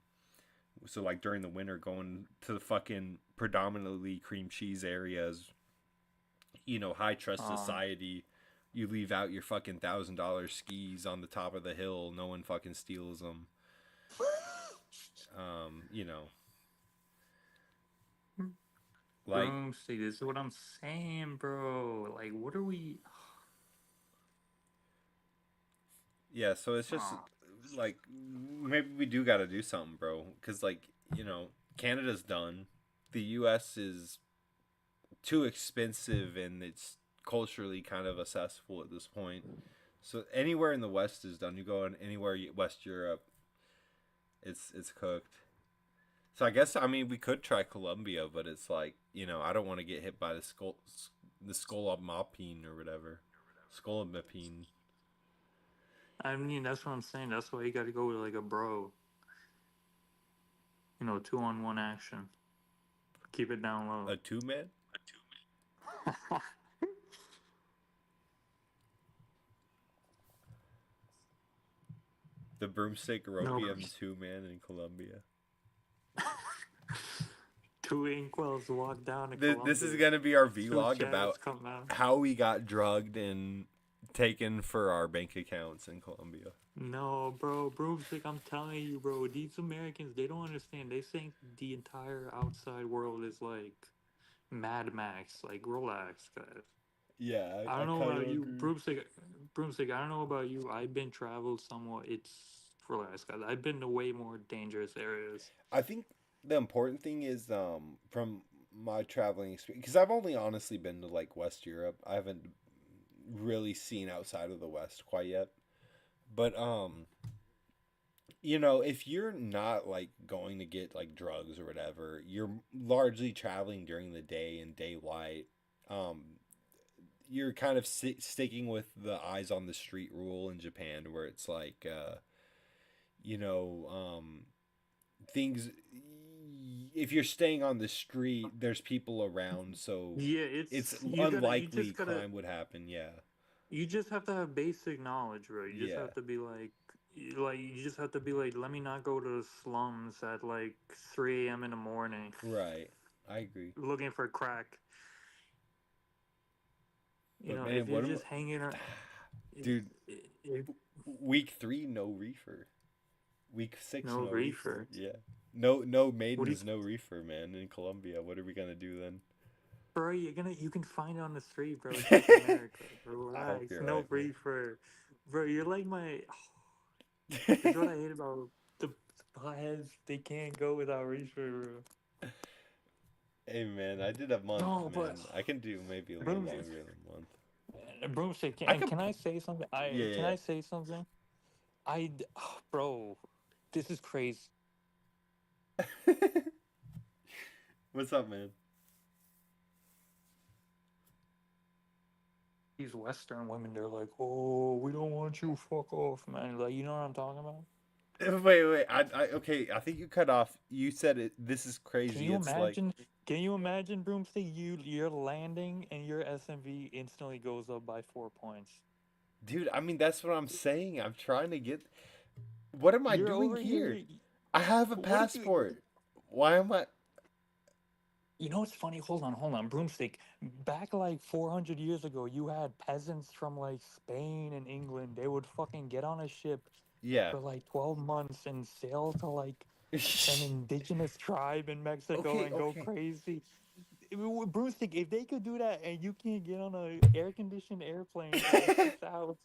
So like during the winter, going to the fucking predominantly cream cheese areas, high trust society. You leave out your fucking $1,000 skis on the top of the hill. No one fucking steals them. You know, like See, this is what I'm saying, bro. Like, what are we? yeah. So it's just like maybe we do got to do something, bro. Because like Canada's done. The U.S. is too expensive and it's culturally kind of accessible at this point. So anywhere in the West is done. You go in anywhere West Europe, it's cooked. So I guess we could try Colombia, but it's like I don't want to get hit by the scolomapine or whatever, scolomapine. I mean, that's what I'm saying. That's why you got to go with like a bro. 2-on-1 action. Keep it down low. A two-man? The broomstick Copium two-man in Colombia. Two inkwells walk down to Colombia. This is going to be our vlog about how we got drugged and taken for our bank accounts in Colombia. No, bro, broomstick, I'm telling you, bro, these Americans, they don't understand. They think the entire outside world is like Mad Max. Like, relax, guys. Yeah, I don't know about you, broomstick. I don't know about you. I've been traveled somewhat. It's relax, guys. I've been to way more dangerous areas. I think the important thing is from my traveling experience, because I've only honestly been to like West Europe. I haven't really seen outside of the West quite yet. But if you're not like going to get like drugs or whatever, you're largely traveling during the day and daylight. You're kind of sticking with the eyes on the street rule in Japan, where it's like things. If you're staying on the street, there's people around, so yeah, it's unlikely crime would happen. Yeah. You just have to have basic knowledge, bro. You just have to be like, you just have to be like, let me not go to the slums at like 3 a.m. in the morning. Right. I agree. Looking for crack. Man, if you're just hanging around. Dude, week 3, no reefer. Week 6, no reefer. Yeah. No maidens, no reefer, man, in Colombia. What are we going to do then? Bro, you can find it on the street, bro. It's just America. Relax. No reefer. Bro, you're like my... That's what I hate about the potheads. They can't go without reefer, bro. Hey, man, I did a month, man. But I can do maybe a little longer than a month. Broomstick, can I say something? Can I say something? Bro, this is crazy. What's up, man? These Western women, they're like, oh, we don't want you, fuck off, man. Like, you know what I'm talking about? Wait. Okay, I think you cut off. You said it. This is crazy. Can you imagine? Can you imagine, Broomstick? You're landing and your SMV instantly goes up by 4 points. Dude, that's what I'm saying. I'm trying to get. What am I doing here? I have a passport. Why am I? You know what's funny? Hold on. Broomstick. Back like 400 years ago, you had peasants from like Spain and England. They would fucking get on a ship for like 12 months and sail to like an indigenous tribe in Mexico Okay, and go okay. crazy. Broomstick, if they could do that and you can't get on a air-conditioned airplane for like 6 hours,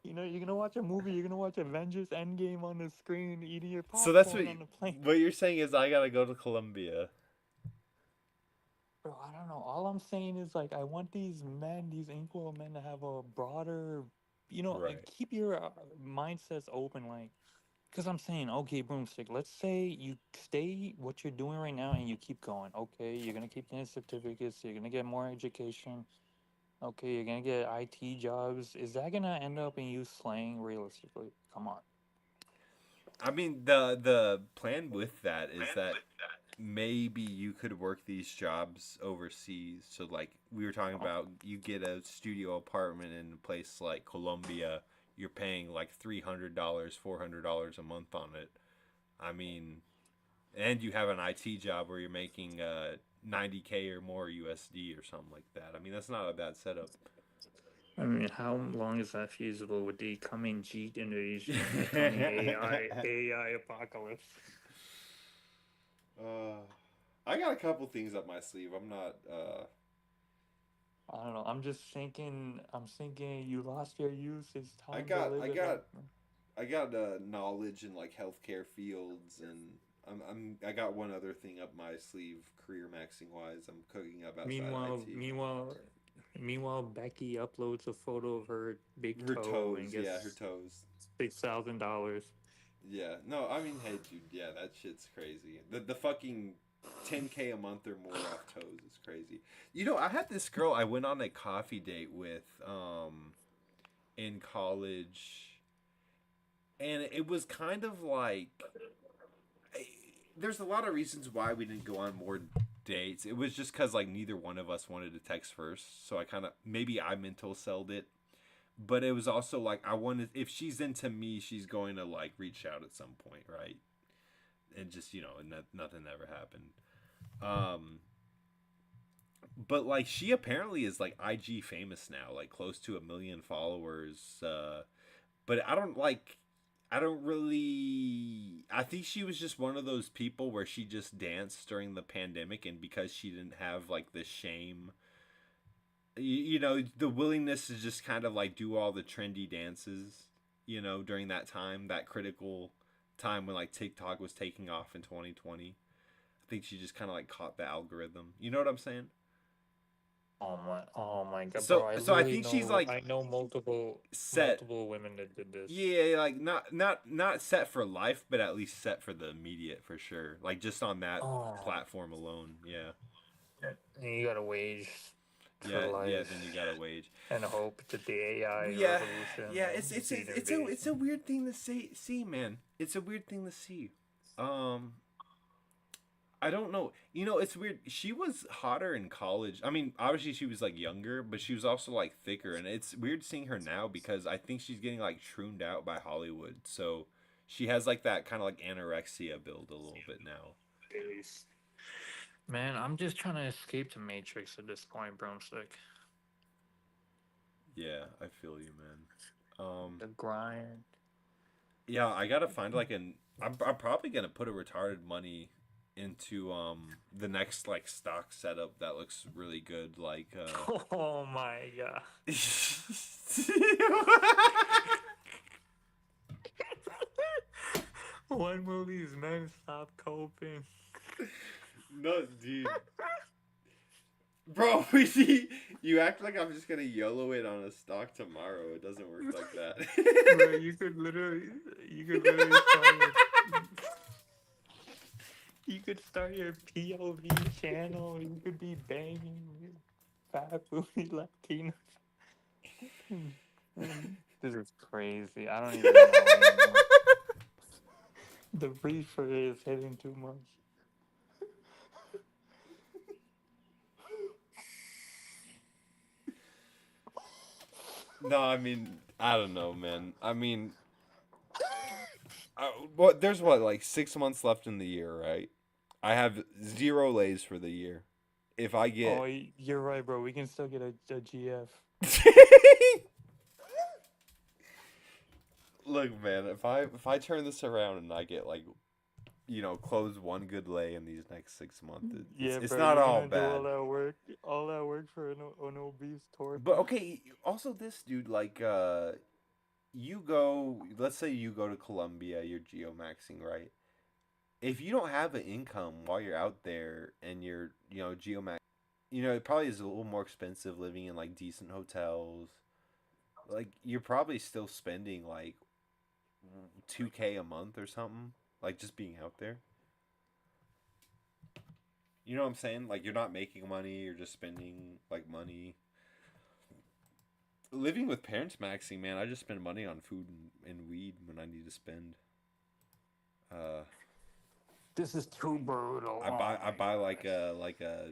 you're gonna watch a movie, you're gonna watch Avengers Endgame on the screen, eating your So that's popcorn on the plane. what you're saying is I gotta go to Colombia. Bro, I don't know. All I'm saying is like I want these men, these equal men, to have a broader, Right. keep your mindsets open. Like, because I'm saying, okay, Broomstick, let's say you stay what you're doing right now and you keep going. Okay, you're gonna keep getting certificates, you're gonna get more education. Okay, you're gonna get IT jobs. Is that gonna end up in you slaying realistically? Come on. I mean, the plan with that is that maybe you could work these jobs overseas. So like we were talking about, you get a studio apartment in a place like Colombia, you're paying like $300, $400 a month on it. I mean, and you have an IT job where you're making 90K or more USD or something like that. I mean, that's not a bad setup. I mean, how long is that feasible with the coming Jeet invasion, the coming AI apocalypse? I got a couple things up my sleeve. I'm not. I don't know. I'm just thinking. I'm thinking you lost your youth. It's I time to got. live I it got. up. I got knowledge in like healthcare fields, and I got one other thing up my sleeve, career maxing wise. I'm cooking up outside Meanwhile, IT. meanwhile, Becky uploads a photo of her big Her toe and toes, gets yeah, her toes. $6,000. Yeah, no, I mean, hey, dude, yeah, that shit's crazy. The fucking 10K a month or more off toes is crazy. I had this girl I went on a coffee date with, in college, and it was kind of like, there's a lot of reasons why we didn't go on more dates. It was just because like neither one of us wanted to text first, so I kind of, maybe I mental celled it. But it was also like I wanted, if she's into me, she's going to like reach out at some point, right? And just nothing ever happened. But like she apparently is like IG famous now, like close to 1 million followers. But I don't really. I think she was just one of those people where she just danced during the pandemic, and because she didn't have like the shame, the willingness to just kind of like do all the trendy dances, during that time, that critical time when like TikTok was taking off in 2020. I think she just kind of like caught the algorithm. You know what I'm saying? Oh my God, So bro! I so I literally think she's know. like I know set. multiple women that did this. Yeah, like not set for life, but at least set for the immediate for sure. Like just on that Oh, platform alone. Yeah. and you gotta wage for Yeah, yeah, life then you gotta wage. and hope that the AI Yeah, revolution. yeah, it's a weird thing to see, man. It's a weird thing to see. Um, I don't know. It's weird. She was hotter in college. I mean, obviously she was like younger, but she was also like thicker, and it's weird seeing her now because I think she's getting like trooned out by Hollywood. So she has like that kind of like anorexia build a little bit now. Man, I'm just trying to escape the Matrix at this point, Broomstick. Yeah, I feel you, man. The grind. Yeah, I gotta find like I'm probably gonna put a retarded money into the next like stock setup that looks really good, like Oh my God. When will these men stop coping? No, dude. Bro, we see you act like I'm just gonna YOLO it on a stock tomorrow. It doesn't work like that. Bro, you could literally start your POV channel. You could be banging fat booty Latinos. This is crazy. I don't even know anymore. The reefer is hitting too much. No, I mean, I don't know, man. I mean, there's like 6 months left in the year, right? I have 0 lays for the year. If I get, Oh, you're right, bro. We can still get a GF. Look, man, if I turn this around and I get like close one good lay in these next 6 months. Yeah, It's bro, not you're all gonna do bad. all that work for an obese torso. But okay, also this dude, like, you go, let's say you go to Colombia, you're geomaxing, right? If you don't have an income while you're out there and you're, geomaxing, it probably is a little more expensive living in like decent hotels. Like, you're probably still spending like 2K a month or something, like just being out there. You know what I'm saying? Like, you're not making money, you're just spending like money. Living with parents maxing, man, I just spend money on food and weed when I need to spend. Uh, This is too brutal. I buy like a.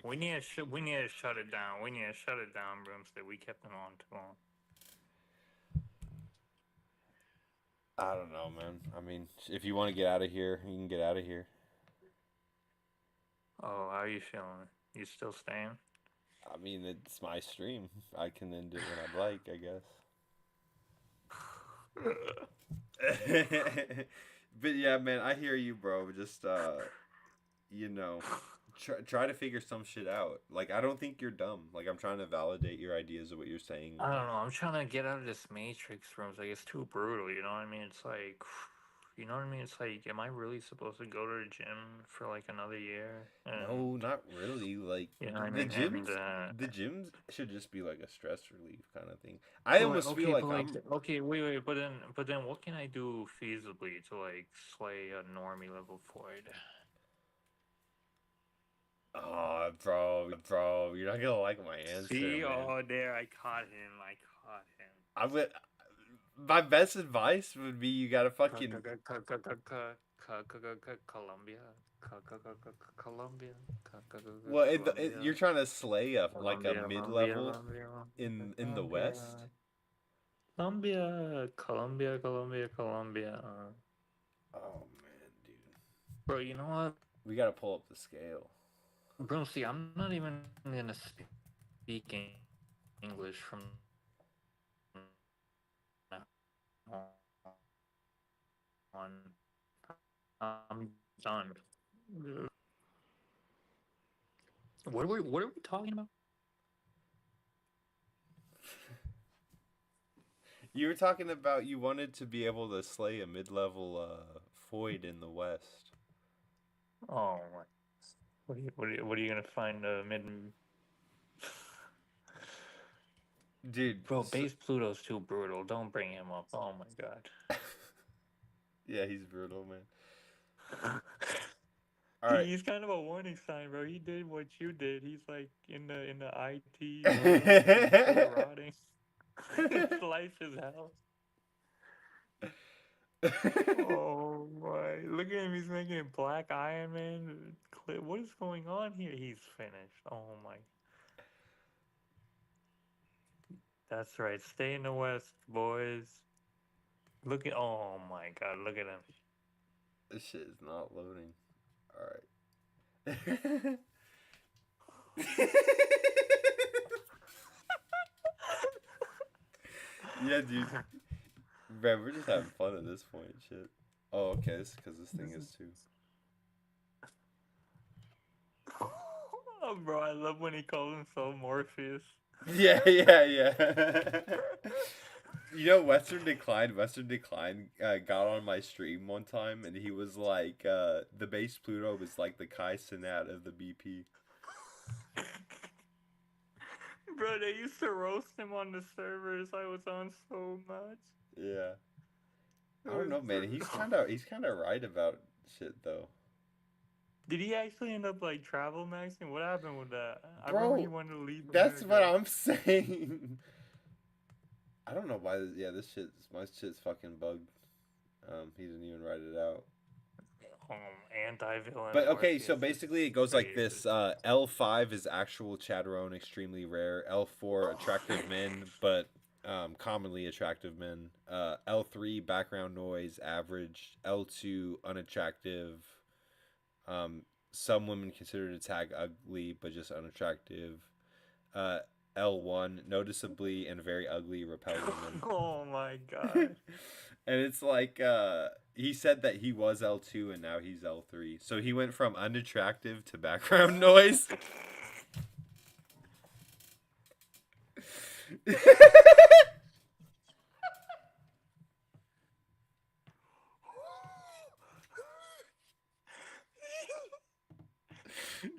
We need to shut it down. We need to shut it down, Broomstick. We kept it on too long. I don't know, man. I mean, if you want to get out of here, you can get out of here. Oh, how are you feeling? You still staying? I mean, it's my stream. I can end it when I'd like, I guess. But yeah, man, I hear you, bro. Just you know, try to figure some shit out. Like, I don't think you're dumb. Like, I'm trying to validate your ideas of what you're saying. I don't know. I'm trying to get out of this Matrix room. It's like it's too brutal. You know what I mean? It's like, you know what I mean? It's like, am I really supposed to go to the gym for like another year? No, not really. Like, You know what I the mean? gyms should just be like a stress relief kind of thing. I almost feel like I'm. Okay, wait, but then what can I do feasibly to like slay a normie level Floyd? Oh, bro, you're not gonna like my answer. See, man. oh, there, I caught him. I would. My best advice would be you gotta fucking. Colombia. Colombia. Well, you're trying to slay like a mid level in the West. Colombia. Oh man, dude. Bro, you know what? We gotta pull up the scale. Bro, see, I'm not even gonna speak English from now on. I'm done. What are we talking about? You were talking about you wanted to be able to slay a mid level Foyd in the West. Oh my. What are you gonna find mid? Dude, bro, base Pluto's too brutal. Don't bring him up. Oh my god. Yeah, he's brutal, man. All right. He's kind of a warning sign, bro. He did what you did. He's like in the IT rotting. His life is hell. Oh my! Look at him. He's making Black Iron Man. What is going on here? He's finished. Oh my! That's right. Stay in the West, boys. Look at. Oh my God! Look at him. This shit is not loading. All right. Yeah, dude. Man, we're just having fun at this point, shit. Oh, okay, it's because this thing is too. Oh, bro, I love when he calls himself Morpheus. Yeah. Western Decline got on my stream one time, and he was like, the base Pluto was like the Kai Cenat of the BP. Bro, they used to roast him on the servers I was on so much. Yeah. I don't know, man. He's kind of right about shit, though. Did he actually end up like travel maxing? What happened with that? Bro, I remember he wanted to leave. That's what I'm saying. I don't know why. Yeah, my shit's fucking bugged. He didn't even write it out. Anti-villain. But okay, so basically it goes like this. L5 is actual Chatterone, extremely rare. L4, attractive men, but commonly attractive men. L3, background noise, average. L2, unattractive. Some women consider the tag ugly, but just unattractive. L1, noticeably and very ugly, repelling women. Oh my god. And it's like he said that he was L2 and now he's L3. So he went from unattractive to background noise.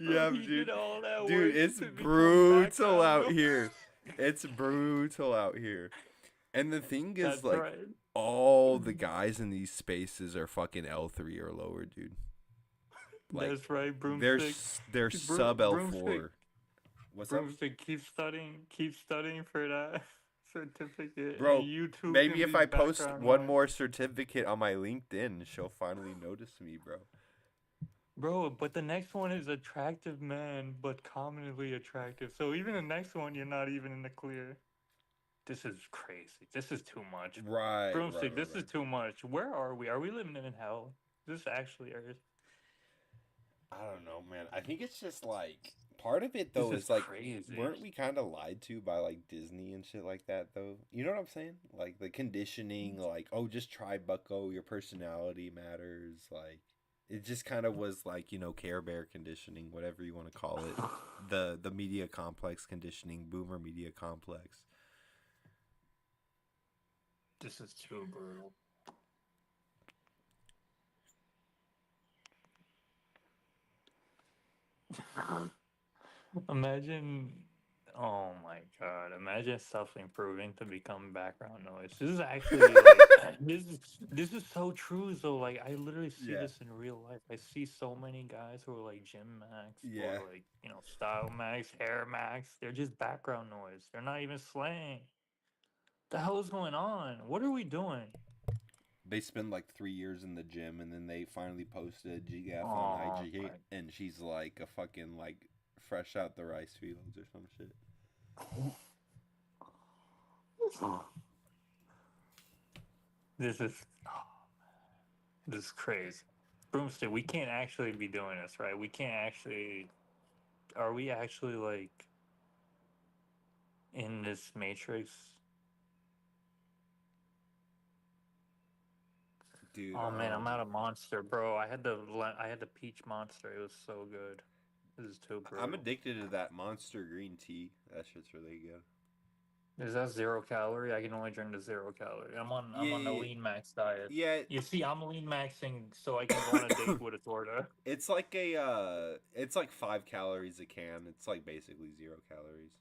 Yeah, He dude. did all that Dude, work it's to become brutal background out noise. here. It's brutal out here. And the thing is, That's like, right. all the guys in these spaces are fucking L3 or lower, dude. Like, That's right, they're broomstick. they're sub Broomstick. L4. What's up, Broomstick, keep studying for that certificate. bro? And YouTube Maybe can if be I post background one noise. more certificate on my LinkedIn, she'll finally notice me, bro. Bro, but the next one is attractive man, but commonly attractive. So even the next one, you're not even in the clear. This is crazy. This is too much. Right. Broomstick, this is too much. Where are we? Are we living in hell? Is this actually Earth? I don't know, man. I think it's just like part of it This though is is like, crazy. weren't we kind of lied to by like Disney and shit like that though? You know what I'm saying? Like the conditioning, like, oh, just try Bucko, your personality matters. Like it just kind of was like, you know, Care Bear conditioning, whatever you want to call it. The media complex conditioning, boomer media complex. This is too brutal. Imagine, oh my god! Imagine self-improving to become background noise. This is actually like this is so true. So like, I literally see Yeah. this in real life. I see so many guys who are like gym max Yeah. or like style max, hair max. They're just background noise. They're not even slaying. The hell is going on? What are we doing? They spend like 3 years in the gym and then they finally posted a GF on Oh IG my. and she's like a fucking like fresh out the rice fields or some shit. This is this is crazy. Broomstick, we can't actually be doing this, right? We can't actually. Are we actually like in this matrix? Dude, Oh man, I'm out of Monster, bro. I had the peach Monster. It was so good. This is too brutal. I'm addicted to that Monster green tea. That shit's really good. Is that 0 calorie? I can only drink the 0 calorie. I'm on the Yeah. lean max diet. Yeah, You see, I'm lean maxing so I can go on a date with a torta. it's like it's like 5 calories a can. It's like basically 0 calories.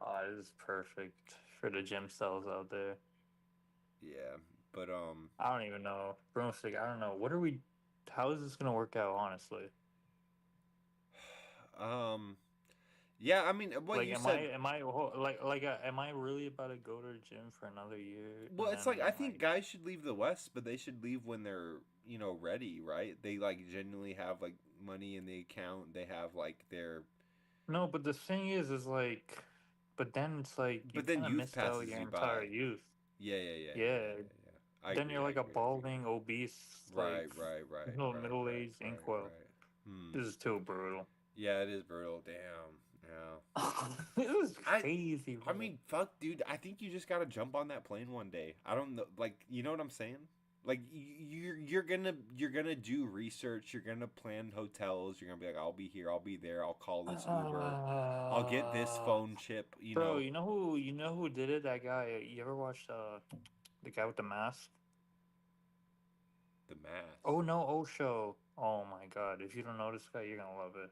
Oh, this is perfect for the gym cells out there. Yeah, but I don't even know. Broomstick, I don't know. What are we how is this gonna work out, honestly? yeah. I mean, what Like you said. am I really about to go to the gym for another year? Well, And it's then, like I think guys should leave the West, but they should leave when they're ready, right? They like genuinely have like money in the account. They have like their. no, but the thing is like, but then it's like you But then kind of youth missed out passes your you entire by. youth. Yeah. Yeah, I then agree. you're I like a agree. balding, obese, Right. like middle-aged inkwell. Hmm. This is too brutal. Yeah, it is brutal. Damn. Yeah. This is crazy, bro. I mean, fuck, dude. I think you just gotta jump on that plane one day. I don't know, like, you know what I'm saying? Like, you're gonna do research. You're gonna plan hotels. You're gonna be like, I'll be here. I'll be there. I'll call this Uber. I'll get this phone chip. Bro, you know who did it? That guy. You ever watched the guy with the mask? The mask. Oh no, oh show. Oh my god! If you don't know this guy, you're gonna love it.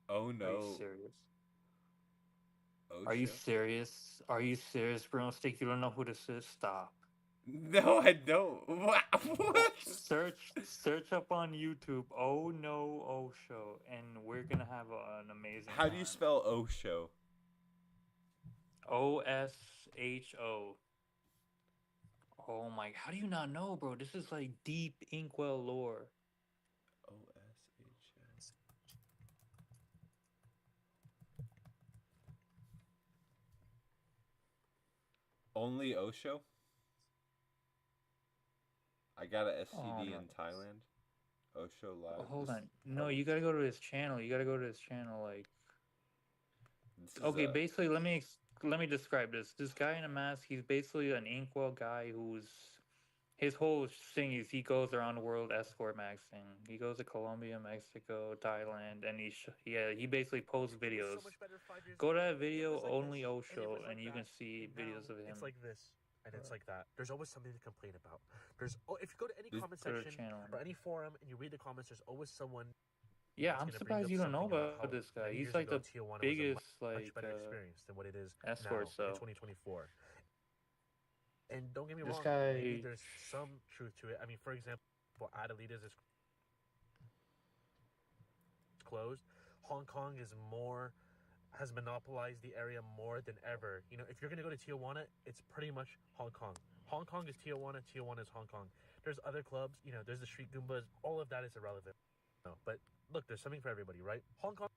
Oh Are you no. serious? Oh Are you show. serious? Are you serious, Broomstick? You don't know who this is? Stop. No, I don't. What? Search up on YouTube. Oh no, oh show, and we're gonna have an amazing. How do you time. spell Osho? OSHO. Oh my! How do you not know, bro? This is like deep Inkwell lore. OSHO. Only Osho? I got an STD in Thailand. Osho live. Oh, hold on. No, you gotta go to his channel. You gotta go to his channel. Like, okay, basically, let me describe this. This guy in a mask. He's basically an Inkwell guy who's his whole thing is he goes around the world escort maxing. He goes to Colombia, Mexico, Thailand, and he basically posts videos. So much better 5 years Go to ago. that video, It was like only this, and it Osho, was like and you can that, see and videos now of him. it's like this, and it's like that. There's always something to complain about. If you go to any comment Go to the section channel. or any forum and you read the comments, there's always someone. Yeah, that's I'm gonna bring surprised up you don't know something about how this guy. many He's years like ago the Tijuana biggest was a like much better experience than what it is escort. now in So 2024. And don't get me this wrong, guy, maybe there's some truth to it. I mean, for example, Adelitas is closed. Hong Kong has monopolized the area more than ever. You know, if you're gonna go to Tijuana, it's pretty much Hong Kong. Hong Kong is Tijuana. Tijuana is Hong Kong. There's other clubs. You know, there's the street Goombas. All of that is irrelevant. No, but look, there's something for everybody, right? Hong Kong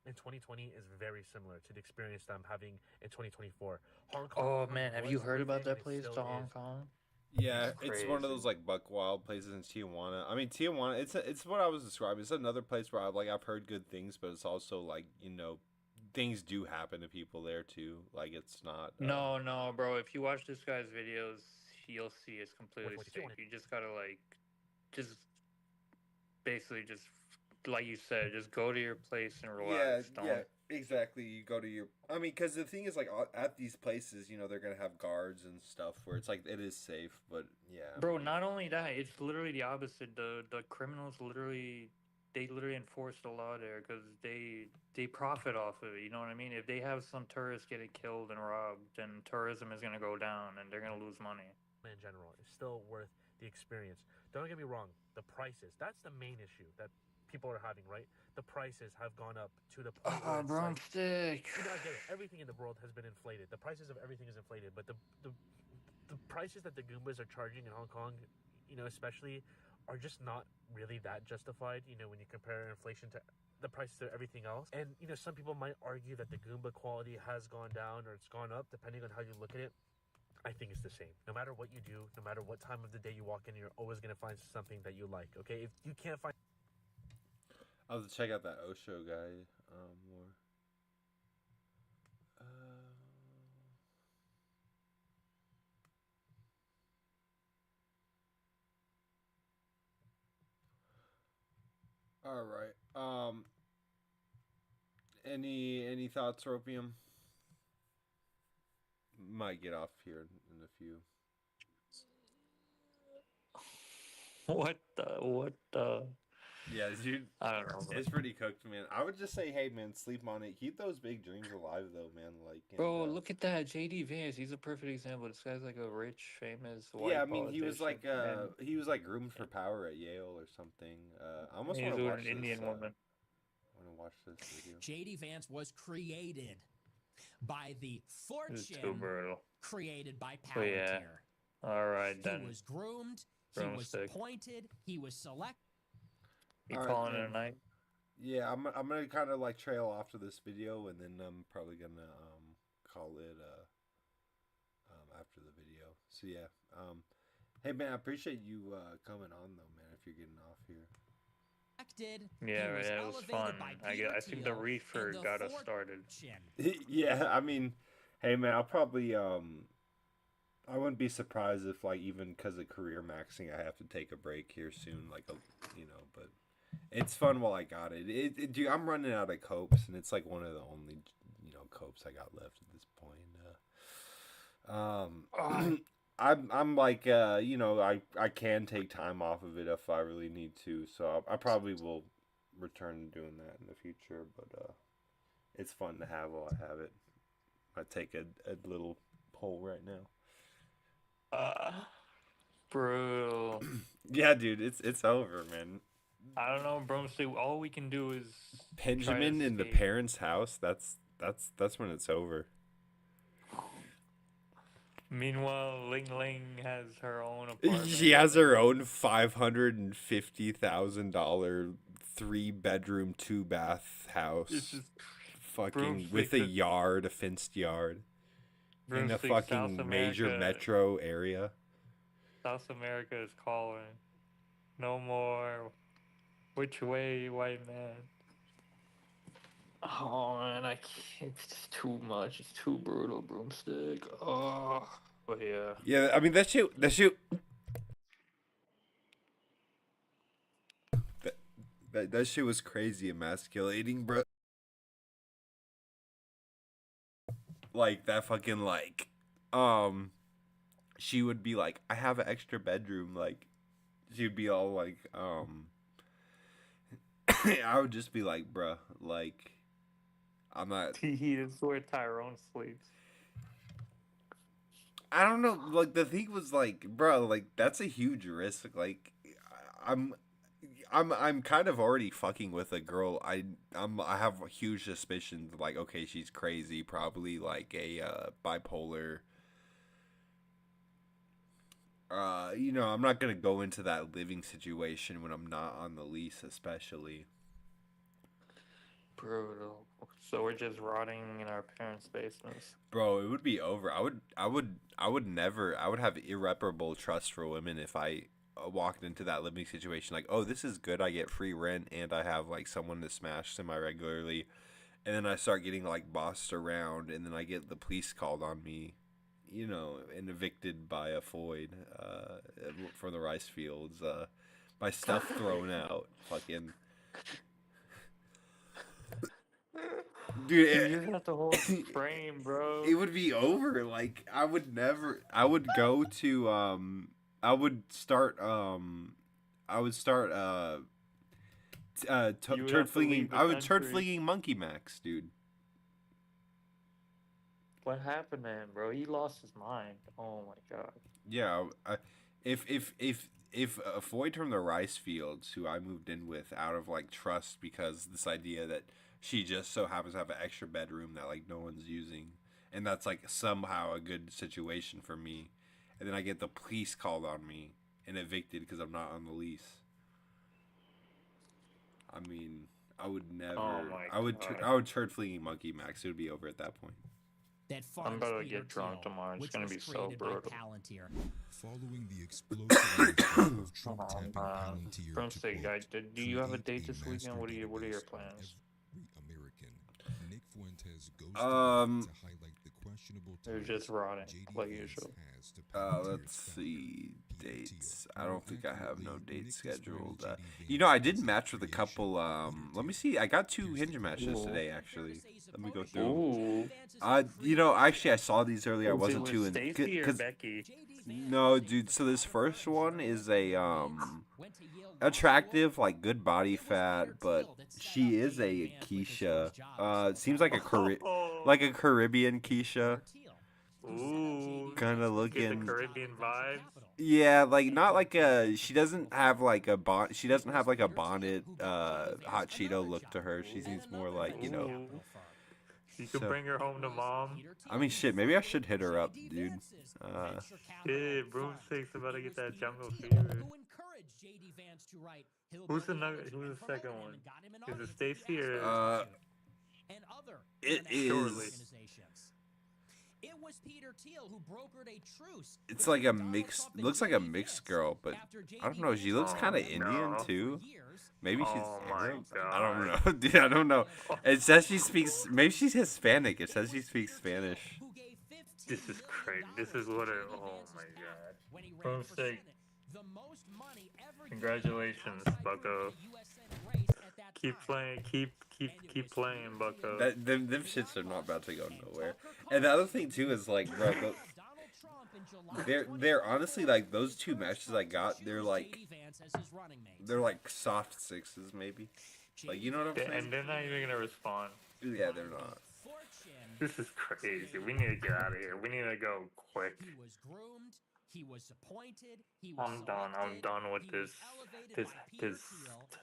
in 2020 is very similar to the experience that I'm having in 2024. Hong Kong. oh man, have you heard about that place to to Hong Kong? Yeah, It's it's one of crazy. those like buck wild places in Tijuana. I mean, Tijuana, it's what I was describing. It's another place where I've heard good things, but it's also like, you know, things do happen to people there too. Like it's not. No, bro. If you watch this guy's videos, you'll see it's completely what you safe. want. You just gotta just basically just like you said, just go to your place and relax. Don't. Exactly. You go to your. I mean, because the thing is, like at these places, you know, they're gonna have guards and stuff where it's like it is safe, but yeah. I Bro, mean, not only that, it's literally the opposite. The criminals literally enforce the law there because they profit off of it. You know what I mean? If they have some tourists getting killed and robbed, then tourism is gonna go down and they're gonna lose money. In general, is still worth the experience. Don't get me wrong, the prices, that's the main issue that people are having, right? The prices have gone up to the point where it's like, broomstick. you know, I get it. Everything in the world has been inflated. The prices of everything is inflated, but the prices that the Goombas are charging in Hong Kong, you know, especially, are just not really that justified, you know, when you compare inflation to the prices of everything else. And, you know, some people might argue that the Goomba quality has gone down or it's gone up, depending on how you look at it. I think it's the same. No matter what you do, no matter what time of the day you walk in, you're always going to find something that you like, okay? If you can't find... I'll have to check out that Osho guy more. All right. Any thoughts, Ropium? Might get off here in a few. What the? Yeah, dude. I don't know, bro. It's pretty cooked, man. I would just say, hey, man, sleep on it. Keep those big dreams alive, though, man. Like, Bro, look at that JD Vance. He's a perfect example. This guy's like a rich, famous white yeah, I mean, he was like politician, he was like groomed for power at Yale or something. I almost and want he's to with watch an Indian woman. I want to watch this video. JD Vance was created by the This is too fortune brutal. created by So, yeah. Palantir. All right, He then. was groomed, he was Broomstick. appointed, he was selected. You All right, calling it man. a night? Yeah, I'm gonna kind of like trail off to this video, and then I'm probably gonna call it after the video. So yeah, hey man, I appreciate you coming on though, man. If you're getting off here. Yeah, He was it was elevated fun. by I Peter think the Thiel reefer and the got us started. fortune. Yeah, I mean, hey man, I'll probably I wouldn't be surprised if like even because of career maxing, I have to take a break here soon, like you know, but. It's fun while I got it. Dude, I'm running out of copes, and it's like one of the only, you know, copes I got left at this point. I'm like, you know, I can take time off of it if I really need to, so I probably will return to doing that in the future. But it's fun to have while I have it. I take a little poll right now. Brutal. Yeah, dude, it's over, man. I don't know, Broomstick. All we can do is Benjamin in the parents' house. That's when it's over. Meanwhile, Ling Ling has her own apartment. She has her own $550,000 3-bedroom 2-bath house. It's just fucking with a yard, a fenced yard, in a Broomstick, fucking major metro area. South America is calling. No more. Which way, white man? Oh man, I can't. It's too much. It's too brutal, Broomstick. Oh, but yeah. Yeah, I mean that shit. That shit was crazy emasculating, bro. Like that fucking like, she would be like, I have an extra bedroom. Like, she would be all like, I would just be like, bruh, like, I'm not. He is where Tyrone sleeps. I don't know. Like the thing was like, bro, like that's a huge risk. Like, I'm, I'm kind of already fucking with a girl. I have huge suspicions. Like, okay, she's crazy, probably like a bipolar. I'm not gonna go into that living situation when I'm not on the lease, especially. Brutal. So we're just rotting in our parents' basements. Bro, it would be over. I would never. I would have irreparable trust for women if I walked into that living situation like, oh, this is good. I get free rent and I have like someone to smash semi regularly, and then I start getting like bossed around, and then I get the police called on me, and evicted by a Floyd from the rice fields, my stuff thrown out, fucking. Dude, You just have the whole frame, bro. It would be over. Like I would never. I would go to. I would start. I would start. Turd flinging. I would turd flinging Monkey Max, dude. What happened to him, bro? He lost his mind. Oh my god. Yeah. If Floyd from the rice fields, who I moved in with out of like trust, because this idea that she just so happens to have an extra bedroom that like no one's using, and that's like somehow a good situation for me, and then I get the police called on me and evicted because I'm not on the lease. I mean, I would never. Oh my I would turd flinging Monkey Max. It would be over at that point. That I'm about to get drunk tomorrow. It's gonna be so brutal. Following the explosive of Trump tapping Palantir Broomstick guy, do you have a date this weekend? What are your plans? American. Nick Fuentes goes to highlight the questionable They're just rotting, like usual. Let's see dates. I don't think I have no dates scheduled. I did match with a couple. Let me see. I got 2 hinge matches today, actually. Let me go through. Actually, I saw these earlier. I wasn't too in. Stacy or Becky? No, dude. So this first one is a attractive, like good body fat, but she is a Keisha. Seems like a Caribbean Keisha. Ooh, kind of looking. Get the Caribbean vibes. Yeah, like not like a. She doesn't have like a She doesn't have like a bonnet, hot Cheeto look to her. She seems more like You could bring her home to mom. I mean, shit. Maybe I should hit her up, dude. Shit, Broomstick's about to get that jungle fever. Who's the second one? Is it Stacy or? It is. It was Peter Thiel who brokered a truce. It's like a mixed. Looks like a mixed girl, but I don't know. She looks kind of Indian too. Maybe she's. I don't know, dude. I don't know. It says she speaks. Maybe she's Hispanic. It says she speaks Spanish. This is crazy. This is what it. Oh my god. Broomstick. Congratulations, Bucko. Keep playing. Keep playing, Bucko. Them shits are not about to go nowhere. And the other thing too is like, bro, they're honestly like those 2 matches I got. They're like soft 6s maybe. Like, you know what I'm saying? And they're not even gonna respond. Yeah, they're not. This is crazy. We need to get out of here. We need to go quick. He was appointed. I'm done. I'm done with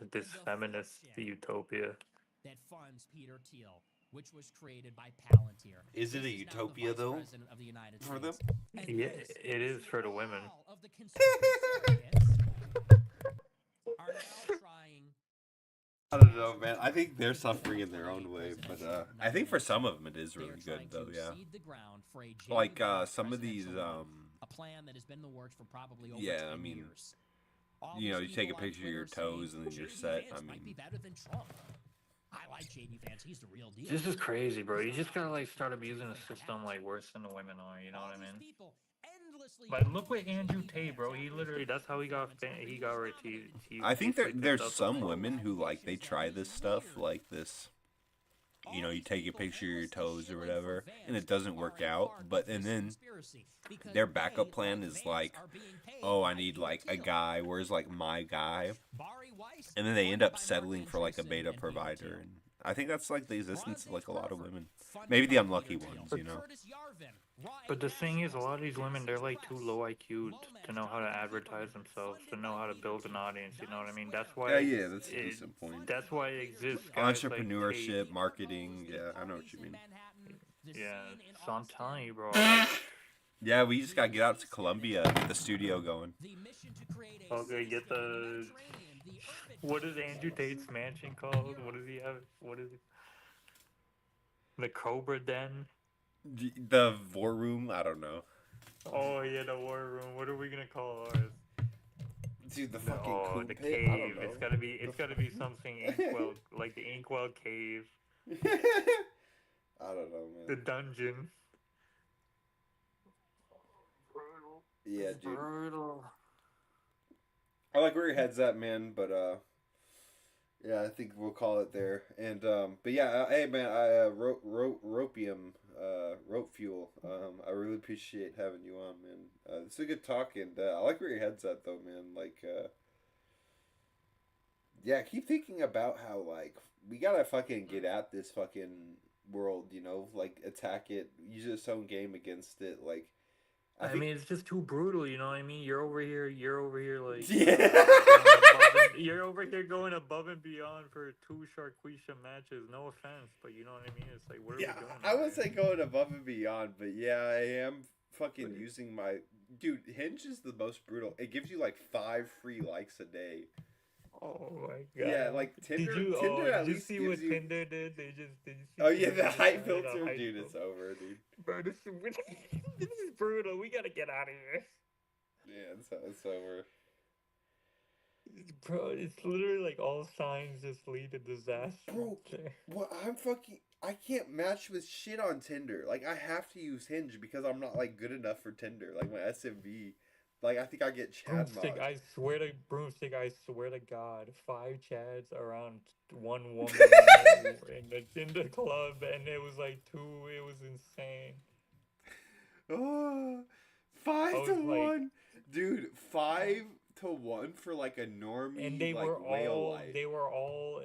this feminist utopia. That funds Peter Thiel, which was created by Palantir. Is it a utopia though? For them? Yeah, it is for the women. I don't know, man. I think they're suffering in their own way, but I think for some of them it is really good, though. Yeah. Like some of these. A plan that has been in the works for probably over 10 years. You take a picture of your toes and then you're set. I mean. I like JD Vance. He's the real deal. This is crazy, bro. You just gotta like start abusing the system like worse than the women are. You know what I mean? ruthlessly. But look with Andrew Tate, bro. He literally, that's how he got rich. I think there's some women who like they try this stuff like this. You know, you take a picture of your toes or whatever, and it doesn't work out. And then their backup plan is like, oh, I need like a guy. Where's like my guy? And then they end up settling for like a beta provider. And I think that's like the existence of like a lot of women. Maybe the unlucky ones, you know. But the thing is, a lot of these women, they're like too low IQ to know how to advertise themselves, to know how to build an audience. You know what I mean? That's why. Yeah, that's a decent point. That's why it exists. Guys Entrepreneurship, like marketing. Yeah, I know what you mean. Yeah, so I'm telling you, bro. Yeah, we just gotta get out to Colombia and get the studio going. Okay, get the. What is Andrew Tate's mansion called? What does he have? What is it? The Cobra Den? The War Room? I don't know. Oh, yeah, the War Room. What are we gonna call ours? Dude, the fucking the pit? cave. I don't know. It's gotta be something Inkwell, like the Inkwell Cave. I don't know, man. The dungeon. Yeah, dude. Brutal. I like where your head's at, man, but yeah, I think we'll call it there. And but yeah, hey man, I Ropium, rope fuel. I really appreciate having you on, man. It's a good talk, and I like where your head's at, though, man. Like, yeah, keep thinking about how like we gotta fucking get at this fucking world, you know, like attack it, use its own game against it, like. I mean, it's just too brutal, you know what I mean? You're over here, like... Yeah. You're over here going above and beyond for 2 Sharquisha matches. No offense, but you know what I mean? It's like, what are we doing? I would say going above and beyond, but yeah, I am fucking using my... Dude, Hinge is the most brutal. It gives you like 5 free likes a day. Oh my god. Yeah, like Tinder. Did you see what Tinder did? Did you see? Oh yeah, the height filter, dude. It's over, dude. Bro, this is brutal. We gotta get out of here. Yeah, it's over. Bro, it's literally like all signs just lead to disaster. Bro, what I can't match with shit on Tinder. Like I have to use Hinge because I'm not like good enough for Tinder. Like my SMV. Like, I think I get Chad Broomstick, I swear to God, 5 Chads around 1 woman in the club, and it was like 2, it was insane. Oh, 5 to 1. Dude, 5 to 1 for like a normie, and they like, were all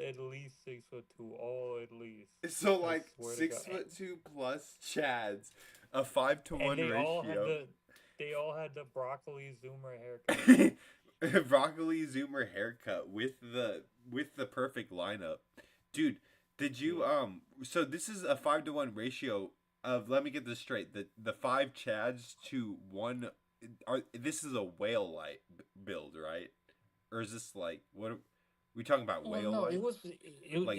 at least 6'2", all at least. So like 6'2" plus Chads, a 5 to 1 ratio. They all had the broccoli zoomer haircut. Broccoli zoomer haircut with the perfect lineup. Dude, did you so this is a 5 to 1 ratio of, let me get this straight, the 5 Chads to 1 this is a whale light build, right? Or is this like, what are we talking about? Whale light? It was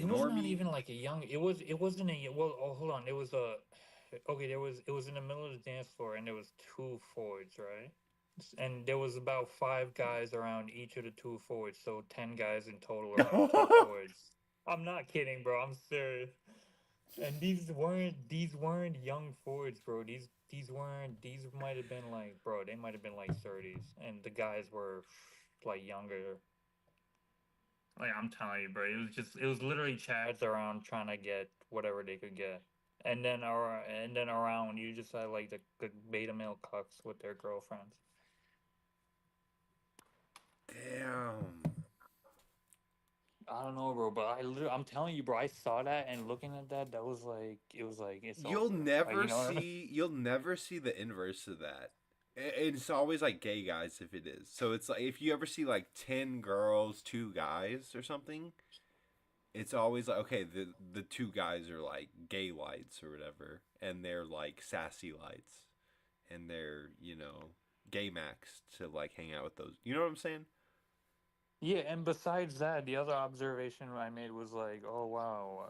not even like a young, it wasn't a, well, hold on, it was a, okay, it was in the middle of the dance floor, and there was 2 forwards, right? And there was about 5 guys around each of the 2 forwards, so 10 guys in total around 2 forwards. I'm not kidding, bro. I'm serious. And these weren't young forwards, bro. These might have been like, bro, they might have been like 30s, and the guys were like younger. Like, I'm telling you, bro, it was literally Chads around trying to get whatever they could get. And then around, you just had like the beta male cucks with their girlfriends. Damn. I don't know, bro, but I'm telling you, bro, I saw that, and looking at that, it was like, it's You'll over. never like, you'll never see the inverse of that. It's always like gay guys if it is. So it's like, if you ever see like 10 girls, 2 guys or something, it's always like, okay, the 2 guys are like gay lights or whatever, and they're like sassy lights, and they're, you know, gay max to like hang out with those. You know what I'm saying? Yeah, and besides that, the other observation I made was like, oh wow,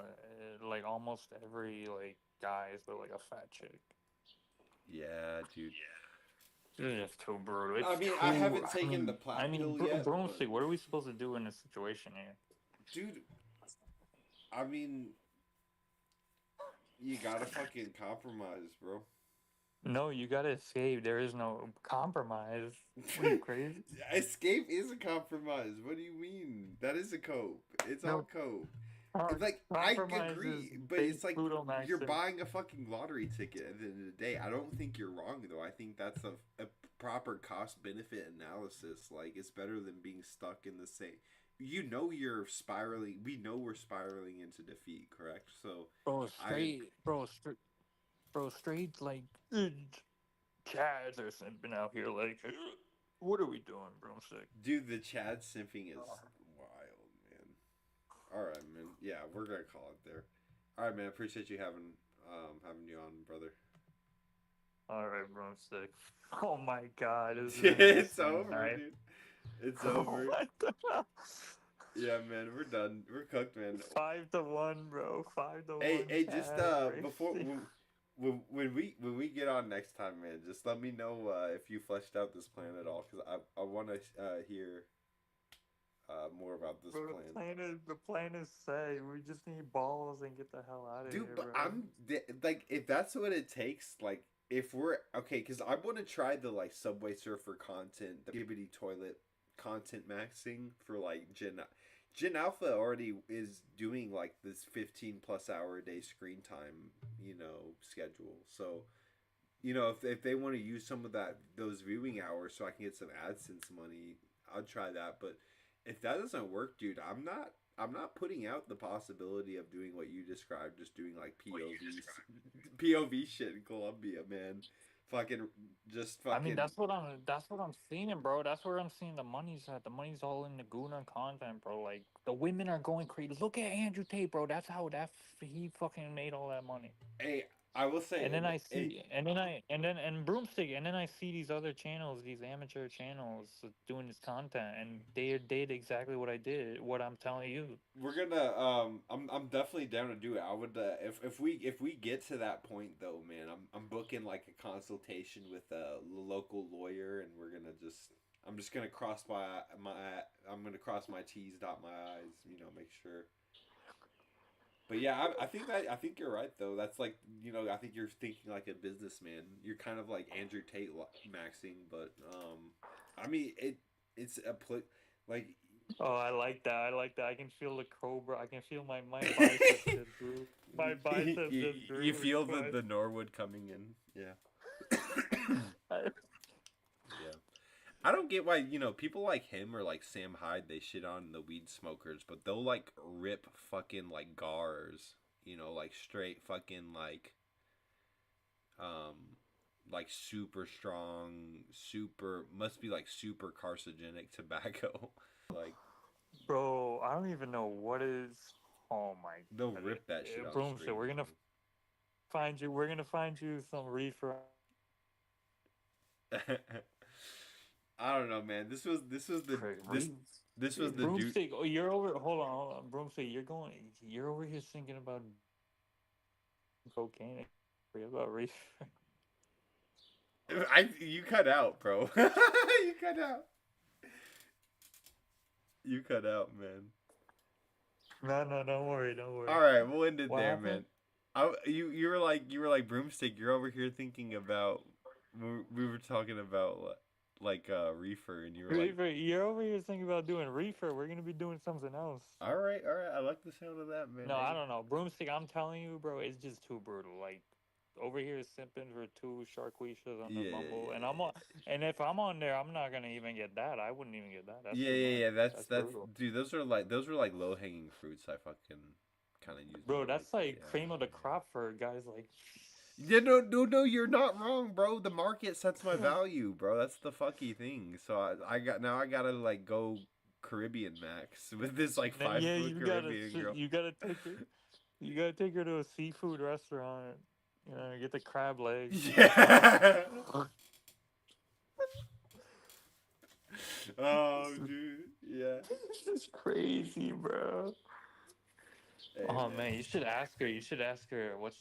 like almost every like guy is with like a fat chick. Yeah, dude. It's just too brutal. I haven't taken the plat pill yet. Broomstick, what are we supposed to do in this situation here? Dude, I mean, you gotta fucking compromise, bro. No, you gotta escape. There is no compromise. What are you crazy? Escape is a compromise. What do you mean? That is a cope. It's all No, cope. com- It's like I compromise is agree, but bait it's like Pluto you're Maxing. buying a fucking lottery ticket at the end of the day. I don't think you're wrong though. I think that's a proper cost benefit analysis. Like it's better than being stuck in the same. You know you're spiraling. We know we're spiraling into defeat, correct? So Bro, I straight like Chads are simping out here. Like, what are we doing, bro? I'm sick. dude, the Chad simping is wild, man. All right, man. Yeah, we're gonna call it there. All right, man. Appreciate you having you on, brother. All right, bro. I'm sick. Oh my god, this is It's insane over, night. dude. It's Oh over. my god. Yeah, man. We're done. We're cooked, man. 5-1, bro. 5-1. Hey, just Chad, before crazy. when we get on next time, man, just let me know if you fleshed out this plan at all, because I want to hear more about this Bro, plan. the plan is set. We just need balls and get the hell out of Dude, here, but bro. like, if that's what it takes, like, if we're okay, because I want to try the like Subway Surfer content, the Gibbity Toilet content maxing for like Gen Alpha already is doing like this 15+ hour a day screen time, schedule. So, if they want to use some of those viewing hours so I can get some AdSense money, I'll try that. But if that doesn't work, dude, I'm not putting out the possibility of doing what you described, just doing like POV shit in Colombia, man. Fucking just I mean, fucking that's what I'm seeing, bro. That's where I'm seeing the money's at. The money's all in the Guna content, bro. Like the women are going crazy. Look at Andrew Tate, bro. That's how he fucking made all that money. hey, I will say And then I it, see, and then I, and Broomstick, and then I see these other channels, these amateur channels doing this content, and they did exactly what I did, what I'm telling you. we're gonna I'm definitely down to do it. I would if we get to that point though, man, I'm booking like a consultation with a local lawyer, and I'm just gonna cross I'm gonna cross my T's, dot my I's, make sure. But yeah, I think you're right though. That's like, I think you're thinking like a businessman. You're kind of like Andrew Tate maxing, but I mean it's like. Oh, I like that. I like that. I can feel the cobra. I can feel my biceps just grew. My biceps just grew. You feel the Norwood coming in, yeah. Yeah. I don't get why, people like him or like Sam Hyde, they shit on the weed smokers, but they'll like rip fucking like gars, like straight fucking like super strong, must be like super carcinogenic tobacco. Like, bro, I don't even know what is. Oh my they'll god. rip that shit out. Broomstick, we're gonna find you. We're gonna find you some reefer. I don't know, man. This was the Broomstick. dude. Oh, you're over. Hold on. Broomstick, You're over here thinking about cocaine. About reefer. You cut out, bro. You cut out. You cut out, man. No, don't worry. All right, we'll end it What there, happened? man. You were like Broomstick. You're over here thinking about. We were talking about like reefer, and you were Reefer, you're over here thinking about doing reefer. We're gonna be doing something else. All right. I like the sound of that, man. No, I don't know. Broomstick, I'm telling you, bro, it's just too brutal. Like over here simping for 2 Sharquishas on the Bumble, and and if I'm on there, I'm not gonna even get that. I wouldn't even get that. That's yeah. That's brutal. dude. Those are like low hanging fruits. I fucking kind of use. Bro, that's like cream of the crop for guys like. Yeah, no, you're not wrong, bro. The market sets my value, bro. That's the fucky thing. So I gotta like go Caribbean Max with this like 5 foot Caribbean girl. You gotta take her. You gotta take her to a seafood restaurant. Get the crab legs. Yeah. Oh, dude. Yeah. This is crazy, bro. Hey, Oh man, you should ask her. What's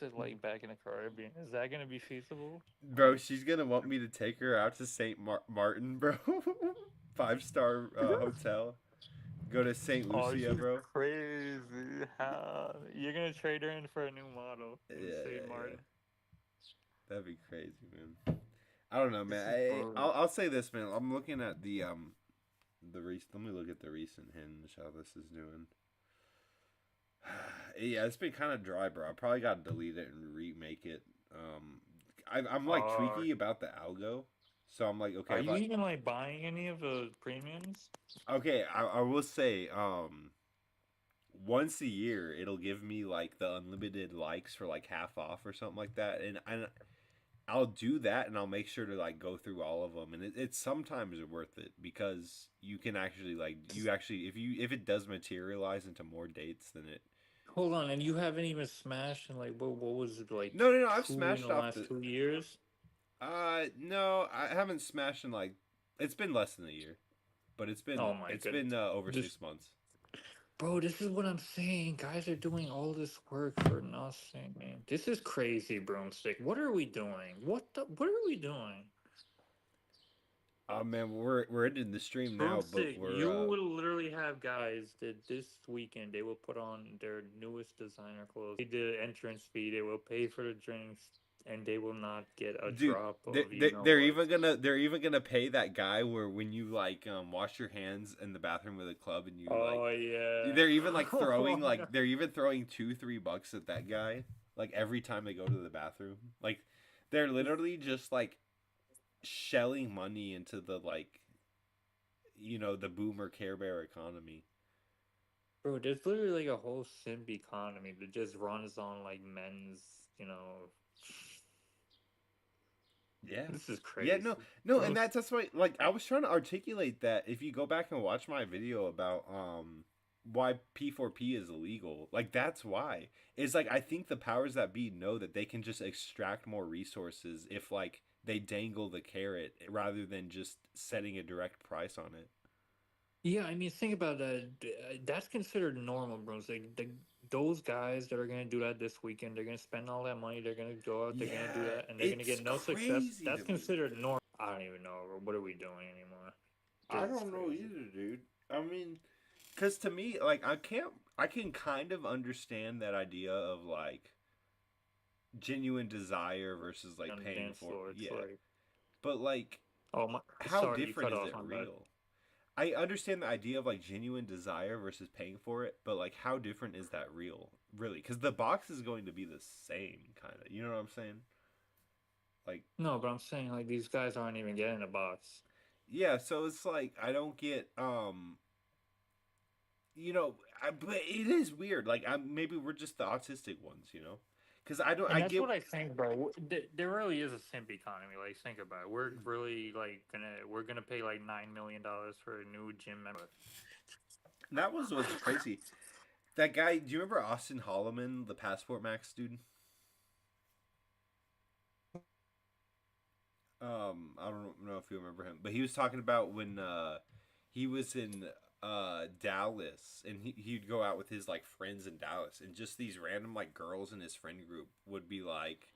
it like back in the Caribbean? Is that gonna be feasible? bro, she's gonna want me to take her out to St. Martin, bro. 5-star hotel. Go to St. Lucia, bro. Crazy. How you're gonna trade her in for a new model? Yeah. St. Martin. That'd be crazy, man. I don't know, man. I'll say this, man. I'm looking at the recent. Let me look at the recent Hinge. How this is doing. Yeah, it's been kind of dry, bro. I probably gotta delete it and remake it. I'm like tweaky about the algo, so I'm like, okay. Are you even like buying any of the premiums? Okay, I will say, once a year it'll give me like the unlimited likes for like half off or something like that, and I'll do that, and I'll make sure to like go through all of them, and it's sometimes worth it because you can actually like if it does materialize into more dates, then it. Hold on, and you haven't even smashed in like what was it like? No, I've two smashed in the off last the. 2 years. No, I haven't smashed in like it's been less than a year, but it's been Oh my goodness. over 6 months. Bro, this is what I'm saying. Guys are doing all this work for nothing, man. This is crazy, Broomstick. What are we doing? What are we doing? Oh man, we're ending the stream now, but Broomstick, we're you will literally have guys that this weekend they will put on their newest designer clothes. They did an entrance fee. They will pay for the drinks, and they will not get a drop of. They're even gonna pay that guy where when you like wash your hands in the bathroom with a club and you yeah. They're even like throwing they're even throwing $2-3 at that guy like every time they go to the bathroom. Like they're literally just like shelling money into the like the boomer Care Bear economy. Bro, there's literally like a whole simp economy that just runs on like men's, Yeah, this is crazy. Yeah, no, and that's why. Like, I was trying to articulate that. If you go back and watch my video about why P4P is illegal, like that's why. It's like I think the powers that be know that they can just extract more resources if like they dangle the carrot rather than just setting a direct price on it. Yeah, I mean, think about that. That's considered normal, bro. It's like those guys that are gonna do that this weekend, they're gonna spend all that money. They're gonna go out. They're gonna do that, and they're gonna get no success. That's considered normal. I don't even know. What are we doing anymore? I don't know either, dude. I mean, because to me, like, I can kind of understand that idea of like genuine desire versus like paying for it. Yeah, but like, how different is it real? I understand the idea of like genuine desire versus paying for it, but like how different is that really? Because the box is going to be the same kind of. You know what I'm saying? Like no, but I'm saying like these guys aren't even getting a box. Yeah, so it's like I don't get but it is weird. Like maybe we're just the autistic ones, Because I don't. And that's what I think, bro. There really is a simp economy. Like, think about it. We're really like we're gonna pay like $9 million for a new gym member. That was what's crazy. That guy. Do you remember Austin Holloman, the Passport Max dude? I don't know if you remember him, but he was talking about when he was in Dallas, and he'd go out with his like friends in Dallas, and just these random like girls in his friend group would be like,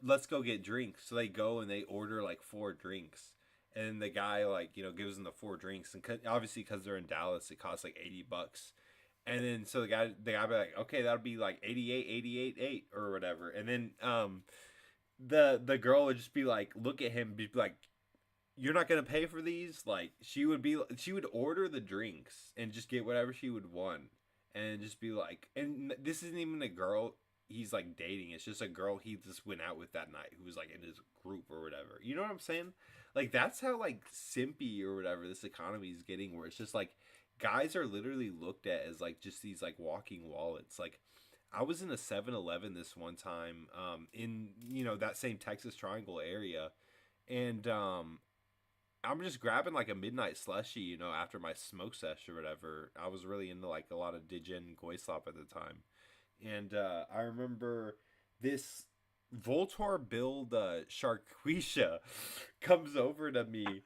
let's go get drinks. So they go and they order like 4 drinks, and the guy like gives them the 4 drinks, and obviously because they're in Dallas, it costs like $80. And then so the guy be like, okay, that'll be like 88 or whatever. And then the girl would just be like, look at him, be like, you're not gonna pay for these? Like she would order the drinks and just get whatever she would want, and just be like, and this isn't even a girl he's like dating. It's just a girl he just went out with that night who was like in his group or whatever. You know what I'm saying? Like that's how like simpy or whatever this economy is getting, where it's just like guys are literally looked at as like just these like walking wallets. Like I was in a 7-Eleven this one time in that same Texas Triangle area, and I'm just grabbing like a midnight slushie, after my smoke sesh or whatever. I was really into like a lot of Digen and Goislop at the time. And I remember this Voltor build Sharquisha comes over to me.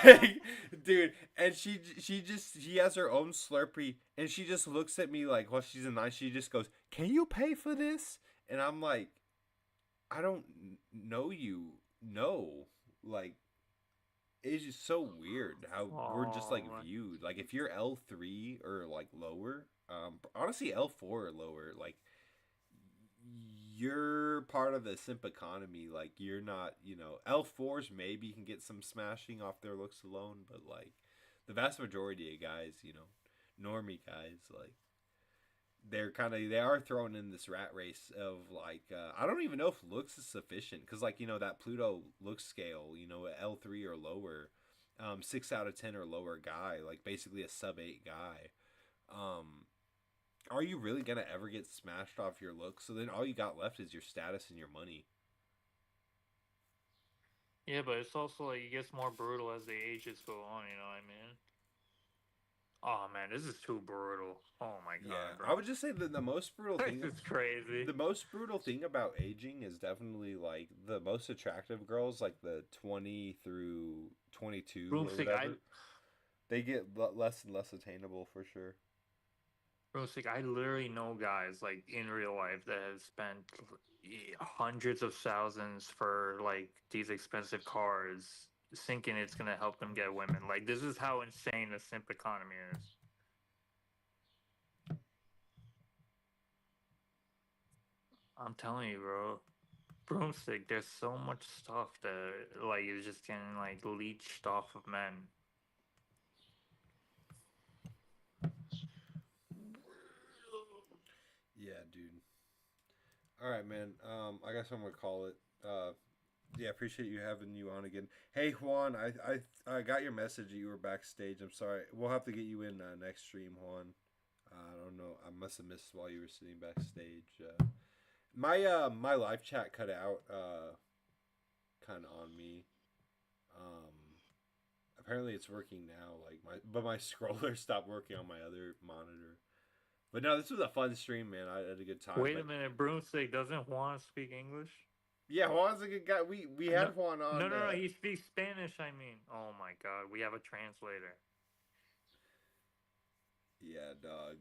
Like, dude, and she has her own Slurpee, and she just looks at me like while she's in line, she just goes, "Can you pay for this?" And I'm like, I don't know you. No. Like, it's just so weird how we're just like viewed. Like if you're L3 or like lower, honestly L4 or lower, like you're part of the simp economy. Like, you're not, L4s maybe can get some smashing off their looks alone, but like the vast majority of guys, normie guys, like they are thrown in this rat race of like I don't even know if looks is sufficient, because like that Pluto look scale, L3 or lower, 6 out of 10 or lower guy, like basically a sub 8 guy. Are you really gonna ever get smashed off your looks? So then all you got left is your status and your money. Yeah, but it's also like it gets more brutal as the ages go on. You know what I mean? Oh man, this is too brutal. Oh my god, Yeah, bro. I would just say that the most brutal thing This is crazy. The most brutal thing about aging is definitely like the most attractive girls, like the 20 through 22 or whatever. They get less and less attainable for sure. Bro, it's like I literally know guys like in real life that have spent hundreds of thousands for like these expensive cars, thinking it's gonna help them get women. Like this is how insane the simp economy is. I'm telling you, bro. Broomstick, there's so much stuff that like is just getting like leached off of men. Yeah, dude. All right, man. I guess I'm gonna call it. Yeah, appreciate you having you on again. Hey, Juan, I got your message that you were backstage. I'm sorry. We'll have to get you in next stream, Juan. I don't know. I must have missed while you were sitting backstage. My live chat cut out kind of on me. Apparently it's working now. But my scroller stopped working on my other monitor. But no, this was a fun stream, man. I had a good time. Wait a minute, Broomstick, doesn't Juan speak English? Yeah, Juan's a good guy. We had Juan on. No, he speaks Spanish, I mean. Oh my god, we have a translator. Yeah, dog.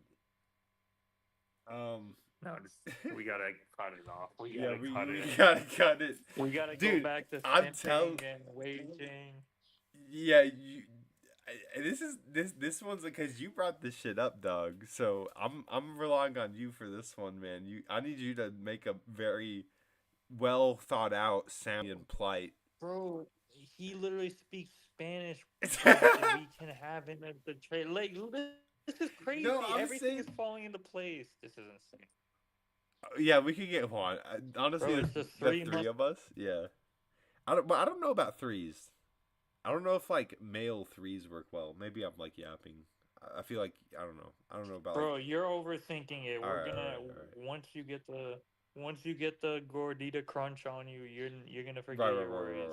No, we gotta cut it off. We gotta cut it. We gotta Dude, go back to I'm simping and waging. Yeah, this one's because you brought this shit up, dog. So I'm relying on you for this one, man. I need you to make a very well thought out Samian plight. Bro, he literally speaks Spanish. We can have him at the trade. Like, this is crazy. No, Everything is falling into place. This is insane. Yeah, we could get Juan. Honestly, Bro, the three of us. Yeah, I don't know about threes. I don't know if like male threes work well. Maybe I'm like yapping. I feel like I don't know. I don't know about. Bro, you're overthinking it. We're gonna all right. once you get the gordita crunch on you, you're gonna forget your worries.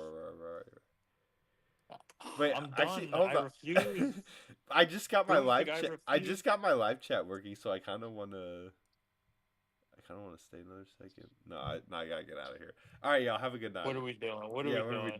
Right. Wait, I'm done. actually, hold on. Refuse. I just got my live chat. I refuse. just got my live chat working, so I kind of want to stay another second. No, I gotta get out of here. All right, y'all. Have a good night. What are we doing? What are we doing?